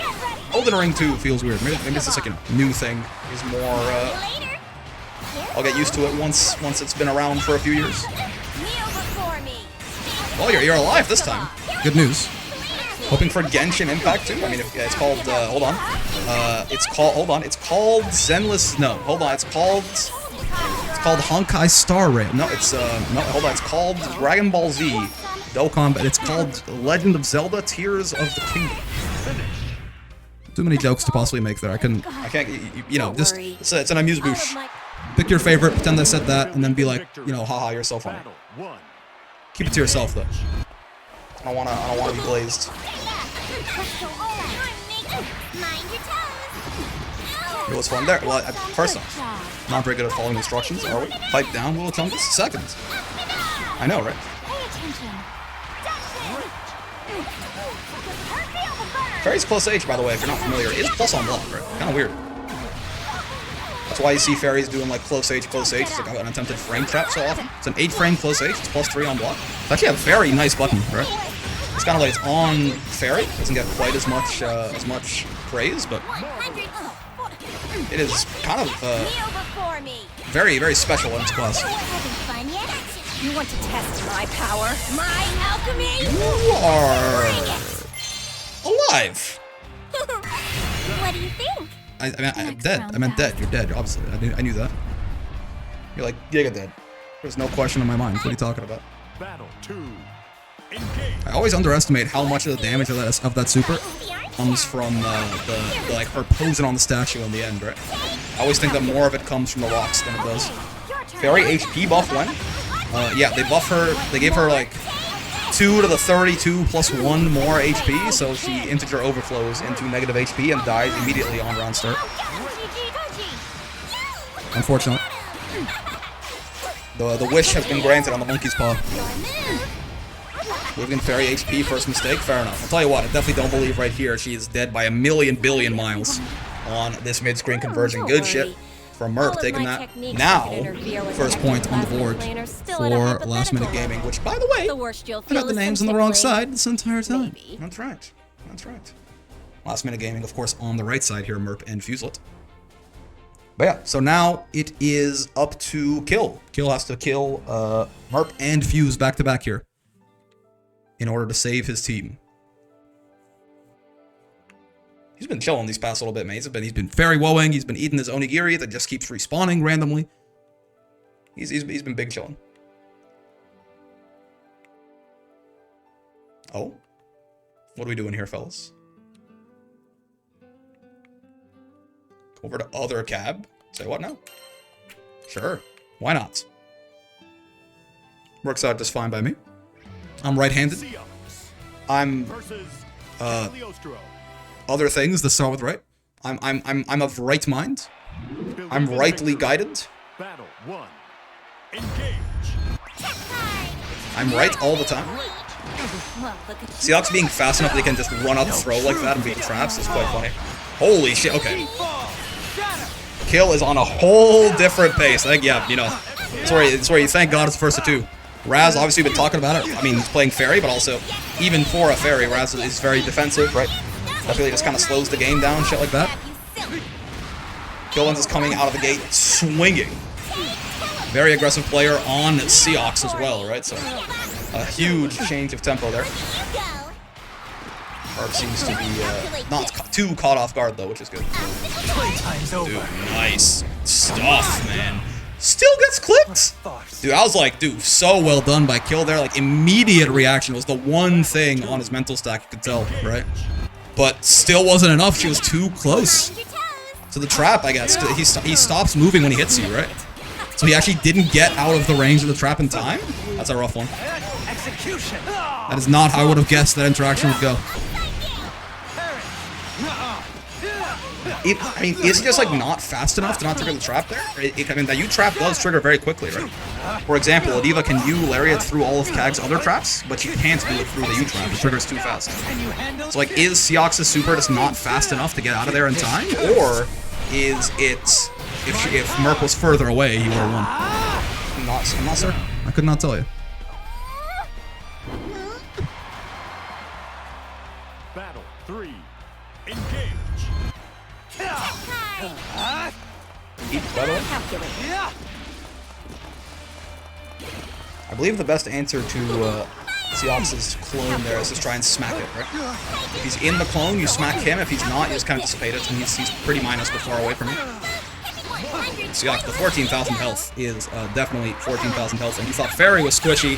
Elden Ring 2 feels weird. Maybe it's just like a new thing. It's more, I'll get used to it once it's been around for a few years. Well, you're alive this time. Good news. Hoping for Genshin Impact too. I mean, it's called. Hold on. It's called Zenless. No, hold on. It's called Honkai Star Rail. No, it's no. Hold on. It's called Dragon Ball Z Dokkan, but it's called Legend of Zelda: Tears of the Kingdom. Too many jokes to possibly make there. I can't. You know, just it's an amuse-bouche. Pick your favorite, pretend I said that, and then be like, you know, haha, you're so funny. Keep it to yourself though. I don't wanna be glazed. It was fun there. Well, first off, not very good at following instructions, are we? Pipe down, little chungus. Second. I know, right? Fairy's close H, by the way, if you're not familiar, is plus on block, right? Kinda weird. That's why you see fairies doing like close H. It's like an attempted frame trap so often. It's an 8-frame close H. It's +3 on block. It's actually a very nice button, right? It's kind of like it's on fairy. It doesn't get quite as much praise, but it is kind of very, very special in its class. You want to test my power? My alchemy? You are alive. What do you think? I'm dead. I meant dead. You're dead, obviously. I knew that. You're like Giga dead. There's no question in my mind. What are you talking about? Battle 2. I always underestimate how much of the damage of that super comes from the like her posing on the statue in the end, right? always think that more of it comes from the rocks than it does. Fairy HP buff when? Yeah, they buff her, they gave her like 2 to the 32 plus 1 more HP, so she integer overflows into negative HP and dies immediately on round start. Unfortunately. The wish has been granted on the monkey's paw. Leaving Fairy HP first mistake, fair enough. I'll tell you what, I definitely don't believe right here she is dead by a million billion miles on this mid-screen conversion. Good shit from Merp taking that. Now, first point on the board for last minute gaming, which by the way, I got the names on the wrong side this entire time. That's right. That's right. Last minute gaming, of course, on the right side here, Merp and Fuselet. But yeah, so now it is up to Kill. Kill has to kill Merp and Fuse back to back here in order to save his team. He's been chilling these past little bit, man. He's been fairy woeing. He's been eating his onigiri that just keeps respawning randomly. He's been big chilling. Oh, what are we doing here, fellas? Over to other cab. Say what now? Sure, why not? Works out just fine by me. I'm right-handed. I'm other things that start with right. I'm of right mind. I'm rightly guided. Battle 1. Engage. I'm right all the time. Seahawks being fast enough they can just run up throw like that and beat the traps is quite funny. Holy shit, okay. Kill is on a whole different pace. I think, yeah, you know, it's where you thank God it's first to 2. Raz, obviously, been talking about it. I mean, he's playing Fairy, but also, even for a Fairy, Raz is very defensive, right? That really just kind of slows the game down, shit like that. Killens is coming out of the gate swinging. Very aggressive player on Seahawks as well, right? So, a huge change of tempo there. Merp seems to be not too caught off guard, though, which is good. Dude, nice stuff, man. Still gets clipped. Dude, I was like, dude, so well done by Kill there. Like, immediate reaction was the one thing on his mental stack you could tell, right? But still wasn't enough. She was too close to the trap, I guess. He stops moving when he hits you, right? So he actually didn't get out of the range of the trap in time? That's a rough one. That is not how I would have guessed that interaction would go. I mean, is he just like not fast enough to not trigger the trap there? I mean, that U trap does trigger very quickly, right? For example, Ladiva can U lariat through all of Kag's other traps, but she can't do it through the U trap. It triggers too fast. So like, is Seahawks' super just not fast enough to get out of there in time, or is it if Merp was further away, he would have won? I'm not certain. I could not tell you. Battle 3. Engage. I believe the best answer to Seahawks' clone there is just try and smack it, right? If he's in the clone, you smack him. If he's not, you just kind of dissipate it, and he's pretty minus but far away from you. Seahawks, the 14,000 health is definitely 14,000 health, and you thought Fairy was squishy.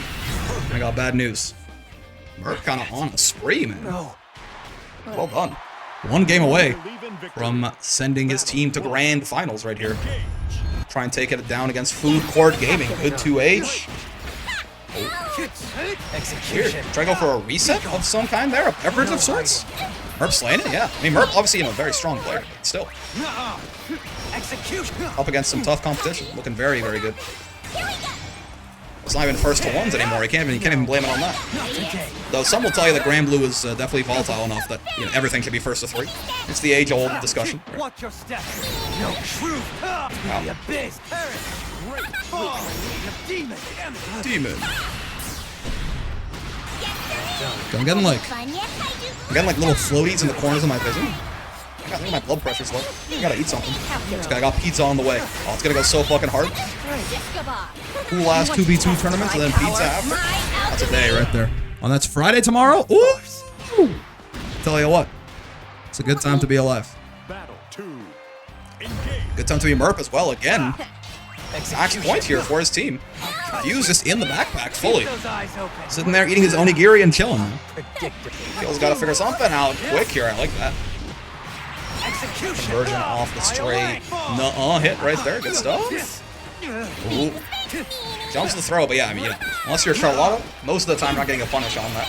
I got bad news. Merp kind of on a spree, man. Well done. One game away from sending his team to grand finals right here. Try and take it down against Food Court Gaming. Good 2H. Weird. Try to go for a reset of some kind there? A beverage of sorts? Merp slaying it? Yeah. I mean, Merp obviously a very strong player, but still. Up against some tough competition. Looking very, very good. It's not even first to ones anymore. You can't even blame it on that. Though some will tell you that Grand Blue is definitely volatile enough that everything should be first to 3. It's the age-old discussion. Right? Watch your step. No truth. The abyss. Demon. I'm getting like little floaties in the corners of my vision. I think my blood pressure's low. I gotta eat something. I got pizza on the way. Oh, it's gonna go so fucking hard. Cool ass 2v2 tournaments and then pizza after. That's a day right there. Oh, that's Friday tomorrow? Ooh! Tell you what, it's a good time to be alive. Battle 2. Good time to be Merp as well again. Max point here for his team. Fuse just in the backpack fully. Sitting there eating his onigiri and chilling. Kill's gotta figure something out quick here. I like that. Conversion off the stray. Nuh-uh, hit right there. Good stuff. Ooh. Jumps to the throw, but yeah, I mean, unless you're Charlotta, most of the time you're not getting a punish on that.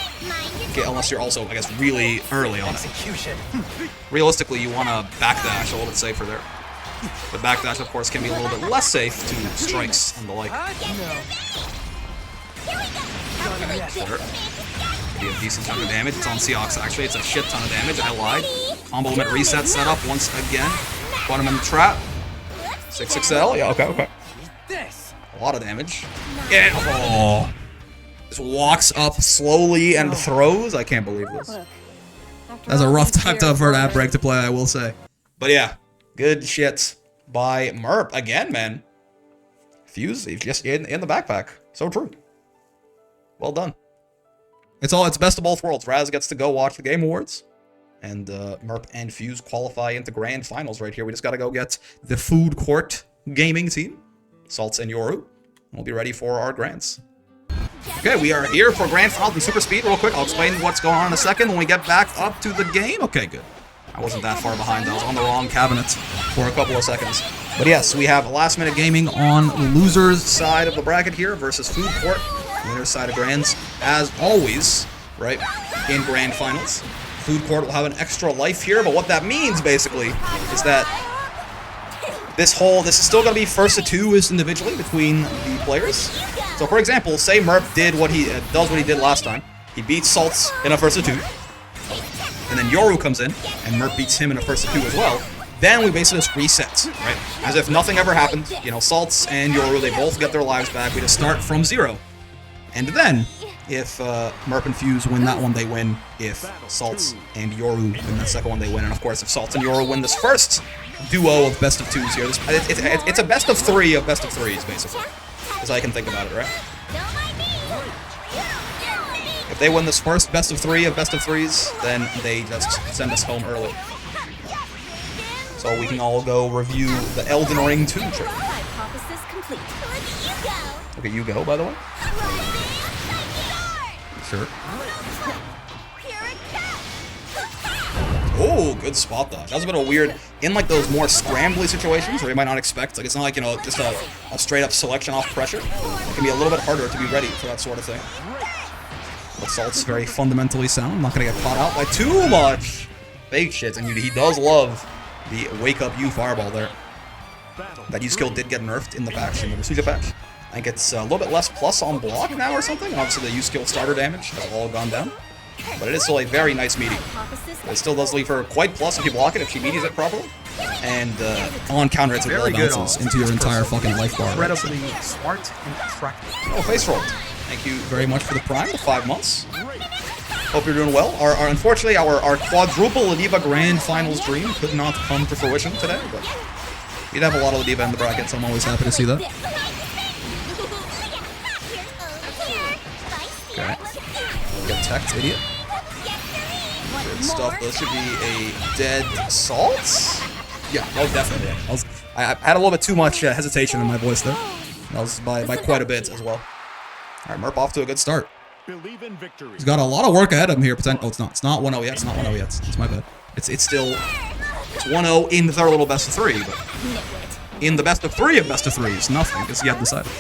Okay, unless you're also, I guess, really early on it. Realistically, you want to backdash a little bit safer there. But backdash, of course, can be a little bit less safe to strikes and the like. Sure. Be a decent chunk of damage. It's on Seahawks, actually. It's a shit ton of damage. I lied. Combo limit reset set up once again. Put him in the trap. 6XL. Yeah, okay. A lot of damage. Yeah. Oh. Just walks up slowly and throws. I can't believe this. That's a rough time for that break to play, I will say. But yeah, good shit by Merp. Again, man. Fuse, just in the backpack. So true. Well done. It's best of both worlds. Raz gets to go watch the Game Awards. And Merp and Fuse qualify into Grand Finals right here. We just got to go get the Food Court gaming team. Salts and Yoru. We'll be ready for our Grands. Okay, we are here for Grand Finals in Super Speed. Real quick, I'll explain what's going on in a second when we get back up to the game. Okay, good. I wasn't that far behind. I was on the wrong cabinet for a couple of seconds. But yes, we have last minute gaming on the loser's side of the bracket here versus Food Court, winner's side of Grands. As always, right, in Grand Finals, Food Court will have an extra life here, but what that means, basically, is that this is still going to be first to two individually between the players. So, for example, say Merp does what he did last time. He beats Salts in a first to two. And then Yoru comes in, and Merp beats him in a first to two as well. Then we basically just reset, right? As if nothing ever happened. You know, Salts and Yoru, they both get their lives back. We just start from 0. And then, if Merp and Fuse win that one, they win. If Salts and Yoru win that second one, they win. And of course, if Salts and Yoru win this first duo of best of 2s here, it's a best of 3 of best of 3s, basically. As I can think about it, right? If they win this first best of 3 of best of 3s, then they just send us home early. So we can all go review the Elden Ring 2 trailer. Look at you go, by the way. Sure. Oh, good spot dodge. That was a bit of a weird, in like those more scrambly situations where you might not expect, like it's not like, you know, just a straight up selection off pressure. It can be a little bit harder to be ready for that sort of thing. But Salt's very fundamentally sound. Not gonna get caught out by too much fake shit, and he does love the wake up U fireball there. That U skill did get nerfed in the patch, in the Lucilius patch. I think it's a little bit less plus on block now or something, and obviously the U skill starter damage has all gone down. But it is still a very nice meaty. It still does leave her quite plus if you block it, if she meaties it properly. And on counter, it's a really bounces into your entire fucking life bar. Incredibly smart and attractive. Oh, face rolled. Thank you very much for the Prime, the 5 months. Hope you're doing well. Unfortunately, our quadruple Ladiva Grand Finals dream could not come to fruition today, but we'd have a lot of Ladiva in the bracket, so I'm always happy to see that. Okay. Get teched, idiot. Good stuff. Those should be a dead Salt? Yeah, most definitely. I had a little bit too much hesitation in my voice there. That was by quite a bit as well. Alright, Merp off to a good start. He's got a lot of work ahead of him here. Oh, it's not. It's not 1-0 yet. It's not 1-0 yet. It's my bad. It's still... It's 1-0 in their little best of 3, but... In the best of 3 of best of 3s, nothing. It's yet decided.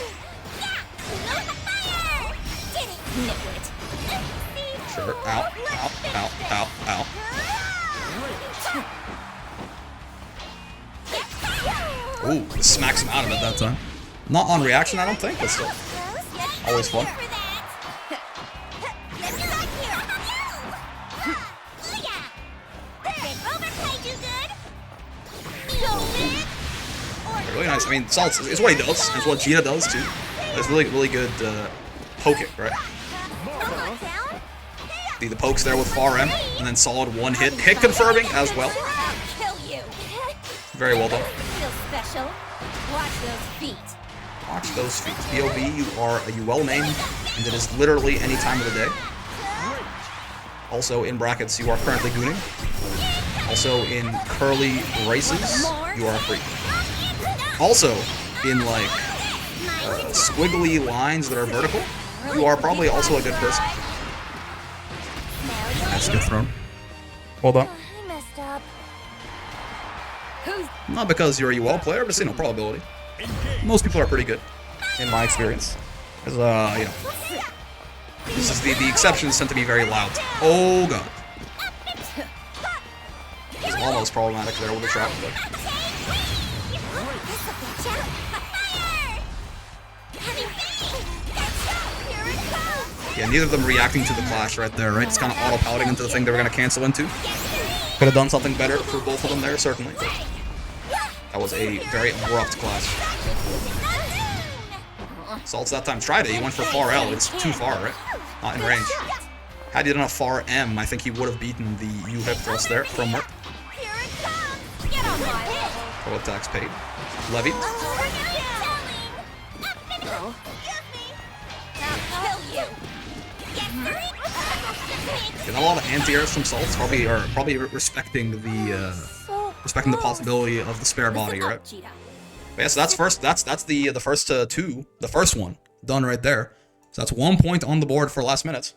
Sure. Ow. Ow. Ow. Ow. Ow. Ooh, smacks him out of it that time. Not on reaction, I don't think, but still. Always fun. Really nice. I mean, Salts is what he does. It's what Gina does, too. It's really, really good poking, right? The pokes there with far M, and then solid one hit. Hit confirming as well. Very well done. Watch those feet. POV, you are a well named, and it is literally any time of the day. Also in brackets, you are currently gooning. Also in curly races, you are a freak. Also in like squiggly lines that are vertical, you are probably also a good person. That's good thrown. Hold on. Not because you're a UL player, but just, probability. Most people are pretty good, in my experience. Because, this is the exceptions tend to be very loud. Oh god. It's almost problematic there with the trap, but... Yeah, neither of them reacting to the clash right there, right? It's kind of auto-pouting into the thing they were going to cancel into. Could have done something better for both of them there, certainly. But that was a very abrupt clash. Salt's that time tried it. He went for far L. It's too far, right? Not in range. Had he done a far M, I think he would have beaten the U hip thrust there from Merp. Full attacks paid. Levy. Get a lot of anti-airs from Salts, probably respecting the possibility of the spare body, right? But yeah, so that's the first two, the first one done right there. So that's 1 point on the board for last minute.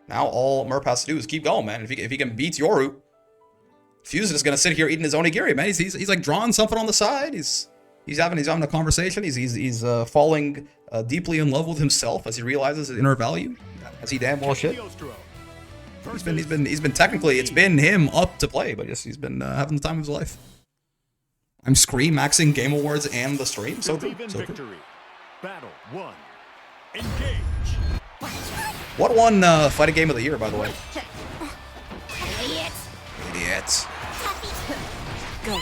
Now all Merp has to do is keep going, man. If he can beat Yoru, Fuse is gonna sit here eating his onigiri, man. He's like drawing something on the side. He's having a conversation. He's falling deeply in love with himself as he realizes his inner value. As he damn well shit. He's been technically, it's been him up to play, but yes, he's been having the time of his life. I'm screen maxing Game Awards and the stream. So cool. So cool. Battle 1. Engage. What won fighting game of the year, by the way? Idiots. Go.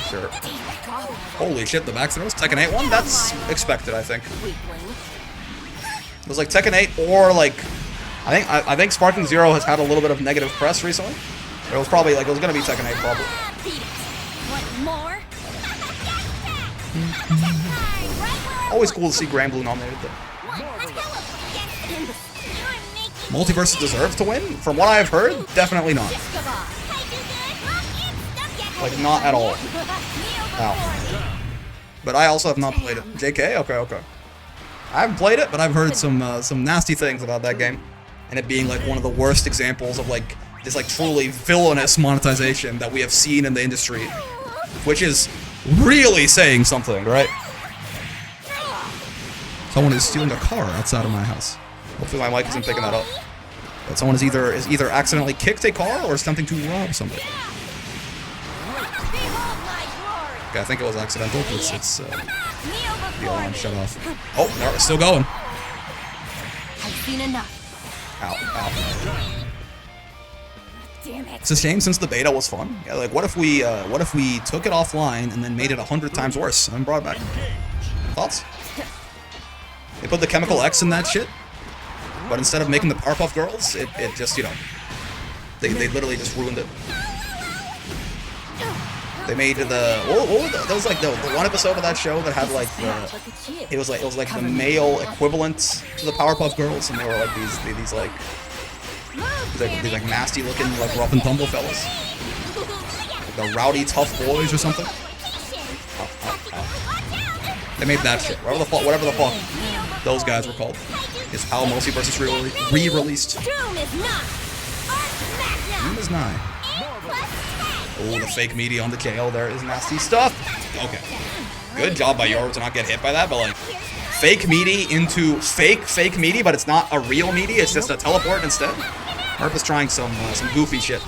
Sure. Holy shit, the back throws. Tekken 8 one? That's expected, I think. It was like Tekken 8 or like... I think Sparking Zero has had a little bit of negative press recently. It was probably like, it was gonna be Tekken 8 probably. Always cool to see Granblue nominated though. Multiverse deserves to win? From what I've heard, definitely not. Like, not at all. Ow. But I also have not played it. JK? Okay. I haven't played it, but I've heard some nasty things about that game. And it being like one of the worst examples of like this like truly villainous monetization that we have seen in the industry. Which is really saying something, right? Someone is stealing a car outside of my house. Hopefully my mic isn't picking that up. But someone is either accidentally kicked a car or is attempting to rob somebody. Okay, I think it was accidental. It's the alarm shut off. Oh, no, it's still going. I've seen enough. Ow. Damn it. It's a shame since the beta was fun. Yeah, like what if we took it offline and then made it 100 times worse and then brought it back? Thoughts? They put the Chemical X in that shit, but instead of making the Powerpuff Girls, it just, they literally just ruined it. They made that was like the one episode of that show that had like it was like the male equivalent to the Powerpuff Girls, and they were like these nasty looking like rough and tumble fellas, like the rowdy tough boys or something. They made that shit. Whatever the fuck those guys were called. Is how Multiverse re-released. Doom is nigh. Oh, the fake meaty on the KO there is nasty stuff. Okay. Good job by Yoru to not get hit by that, but like, fake meaty into fake meaty, but it's not a real meaty, it's just a teleport instead. Merp is trying some goofy shit.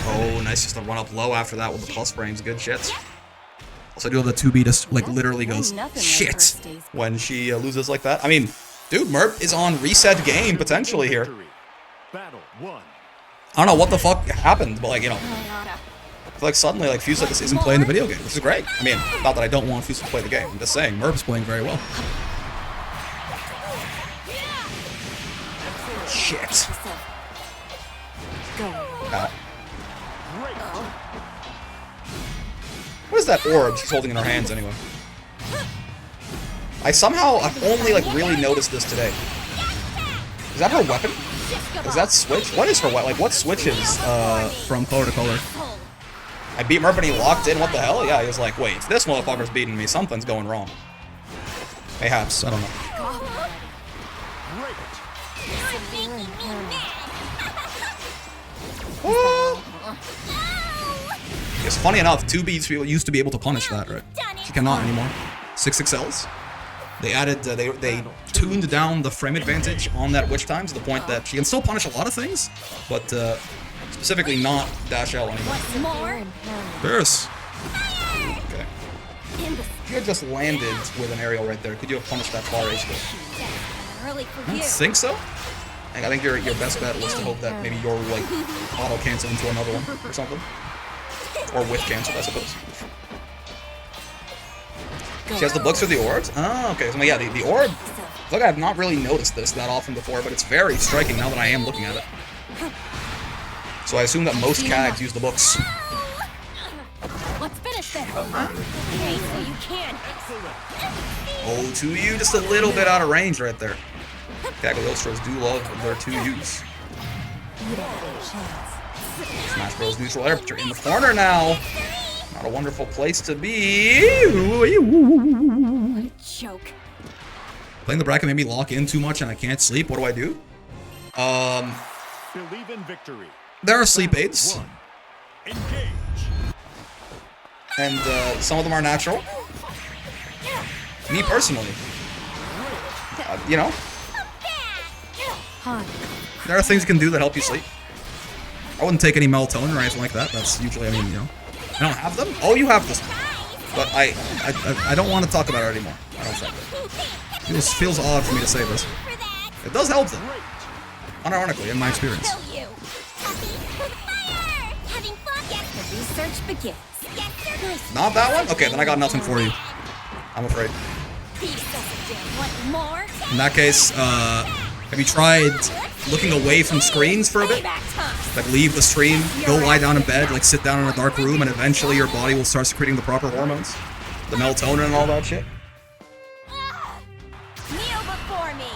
Oh, nice just to run up low after that with the plus frames. Good shit. Also do the 2B just like literally goes shit when she loses like that. I mean, dude, Merp is on reset game potentially here. Battle 1. I don't know what the fuck happened, but like, I feel like suddenly like Fuse just isn't playing the video game, which is great. I mean, not that I don't want Fuse to play the game. I'm just saying, Merp is playing very well. Shit. Ow. What is that orb she's holding in her hands anyway? I've only like really noticed this today. Is that her weapon? Is that switch? What is her weapon? Like what switches from color to color? I beat Merp and he locked in, what the hell? Yeah, he was like, wait, if this motherfucker's beating me, something's going wrong. Mayhaps, I don't know. It's funny enough, 2B used to be able to punish that, right? She cannot anymore. 6XLs. They added, they tuned down the frame advantage on that witch time to the point that she can still punish a lot of things, but specifically not dash L anymore. More? Pierce. Okay. You had just landed with an aerial right there. Could you have punished that far H though? Early for I you. don't think so. I think your best bet was to hope that maybe your like auto cancel into another one or something, or with cancel, I suppose. She has the books or the orbs? Oh, okay. So yeah, the orb. Look, I've not really noticed this that often before, but it's very striking now that I am looking at it. So I assume that most CAGs use the books. Let's finish this. Okay, so you can. Oh, 2U just a little bit out of range right there. Cagliostros do love their 2Us. Smash Bros. Neutral air, but you're in the corner now. Not a wonderful place to be. What a joke. Playing the bracket made me lock in too much and I can't sleep. What do I do? Believe in victory. There are sleep aids. One. Engage. And some of them are natural. Me personally, you know, there are things you can do that help you sleep. I wouldn't take any melatonin or anything like that. That's usually, I mean, you know, I don't have them. Oh, you have this one. But I don't want to talk about it anymore. I don't think. It feels odd for me to say this. It does help them, unironically, in my experience. Kill you. The research begins. Not that one? Okay, then I got nothing for you. I'm afraid. Want more? In that case, have you tried looking away from screens for a bit? Like leave the stream, go lie down in bed, like sit down in a dark room, and eventually your body will start secreting the proper hormones? The melatonin and all that shit? Kneel before me.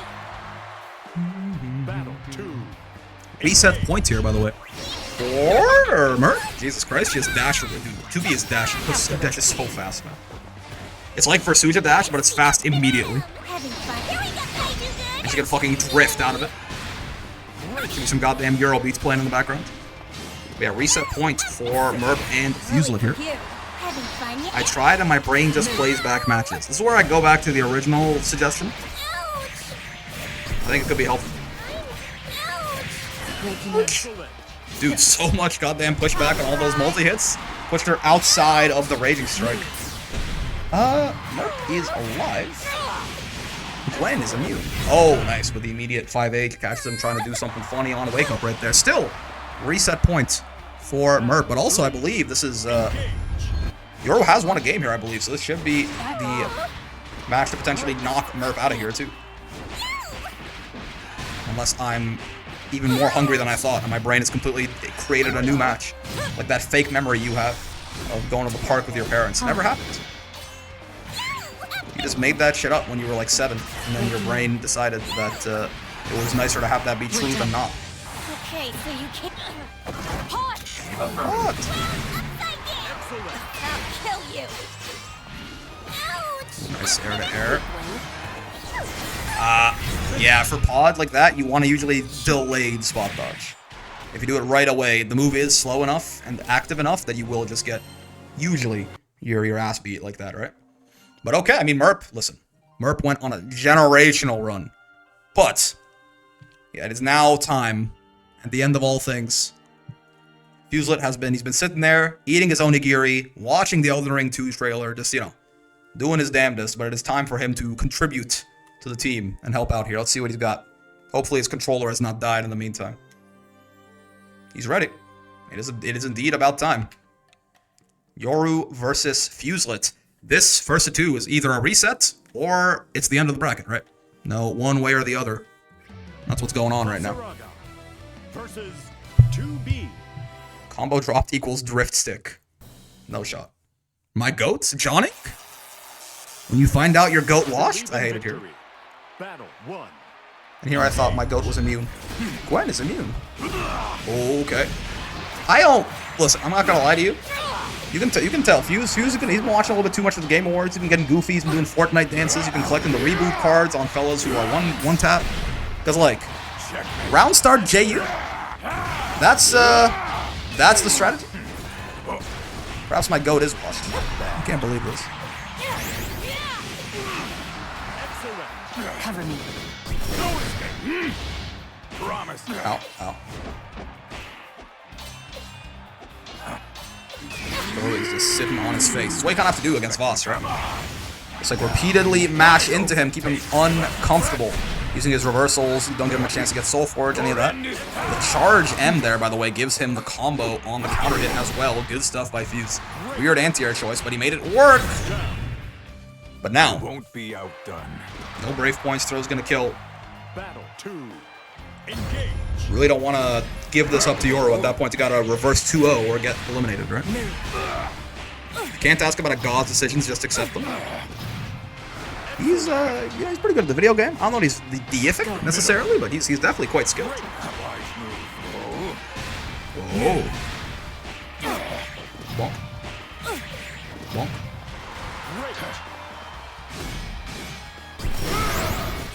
Battle 2. Reset points here, by the way. Or Mert? Jesus Christ, she has dash. Dude, 2B is dash. Her dash is so fast, man. It's like Versuja dash, but it's fast immediately. And she can fucking drift out of it. Give me some goddamn Euro beats playing in the background. Yeah, reset point for Merp and Fuselet here. I tried and my brain just plays back matches. This is where I go back to the original suggestion. I think it could be helpful. Dude, so much goddamn pushback on all those multi-hits. Pushed her outside of the Raging Strike. Merp is alive. Gwen is immune. Oh, nice. With the immediate 5H, catches him trying to do something funny on a wake up right there. Still, reset points for Merp. But also, I believe this is, Euro has won a game here, I believe. So this should be the match to potentially knock Merp out of here, too. Unless I'm even more hungry than I thought, and my brain has completely created a new match. Like that fake memory you have of going to the park with your parents. Never happened. You just made that shit up when you were like 7, and then your brain decided that it was nicer to have that be true than not. Okay, so you can't. Pause. What? I'll kill you. Ouch. Nice air to air. Yeah, for pod like that, you want to usually delayed spot dodge. If you do it right away, the move is slow enough and active enough that you will just get, usually, your ass beat like that, right? But okay, I mean, Merp, listen. Merp went on a generational run. But, yeah, it is now time, at the end of all things. Fuselet he's been sitting there, eating his onigiri, watching the Elden Ring 2 trailer, just, you know, doing his damnedest, but it is time for him to contribute to the team and help out here. Let's see what he's got. Hopefully his controller has not died in the meantime. He's ready. It is indeed about time. Yoru versus Fuselet. This first of 2 is either a reset or it's the end of the bracket, right? No, one way or the other. That's what's going on right now. Versus 2B. Combo dropped equals drift stick. No shot. My goats? Johnny? When you find out your goat washed? I hate it here. Battle 1. And here I thought my goat was immune. Gwen is immune. Okay. I don't... Listen, I'm not gonna lie to you. You can tell. Fuse, he's been watching a little bit too much of the Game Awards. He's been getting goofy. He's been doing Fortnite dances. He's been collecting the reboot cards on fellas who are one tap. Because, like, round start JU. That's That's the strategy? Perhaps my goat is washed. I can't believe this. Cover me. Promise. Ow, ow. He's just sitting on his face. That's what you kind of have to do against Voss, right? Just like repeatedly mash into him, keep him uncomfortable. Using his reversals, don't give him a chance to get Soul Forge, any of that. The charge M there, by the way, gives him the combo on the counter hit as well. Good stuff by Fuse. Weird anti-air choice, but he made it work. But now, Won't be outdone. no Brave Points, throw's gonna kill. Battle 2. Engage. Really don't want to give this up to Yoru at that point. You gotta reverse 2-0 or get eliminated, right? Can't ask about a god's decisions, just accept them. He's he's pretty good at the video game. I don't know if he's deific necessarily, but he's definitely quite skilled. Oh. Bonk. Bonk.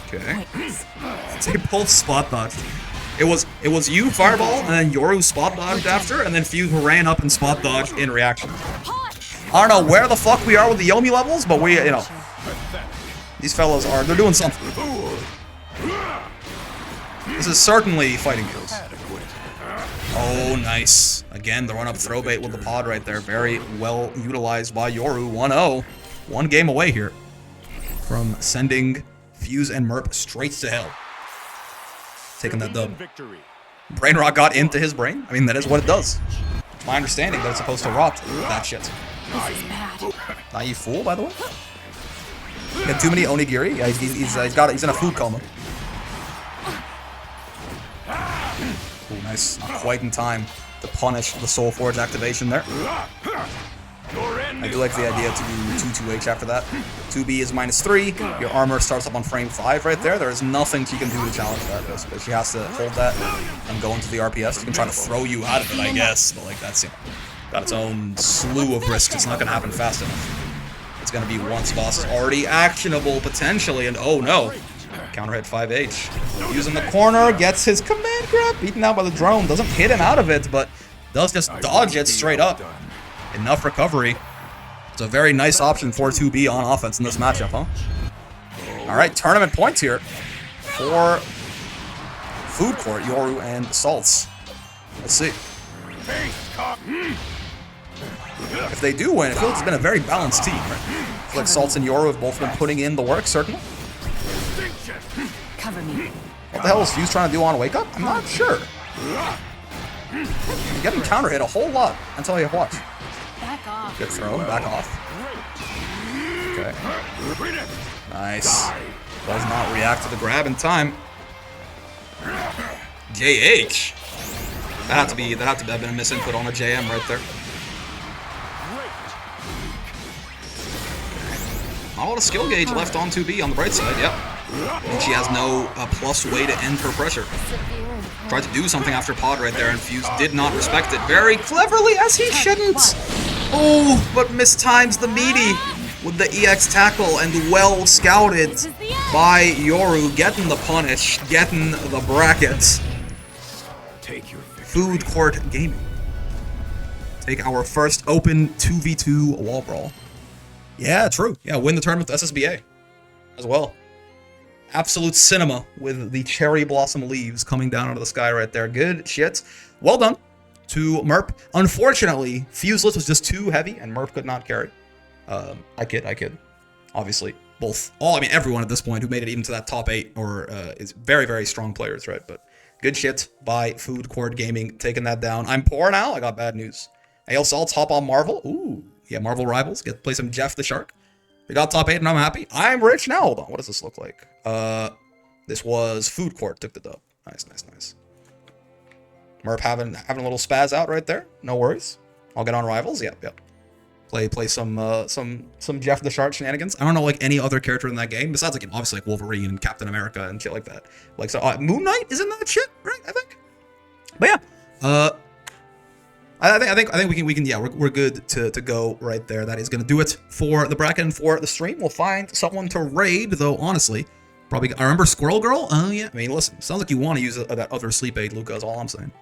Okay. They both spot dodged. It was you fireball and then Yoru spot dodged after, and then Fuse ran up and spot dodged in reaction. I don't know where the fuck we are with the Yomi levels, but we, you know, these fellows they're doing something. This is certainly fighting skills. Oh, nice. Again, the run-up throw bait with the pod right there. Very well utilized by Yoru. 1-0. One game away here from sending Fuse and Merp straight to hell. Taking that dub. Brain rot got into his brain. I mean, that is what it does. It's my understanding that it's supposed to rot that shit. This is bad. Naive fool, by the way. He had too many onigiri. Yeah, he's in a food coma. Oh, nice. Not quite in time to punish the Soul Forge activation there. I do like the idea to do 2-2H after that. 2B is -3. Your armor starts up on frame 5 right there. There is nothing she can do to challenge that, basically. She has to hold that and go into the RPS. She can try to throw you out of it, I guess. But, like, that's, you know, got its own slew of risks. It's not going to happen fast enough. It's going to be once boss is already actionable, potentially. And, oh, no. Counter hit 5H. Using the corner, gets his command grab. Beaten out by the drone. Doesn't hit him out of it, but does just dodge it straight up. Enough recovery. It's a very nice option for 2B on offense in this matchup, huh? Alright, tournament points here for Food Court, Yoru, and Salts. Let's see. If they do win, it feels like it's been a very balanced team, right? I feel like Salts and Yoru have both been putting in the work, certainly. Cover me. What the hell is Fuse trying to do on Wake Up? I'm not sure. You're getting counter hit a whole lot until you watch. Back off. Good throw, back off. Okay. Nice. Does not react to the grab in time. JH. That had to have been a misinput on a JM right there. Not a lot of skill gauge left on 2B on the bright side, yep. And she has no plus way to end her pressure. Tried to do something after pod right there, and Fuse did not respect it very cleverly, as he shouldn't. Oh, but mistimes the meaty with the EX tackle, and well scouted by Yoru, getting the punish, getting the brackets. Food Court Gaming. Take our first open 2v2 wall brawl. Yeah, true. Yeah, win the tournament with SSBA as well. Absolute cinema with the cherry blossom leaves coming down out of the sky right there. Good shit. Well done to Merp. Unfortunately, Fuseless was just too heavy and Merp could not carry. I kid. Obviously, both. Everyone at this point who made it even to that top 8 or is very, very strong players, right? But good shit by Food Court Gaming, taking that down. I'm poor now. I got bad news. AL Salts hop on Marvel. Ooh, yeah, Marvel Rivals. Get to play some Jeff the Shark. We got top 8 and I'm happy. I'm rich now. Hold on. What does this look like? This was Food Court. Took the dub. Nice. Merp having a little spaz out right there. No worries. I'll get on Rivals. Yep. Play some Jeff the Shark shenanigans. I don't know like any other character in that game besides like obviously like Wolverine and Captain America and shit like that. Like so, Moon Knight is in that shit, right? I think. But yeah. I think we can. Yeah, we're good to go right there. That is gonna do it for the bracket and for the stream. We'll find someone to raid, though. Honestly, probably. I remember Squirrel Girl. Oh yeah. I mean, listen. Sounds like you want to use that other sleep aid, Luca. Is all I'm saying.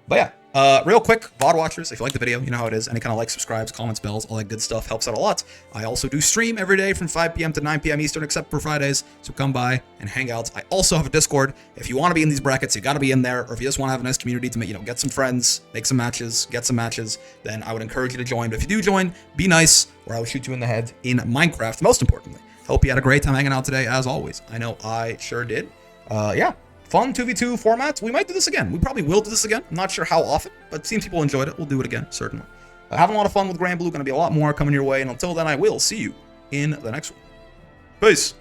But yeah, Real quick, VOD watchers, if you like the video, you know how it is. Any kind of likes, subscribes, comments, bells, all that good stuff helps out a lot. I also do stream every day from 5 p.m. to 9 p.m. Eastern, except for Fridays, so come by and hang out. I also have a Discord. If you want to be in these brackets, you got to be in there, or if you just want to have a nice community to, get some friends, make some matches, get some matches, then I would encourage you to join. But if you do join, be nice, or I will shoot you in the head in Minecraft, most importantly. Hope you had a great time hanging out today, as always. I know I sure did. Yeah. Fun 2v2 format. We might do this again. We probably will do this again. I'm not sure how often, but it seems people enjoyed it. We'll do it again, certainly. Having a lot of fun with Gray and Blue. Going to be a lot more coming your way. And until then, I will see you in the next one. Peace.